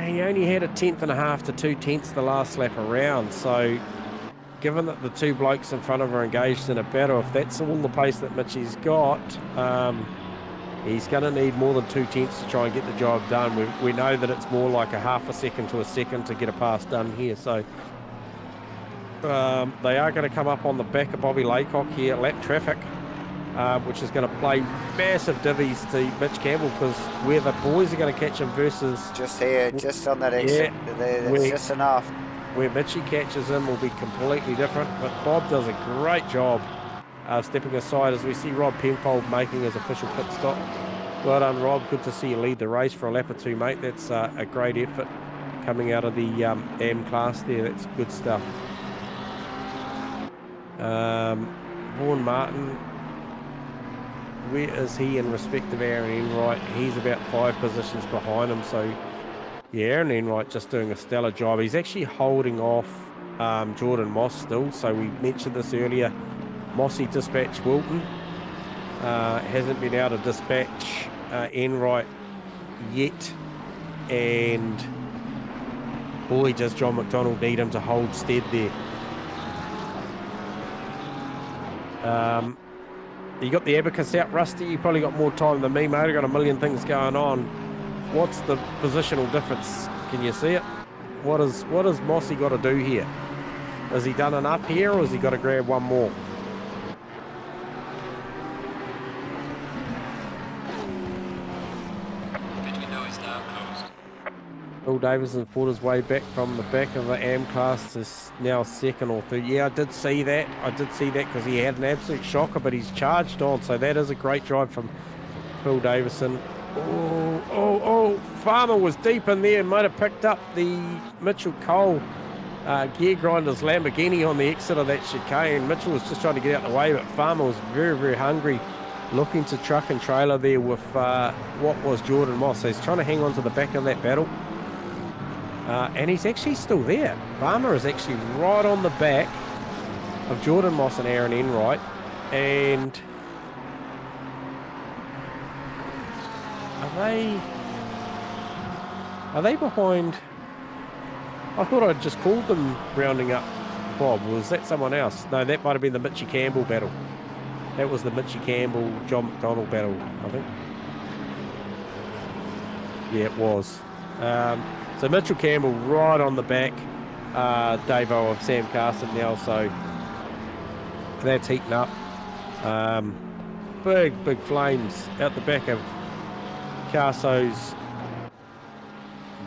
S2: He only had 1.5 to 2/10 the last lap around. So given that the two blokes in front of her are engaged in a battle, if that's all the pace that Mitchie's got, he's going to need more than 2/10 to try and get the job done. We know that it's more like a half a second to a second to get a pass done here. So they are going to come up on the back of Bobby Laycock here, lap traffic, which is going to play massive divvies to Mitch Campbell, because where the boys are going to catch him versus...
S1: Just here, just on that exit.
S2: Yeah,
S1: that's just enough.
S2: Where Mitchie catches him will be completely different, but Bob does a great job stepping aside as we see Rob Penfold making his official pit stop. Well done, Rob. Good to see you lead the race for a lap or two, mate. That's a great effort coming out of the AM class there. That's good stuff. Vaughan Martin, where is he in respect of Aaron Enright? He's about 5 positions behind him. So, yeah, Aaron Enright just doing a stellar job. He's actually holding off Jordan Moss still. So we mentioned this earlier. Mossy dispatched Wilton. Hasn't been able to dispatch Enright yet. And boy, does John McDonald need him to hold stead there. You got the abacus out, Rusty. You probably got more time than me, mate. I've got a million things going on. What's the positional difference? Can you see it? What has Mossy got to do here? Has he done enough here, or has he got to grab one more? Bill Davison fought his way back from the back of the AM class to now second or third. Yeah, I did see that. Because he had an absolute shocker, but he's charged on. So that is a great drive from Phil Davison. Oh, Farmer was deep in there and might have picked up the Mitchell Cole gear grinder's Lamborghini on the exit of that chicane. Mitchell was just trying to get out of the way, but Farmer was very, very hungry, looking to truck and trailer there with what was Jordan Moss. So he's trying to hang on to the back of that battle. And he's actually still there. Farmer is actually right on the back of Jordan Moss and Aaron Enright. And are they behind? I thought I'd just called them rounding up Bob. Was that someone else? No, that might have been the Mitchie Campbell battle. That was the Mitchie Campbell, John McDonald battle, I think. Yeah, it was. So Mitchell Campbell right on the back, Davo, of Sam Carson now, so that's heating up. Big flames out the back of Carso's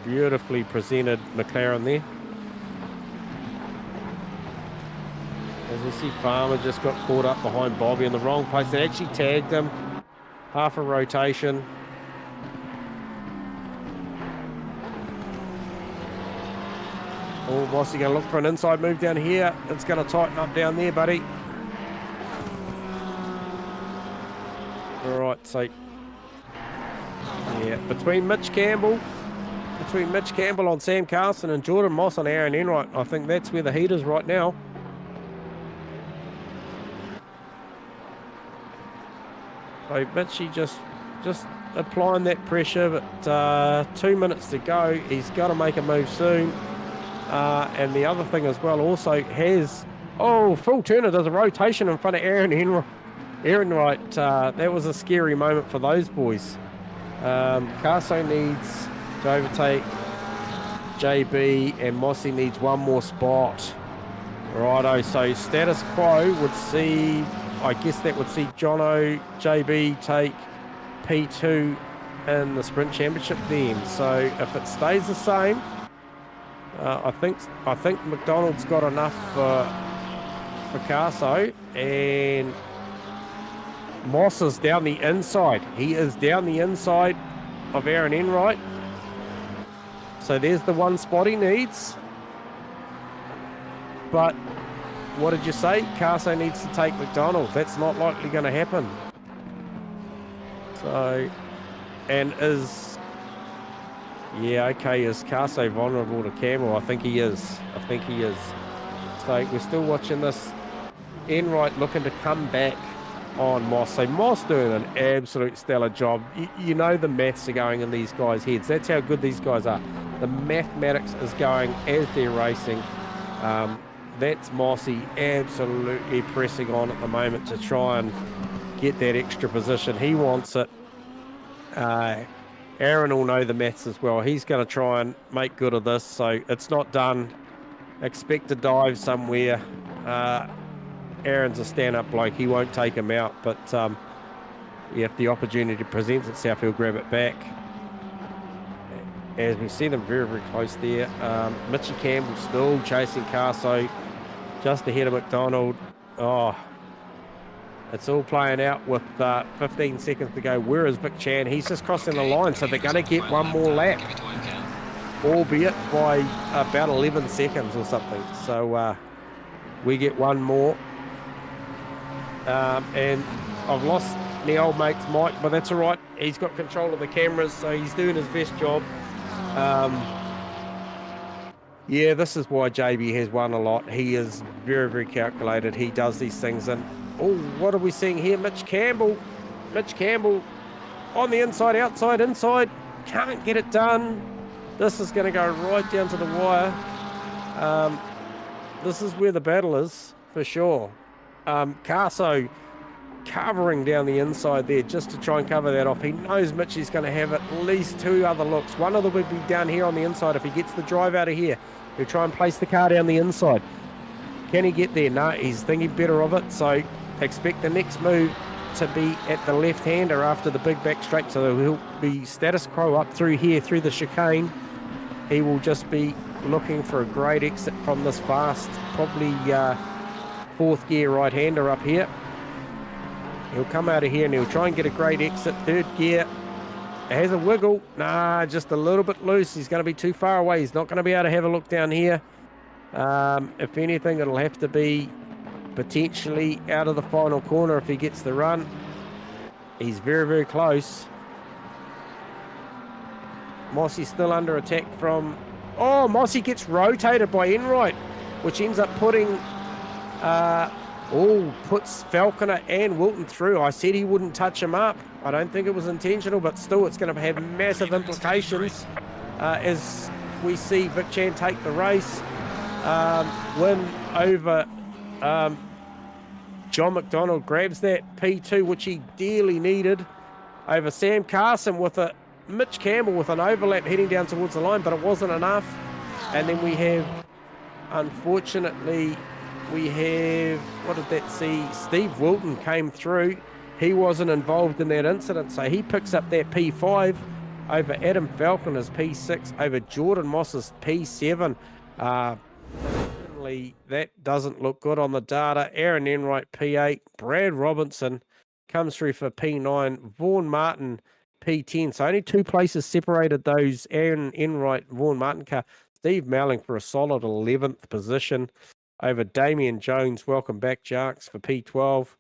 S2: beautifully presented McLaren there. As we see Farmer just got caught up behind Bobby in the wrong place. They actually tagged him, half a rotation. Oh, Mossy going to look for an inside move down here. It's going to tighten up down there, buddy. All right, so yeah, between Mitch Campbell on Sam Carson and Jordan Moss on Aaron Enright, I think that's where the heat is right now. So Mitchie just applying that pressure, but 2 minutes to go. He's got to make a move soon. And the other thing as well also has... Oh, Phil Turner does a rotation in front of Aaron Enright. That was a scary moment for those boys. Carso needs to overtake JB and Mossy needs one more spot. Righto, so status quo would see, I guess that would see Jono, JB take P2 in the Sprint Championship then. So if it stays the same, I think McDonald's got enough for Carso, and Moss is down the inside. He is down the inside of Aaron Enright. So there's the one spot he needs. But what did you say? Carso needs to take McDonald. That's not likely going to happen. So, and is, yeah, okay, is Carso vulnerable to Camel? I think he is. So we're still watching this. Enright looking to come back on Moss. So Moss doing an absolute stellar job. You know the maths are going in these guys' heads. That's how good these guys are. The mathematics is going as they're racing. That's Mossy absolutely pressing on at the moment to try and get that extra position. He wants it. Aaron will know the maths as well. He's going to try and make good of this. So it's not done. Expect a dive somewhere. Aaron's a stand-up bloke. He won't take him out. But yeah, if the opportunity presents itself, he'll grab it back. As we see them very, very close there. Mitchy Campbell still chasing Carso just ahead of McDonald. Oh, it's all playing out with 15 seconds to go. Where is Vic Chan? He's just crossing the line, so they're going to get one more lap, albeit by about 11 seconds or something. So we get one more. And I've lost my old mate's mic, but that's all right. He's got control of the cameras, so he's doing his best job. Yeah, this is why JB has won a lot. He is very, very calculated. He does these things. And, oh, what are we seeing here? Mitch Campbell on the inside, outside, inside. Can't get it done. This is going to go right down to the wire. This is where the battle is, for sure. Carso covering down the inside there just to try and cover that off. He knows Mitchy's going to have at least two other looks. One of them would be down here on the inside if he gets the drive out of here. He'll try and place the car down the inside. Can he get there? No, he's thinking better of it. So expect the next move to be at the left-hander after the big back straight. So he'll be status quo up through here, through the chicane. He will just be looking for a great exit from this fast, probably fourth gear right-hander up here. He'll come out of here and he'll try and get a great exit. Third gear. It has a wiggle. Nah, just a little bit loose. He's going to be too far away. He's not going to be able to have a look down here. If anything, it'll have to be potentially out of the final corner if he gets the run. He's very, very close. Mossy's still under attack from... Oh, Mossy gets rotated by Enright, which ends up putting... puts Falconer and Wilton through. I said he wouldn't touch him up. I don't think it was intentional, but still it's going to have massive implications as we see Vic Chan take the race. Win over John McDonald, grabs that P2, which he dearly needed, over Sam Carson with a Mitch Campbell with an overlap heading down towards the line, but it wasn't enough. And then we have, unfortunately, what did that see? Steve Wilton came through. He wasn't involved in that incident, so he picks up that P5 over Adam Falconer's P6, over Jordan Moss's P7. Certainly that doesn't look good on the data. Aaron Enright P8, Brad Robinson comes through for P9, Vaughan Martin P10. So only two places separated those Aaron Enright, Vaughan Martin car. Steve Malling for a solid 11th position over Damien Jones. Welcome back, Jarks, for P12.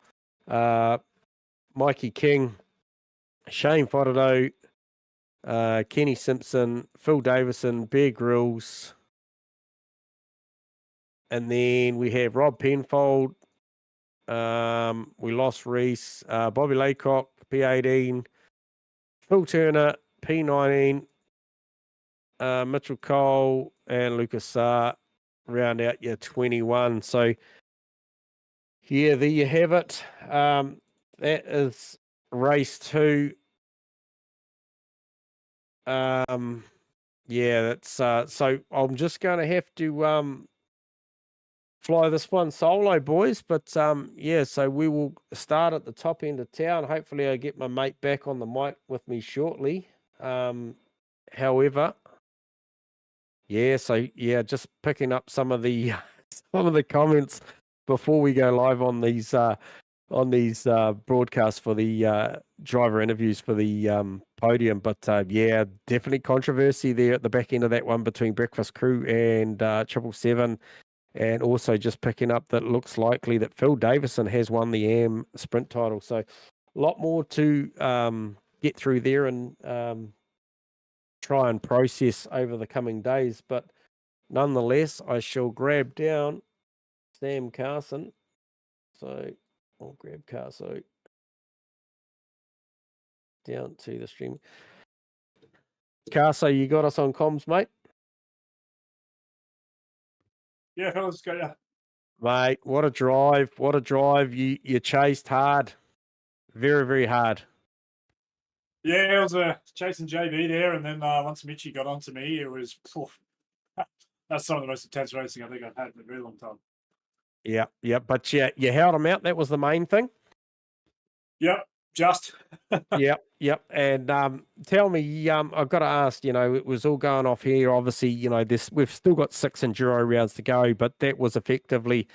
S2: Mikey King, Shane Fodado, Kenny Simpson, Phil Davison, Bear Grylls. And then we have Rob Penfold. We lost Reese. Bobby Laycock, P18. Phil Turner, P19. Mitchell Cole and Lucas Saar round out your 21. So, yeah, there you have it. That is race 2. Yeah, that's so I'm just going to have to fly this one solo, boys. But yeah, so we will start at the top end of town. Hopefully, I get my mate back on the mic with me shortly. However, yeah, so yeah, just picking up some of the some of the comments before we go live on these broadcasts for the driver interviews for the podium. But yeah, definitely controversy there at the back end of that one between Breakfast Crew and 777. And also just picking up that looks likely that Phil Davison has won the AM sprint title. So a lot more to get through there and try and process over the coming days. But nonetheless, I shall grab down Sam Carson. So I'll grab Carso down to the stream. Carso, you got us on comms, mate?
S6: Yeah, fellas, got ya.
S2: Mate, what a drive. What a drive. You chased hard. Very, very hard.
S6: Yeah, I was chasing JB there, and then once Mitchie got onto me, it was that's some of the most intense racing I think I've had in a very long time.
S2: Yeah. But you held him out. That was the main thing.
S6: Yep, just.
S2: Yep. And tell me, I've got to ask, it was all going off here. Obviously, we've still got 6 enduro rounds to go, but that was effectively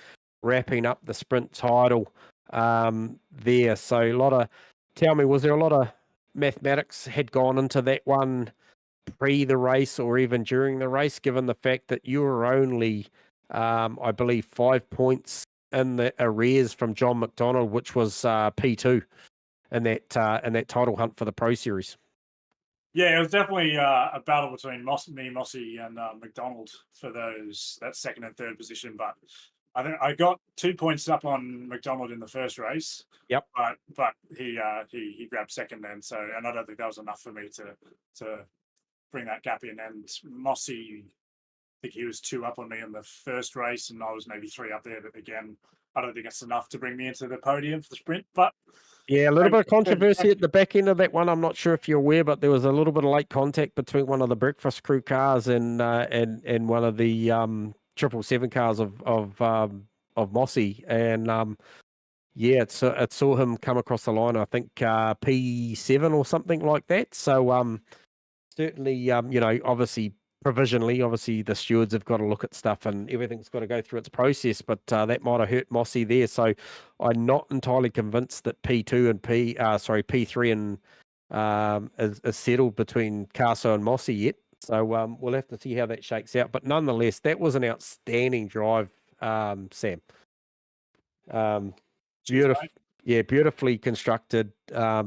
S2: wrapping up the sprint title there. So tell me, was there a lot of mathematics had gone into that one pre the race or even during the race, given the fact that you were only, I believe, 5 points in the arrears from John McDonald, which was P2 in that title hunt for the Pro Series?
S6: Yeah, it was definitely a battle between Mossy, and McDonald for that second and third position. But I think I got 2 points up on McDonald in the first race.
S2: Yep.
S6: But he grabbed second then. So, and I don't think that was enough for me to bring that gap in. And Mossy, I think he was 2 up on me in the first race, and I was maybe 3 up there. But again, I don't think it's enough to bring me into the podium for the sprint. But
S2: yeah, a little bit of controversy at the back end of that one. I'm not sure if you're aware, but there was a little bit of late contact between one of the Breakfast Crew cars and one of the 777 cars of Mossy, and yeah, it saw him come across the line. I think P7 or something like that. So certainly, obviously provisionally, obviously the stewards have got to look at stuff and everything's got to go through its process, but that might have hurt Mossy there. So I'm not entirely convinced that P2 and P3 and is settled between Carso and Mossy yet. So we'll have to see how that shakes out. But nonetheless, that was an outstanding drive, Sam. Beautifully constructed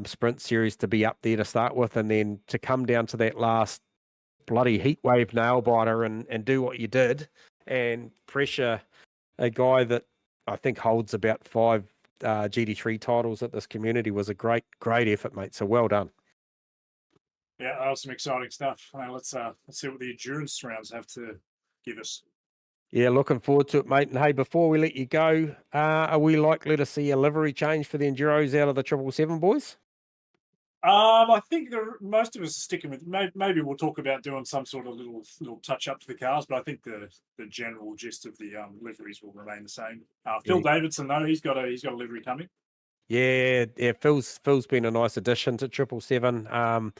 S2: sprint series to be up there to start with, and then to come down to that last bloody heat wave nail biter and do what you did and pressure a guy that I think holds about 5 GT3 titles at this community was a great effort, mate. So well done.
S6: Yeah, that was some exciting stuff. Let's see what the endurance rounds have to give us.
S2: Yeah, looking forward to it, mate. And hey, before we let you go, are we likely to see a livery change for the enduros out of the 777 boys?
S6: I think most of us are sticking with. Maybe we'll talk about doing some sort of little touch up to the cars, but I think the general gist of the liveries will remain the same. Phil Davidson, though, he's got a livery coming.
S2: Yeah. Phil's been a nice addition to 777.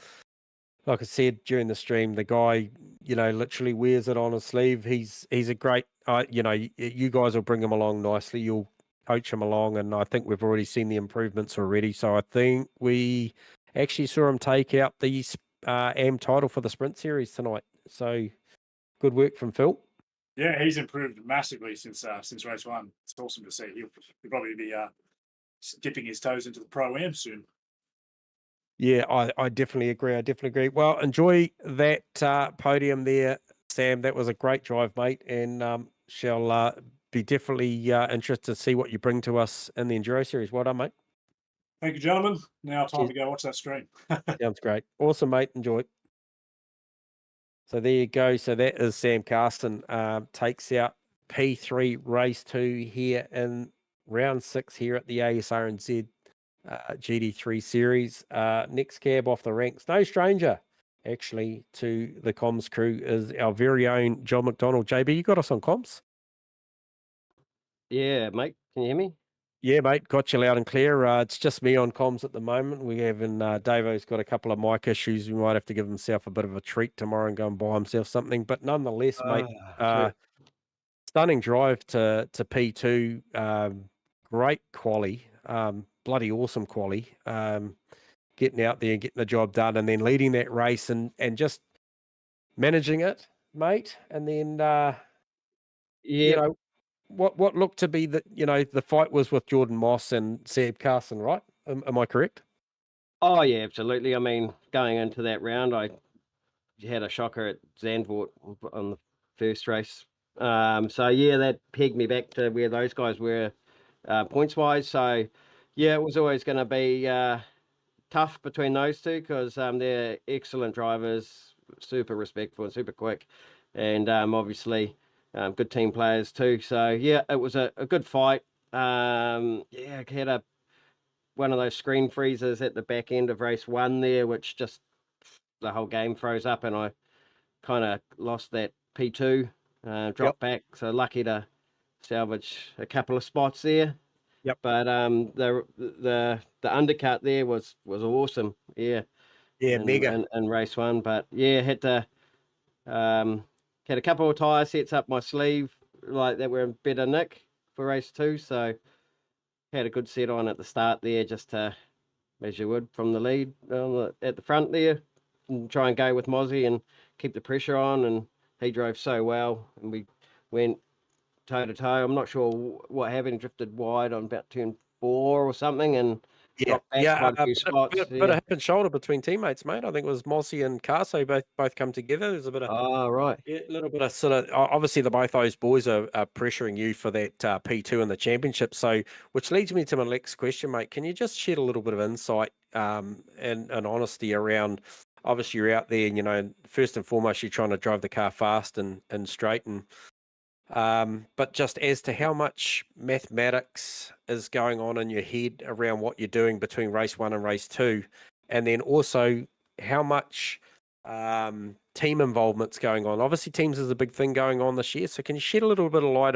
S2: Like I said during the stream, the guy, literally wears it on his sleeve. He's a great. You guys will bring him along nicely. You'll coach him along, and I think we've already seen the improvements already. So I think we actually saw him take out the AM title for the sprint series tonight. So good work from Phil.
S6: Yeah, he's improved massively since race 1. It's awesome to see. He'll probably be dipping his toes into the Pro-Am soon.
S2: Yeah, I definitely agree. Well, enjoy that podium there, Sam. That was a great drive, mate, and shall be definitely interested to see what you bring to us in the Enduro Series. Well done, mate.
S6: Thank you, gentlemen. Now time to go watch that stream.
S2: Sounds great. Awesome, mate. Enjoy. So there you go. So that is Sam Carson. Takes out P3 race 2 here in round 6 here at the Asrnz GT3 series. Next cab off the ranks. No stranger. actually, to the comms crew is our very own John McDonald. JB, you got us on comms?
S7: Yeah, mate. Can you hear me?
S2: Yeah, mate, got you loud and clear. It's just me on comms at the moment. We haven't, Davo's got a couple of mic issues. We might have to give himself a bit of a treat tomorrow and go and buy himself something. But nonetheless, mate, stunning drive to P2. Great quali, bloody awesome quali. Getting out there and getting the job done, and then leading that race and just managing it, mate. And then, you know, what looked to be the fight was with Jordan Moss and Seb Carson, right? Am I correct?
S7: Oh yeah, absolutely. I mean, going into that round, I had a shocker at Zandvoort on the first race. So yeah, that pegged me back to where those guys were points wise. So yeah, it was always going to be tough between those two because they're excellent drivers, super respectful and super quick, and obviously good team players too. So yeah, it was a good fight. Yeah, I had one of those screen freezers at the back end of race 1 there, which just the whole game froze up, and I kind of lost that P2, dropped back. So lucky to salvage a couple of spots there.
S2: Yep.
S7: But the undercut there was awesome. Yeah.
S2: Yeah, mega.
S7: In race 1, but yeah, had to had a couple of tire sets up my sleeve like that were in better nick for race 2, so had a good set on at the start there, just to, as you would from the lead at the front there, and try and go with Mozzie and keep the pressure on. And he drove so well, and we went toe to toe. I'm not sure what happened. Drifted wide on about turn 4 or something, and dropped back quite a few spots.
S2: Bit of hip and shoulder between teammates, mate. I think it was Mozzie and Carso both come together. There's a bit of
S7: right.
S2: Yeah, a little bit of sort of obviously both those boys are pressuring you for that P2 in the championship. So, which leads me to my next question, mate. Can you just shed a little bit of insight and honesty around? Obviously, you're out there, and first and foremost, you're trying to drive the car fast and straight, but just as to how much mathematics is going on in your head around what you're doing between race 1 and race 2, and then also how much team involvement's going on. Obviously, teams is a big thing going on this year. So can you shed a little bit of light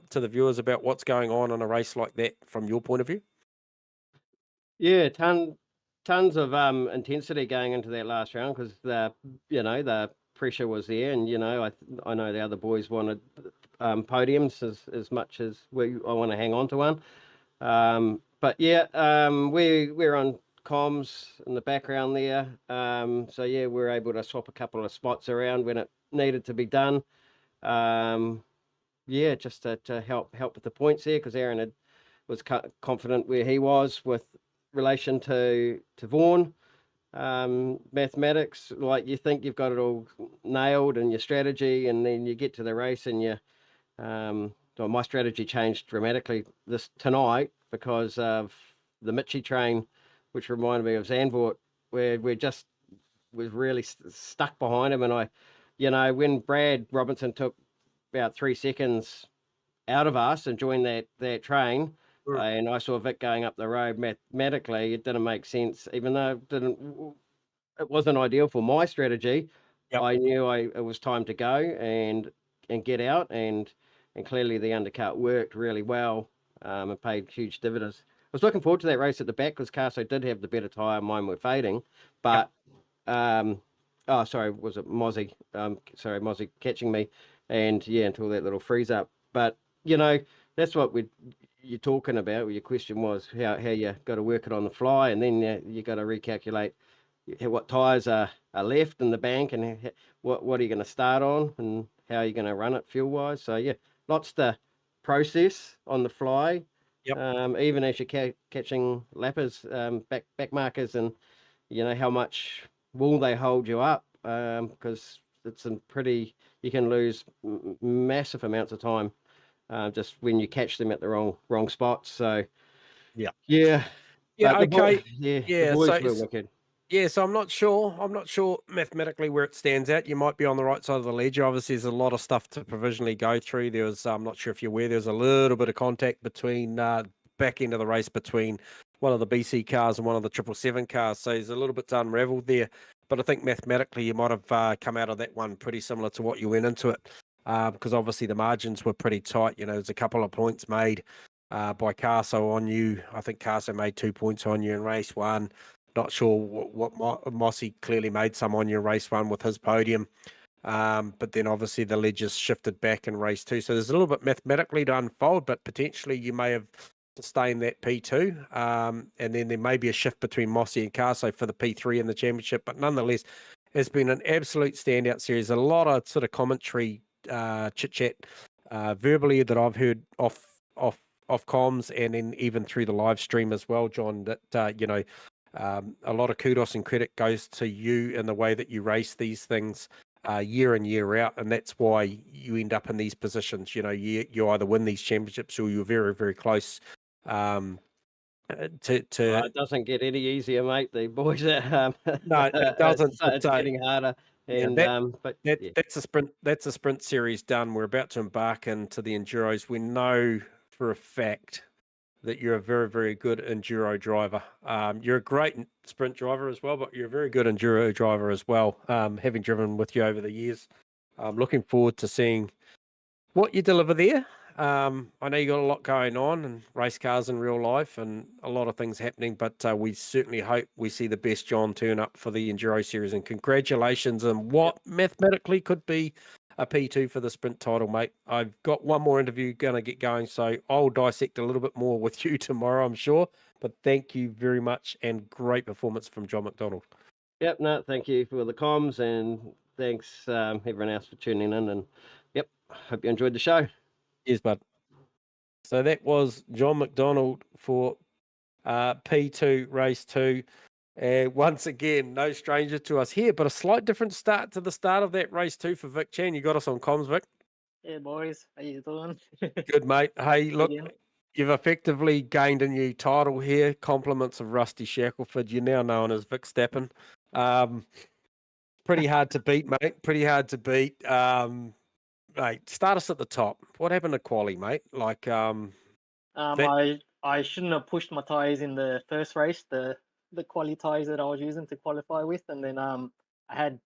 S2: to the viewers about what's going on in a race like that from your point of view?
S7: Yeah, tons of intensity going into that last round because the pressure was there, and I know the other boys wanted podiums as much as I want to hang on to one. But yeah, we're on comms in the background there. So yeah, we're able to swap a couple of spots around when it needed to be done. Yeah, just to help with the points there, because Aaron was confident where he was with relation to Vaughan. Mathematics, like you think you've got it all nailed and your strategy, and then you get to the race and well, my strategy changed dramatically tonight because of the Mitchie train, which reminded me of Zandvoort, where was really stuck behind him. And when Brad Robinson took about 3 seconds out of us and joined that train, and I saw Vic going up the road, mathematically it didn't make sense, even though it wasn't ideal for my strategy.
S2: Yep.
S7: I knew it was time to go and get out, and clearly the undercut worked really well and paid huge dividends. I was looking forward to that race at the back because Carso did have the better tyre, mine were fading, but sorry, was it Mozzie? Mozzie catching me, and yeah, until that little freeze up. But that's what you're talking about. Your question was how you got to work it on the fly, and then you got to recalculate what tyres are left in the bank, and what are you going to start on, and how are you going to run it fuel wise. So yeah, lots to process on the fly.
S2: Yep.
S7: Even as you're catching lappers, back markers, and how much will they hold you up, because it's you can lose massive amounts of time just when you catch them at the wrong spots. So yeah,
S2: okay,
S7: the boys were wicked.
S2: Yeah, so I'm not sure mathematically where it stands out. You might be on the right side of the ledger. Obviously, there's a lot of stuff to provisionally go through. There was, I'm not sure if you're aware, there's a little bit of contact between back end of the race between one of the BC cars and one of the 777 cars. So there's a little bit to unravel there. but I think mathematically you might have come out of that one pretty similar to what you went into it, because obviously the margins were pretty tight. There's a couple of points made by Carso on you. I think Carso made 2 points on you in race one. Not sure what Mossy clearly made some on you in race one with his podium. But then obviously the ledgers shifted back in race two. So there's a little bit mathematically to unfold, but potentially you may have sustained that P2. And then there may be a shift between Mossy and Carso for the P3 in the championship. But nonetheless, it's been an absolute standout series. A lot of sort of commentary, chit-chat verbally that I've heard off comms, and then even through the live stream as well, John, that, a lot of kudos and credit goes to you in the way that you race these things year in, year out, and that's why you end up in these positions. You either win these championships or you're very, very close.
S7: Well, it doesn't get any easier, mate. The boys,
S2: no, it doesn't.
S7: It's getting harder. And
S2: that's a sprint. That's a sprint series done. We're about to embark into the enduros. We know for a fact that you're a very, very good enduro driver. You're a great sprint driver as well, but you're a very good enduro driver as well, having driven with you over the years. I'm looking forward to seeing what you deliver there. I know you got a lot going on and race cars in real life and a lot of things happening, but we certainly hope we see the best John turn up for the Enduro Series, and congratulations on what mathematically could be a P2 for the sprint title, mate. I've got one more interview going to get going, so I'll dissect a little bit more with you tomorrow, I'm sure, but thank you very much and great performance from John McDonald.
S7: Yep, no, thank you for the comms, and thanks everyone else for tuning in, and yep, hope you enjoyed the show.
S2: Yes, bud. So that was John McDonald for P2 race 2. Once again, no stranger to us here, but a slight different start to the start of that race 2 for Vic Chan. You got us on comms, Vic?
S5: Yeah, boys. How you doing?
S2: Good, mate. Hey, look,
S5: Yeah.
S2: you've effectively gained a new title here. Compliments of Rusty Shackelford. You're now known as Vic Stappen. Pretty hard to beat, mate. Pretty hard to beat. Mate, start us at the top. What happened to quali, mate? Like,
S5: I shouldn't have pushed my tires in the first race, the quali tires that I was using to qualify with, and then I had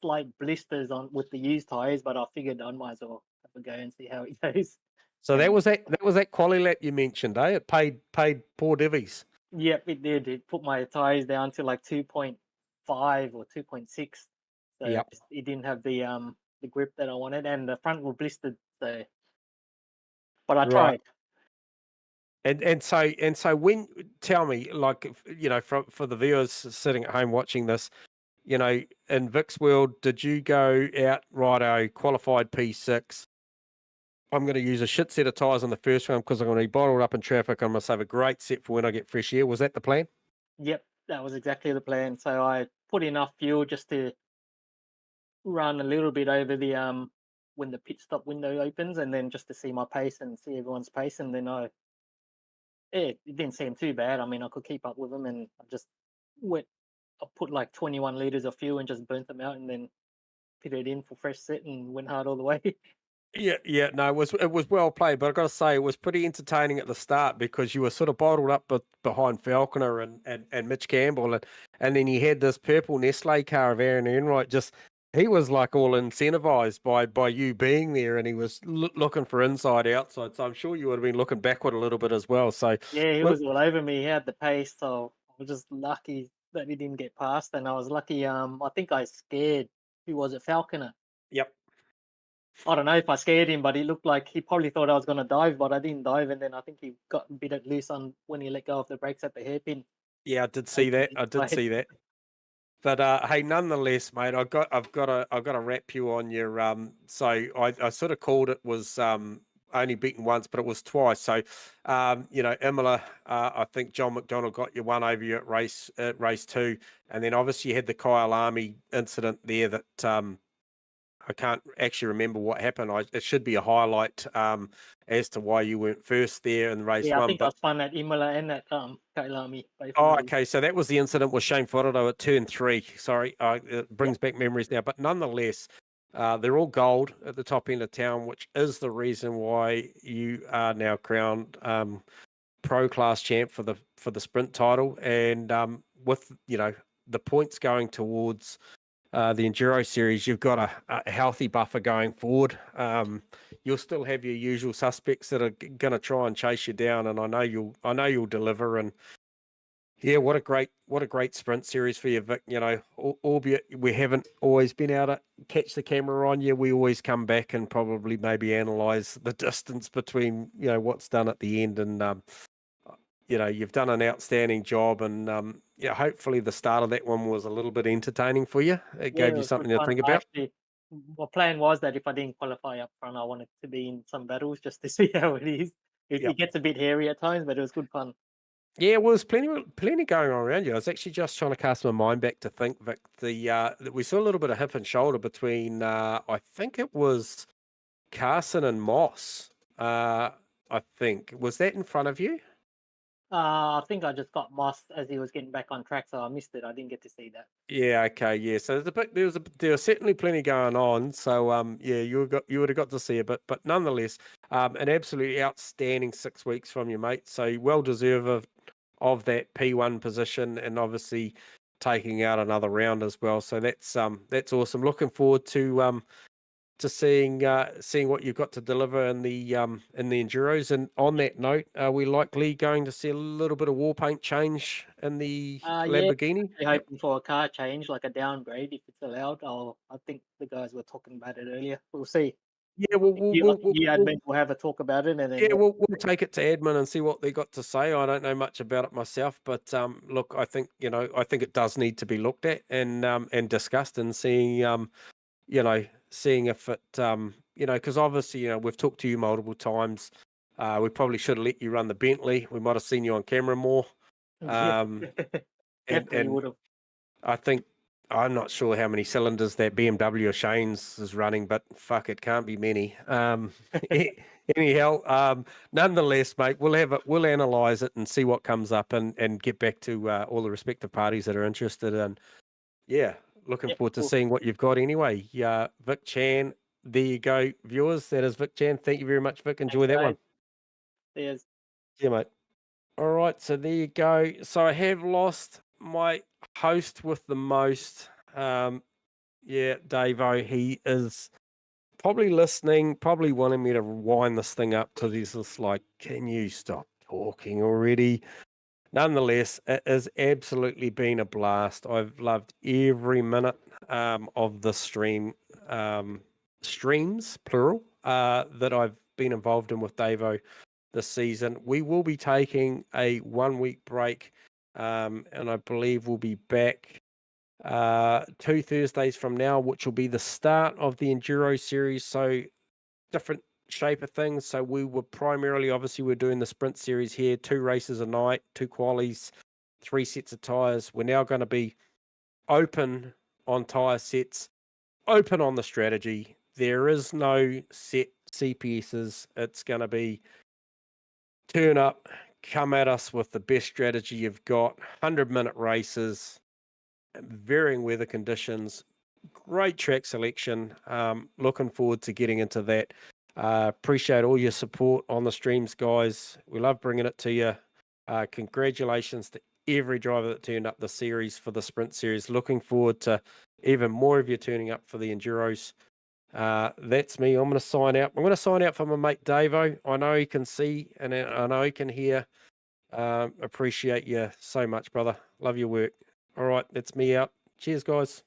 S5: slight blisters on with the used tires, but I figured I might as well have a go and see how it goes.
S2: So that was that quali lap you mentioned, eh? It paid poor divvies.
S5: Yep, it did. It put my tires down to like 2.5 or 2.6. So
S2: Yep.
S5: it didn't have the grip that I wanted, and the front were blistered. So, but I tried.
S2: And so when, tell me, like, for the viewers sitting at home watching this, in Vic's world, did you go out, righto, qualified P6? I'm going to use a shit set of tyres on the first one because I'm going to be bottled up in traffic. I'm going to save a great set for when I get fresh air. Was that the plan?
S5: Yep, that was exactly the plan. So I put enough fuel just to run a little bit over the when the pit stop window opens, and then just to see my pace and see everyone's pace, and then it didn't seem too bad. I mean, I could keep up with them, and I put like 21 liters of fuel and just burnt them out, and then pitted in for fresh set and went hard all the way.
S2: Yeah, no, it was well played, but I've got to say it was pretty entertaining at the start because you were sort of bottled up behind Falconer and Mitch Campbell, and then you had this purple Nestle car of Aaron Enright. He was like all incentivized by you being there, and he was looking for inside, outside. So I'm sure you would have been looking backward a little bit as well. So
S5: yeah, he was all over me. He had the pace, so I was just lucky that he didn't get past, and I was lucky. I think I scared. Who was it? Falconer.
S2: Yep.
S5: I don't know if I scared him, but he looked like he probably thought I was going to dive, but I didn't dive, and then I think he got a bit loose on when he let go of the brakes at the hairpin.
S2: Yeah, I did see that. But hey, nonetheless, mate, I've got to wrap you on your So I sort of called it was only beaten once, but it was twice. So Imola, I think John McDonald got you one over you at race 2, and then obviously you had the Kyle Army incident there that I can't actually remember what happened. It should be a highlight as to why you weren't first there in race 1.
S5: I think I spun at Imola and at Kailami.
S2: Oh, okay. So that was the incident with Shane Fodordo at turn 3. Sorry, it brings back memories now. But nonetheless, they're all gold at the top end of town, which is the reason why you are now crowned pro class champ for the sprint title. And with the points going towards the Enduro Series, you've got a healthy buffer going forward. You'll still have your usual suspects that are going to try and chase you down, and I know you'll deliver. And yeah, what a great sprint series for you, Vic. You know, albeit we haven't always been able to catch the camera on you, we always come back and probably maybe analyze the distance between what's done at the end. And you've done an outstanding job, and hopefully the start of that one was a little bit entertaining for you. It
S5: Yeah,
S2: gave
S5: it
S2: you
S5: was
S2: something
S5: good
S2: to
S5: fun.
S2: think
S5: I
S2: about.
S5: actually, my plan was that if I didn't qualify up front, I wanted to be in some battles just to see how it is. It gets a bit hairy at times, but it was good fun.
S2: Yeah, well, there's plenty going on around you. I was actually just trying to cast my mind back to think, Vic, that we saw a little bit of hip and shoulder between, I think it was Carson and Moss. I think. Was that in front of you?
S5: I think I just got Moss as he was getting back on track, so I missed it. I didn't get to see that.
S2: Yeah, okay, yeah. So there was certainly plenty going on. So yeah, you would have got to see a bit, but nonetheless, an absolutely outstanding 6 weeks from you, mate. So well deserved of that P1 position, and obviously taking out another round as well. So that's awesome. Looking forward to seeing what you've got to deliver in the enduros. And on that note, are we likely going to see a little bit of war paint change in the
S5: Yeah,
S2: Lamborghini?
S5: actually hoping for a car change, like a downgrade if it's allowed. I think the guys were talking about it earlier. We'll see.
S2: Yeah,
S5: You admin will have a talk about it, and then
S2: yeah, we'll take it to admin and see what they got to say. I don't know much about it myself, but look, I think it does need to be looked at and discussed, and seeing seeing if it because obviously we've talked to you multiple times. We probably should have let you run the Bentley. We might have seen you on camera more.
S5: definitely would have.
S2: I think I'm not sure how many cylinders that BMW or Shane's is running, but fuck, it can't be many. Anyhow, nonetheless, mate, we'll analyze it and see what comes up, and get back to all the respective parties that are interested. And yeah, looking forward to
S5: cool.
S2: seeing what you've got anyway. Vic Chan, there you go, viewers. That is Vic Chan. Thank you very much, Vic. Enjoy that one.
S5: Cheers.
S2: Yeah, mate. All right, so there you go. So I have lost my host with the most. Yeah, Davo, he is probably listening, probably wanting me to wind this thing up, because he's just like, can you stop talking already? Nonetheless, it has absolutely been a blast. I've loved every minute of the streams, plural, that I've been involved in with Davo this season. We will be taking a 1 week break, and I believe we'll be back 2 Thursdays from now, which will be the start of the Enduro series. So different shape of things. So we were primarily, obviously, we're doing the sprint series here, 2 races a night, 2 qualies, 3 sets of tires. We're now going to be open on tire sets, open on the strategy. There is no set CPSs. It's going to be turn up, come at us with the best strategy you've got, 100-minute races, varying weather conditions, great track selection. Looking forward to getting into that. Appreciate all your support on the streams, guys. We love bringing it to you. Congratulations to every driver that turned up the series for the sprint series. Looking forward to even more of you turning up for the Enduros. That's me. I'm going to sign out. I'm going to sign out for my mate Davo. I know he can see and I know he can hear. Appreciate you so much, brother. Love your work. All right, that's me out. Cheers, guys.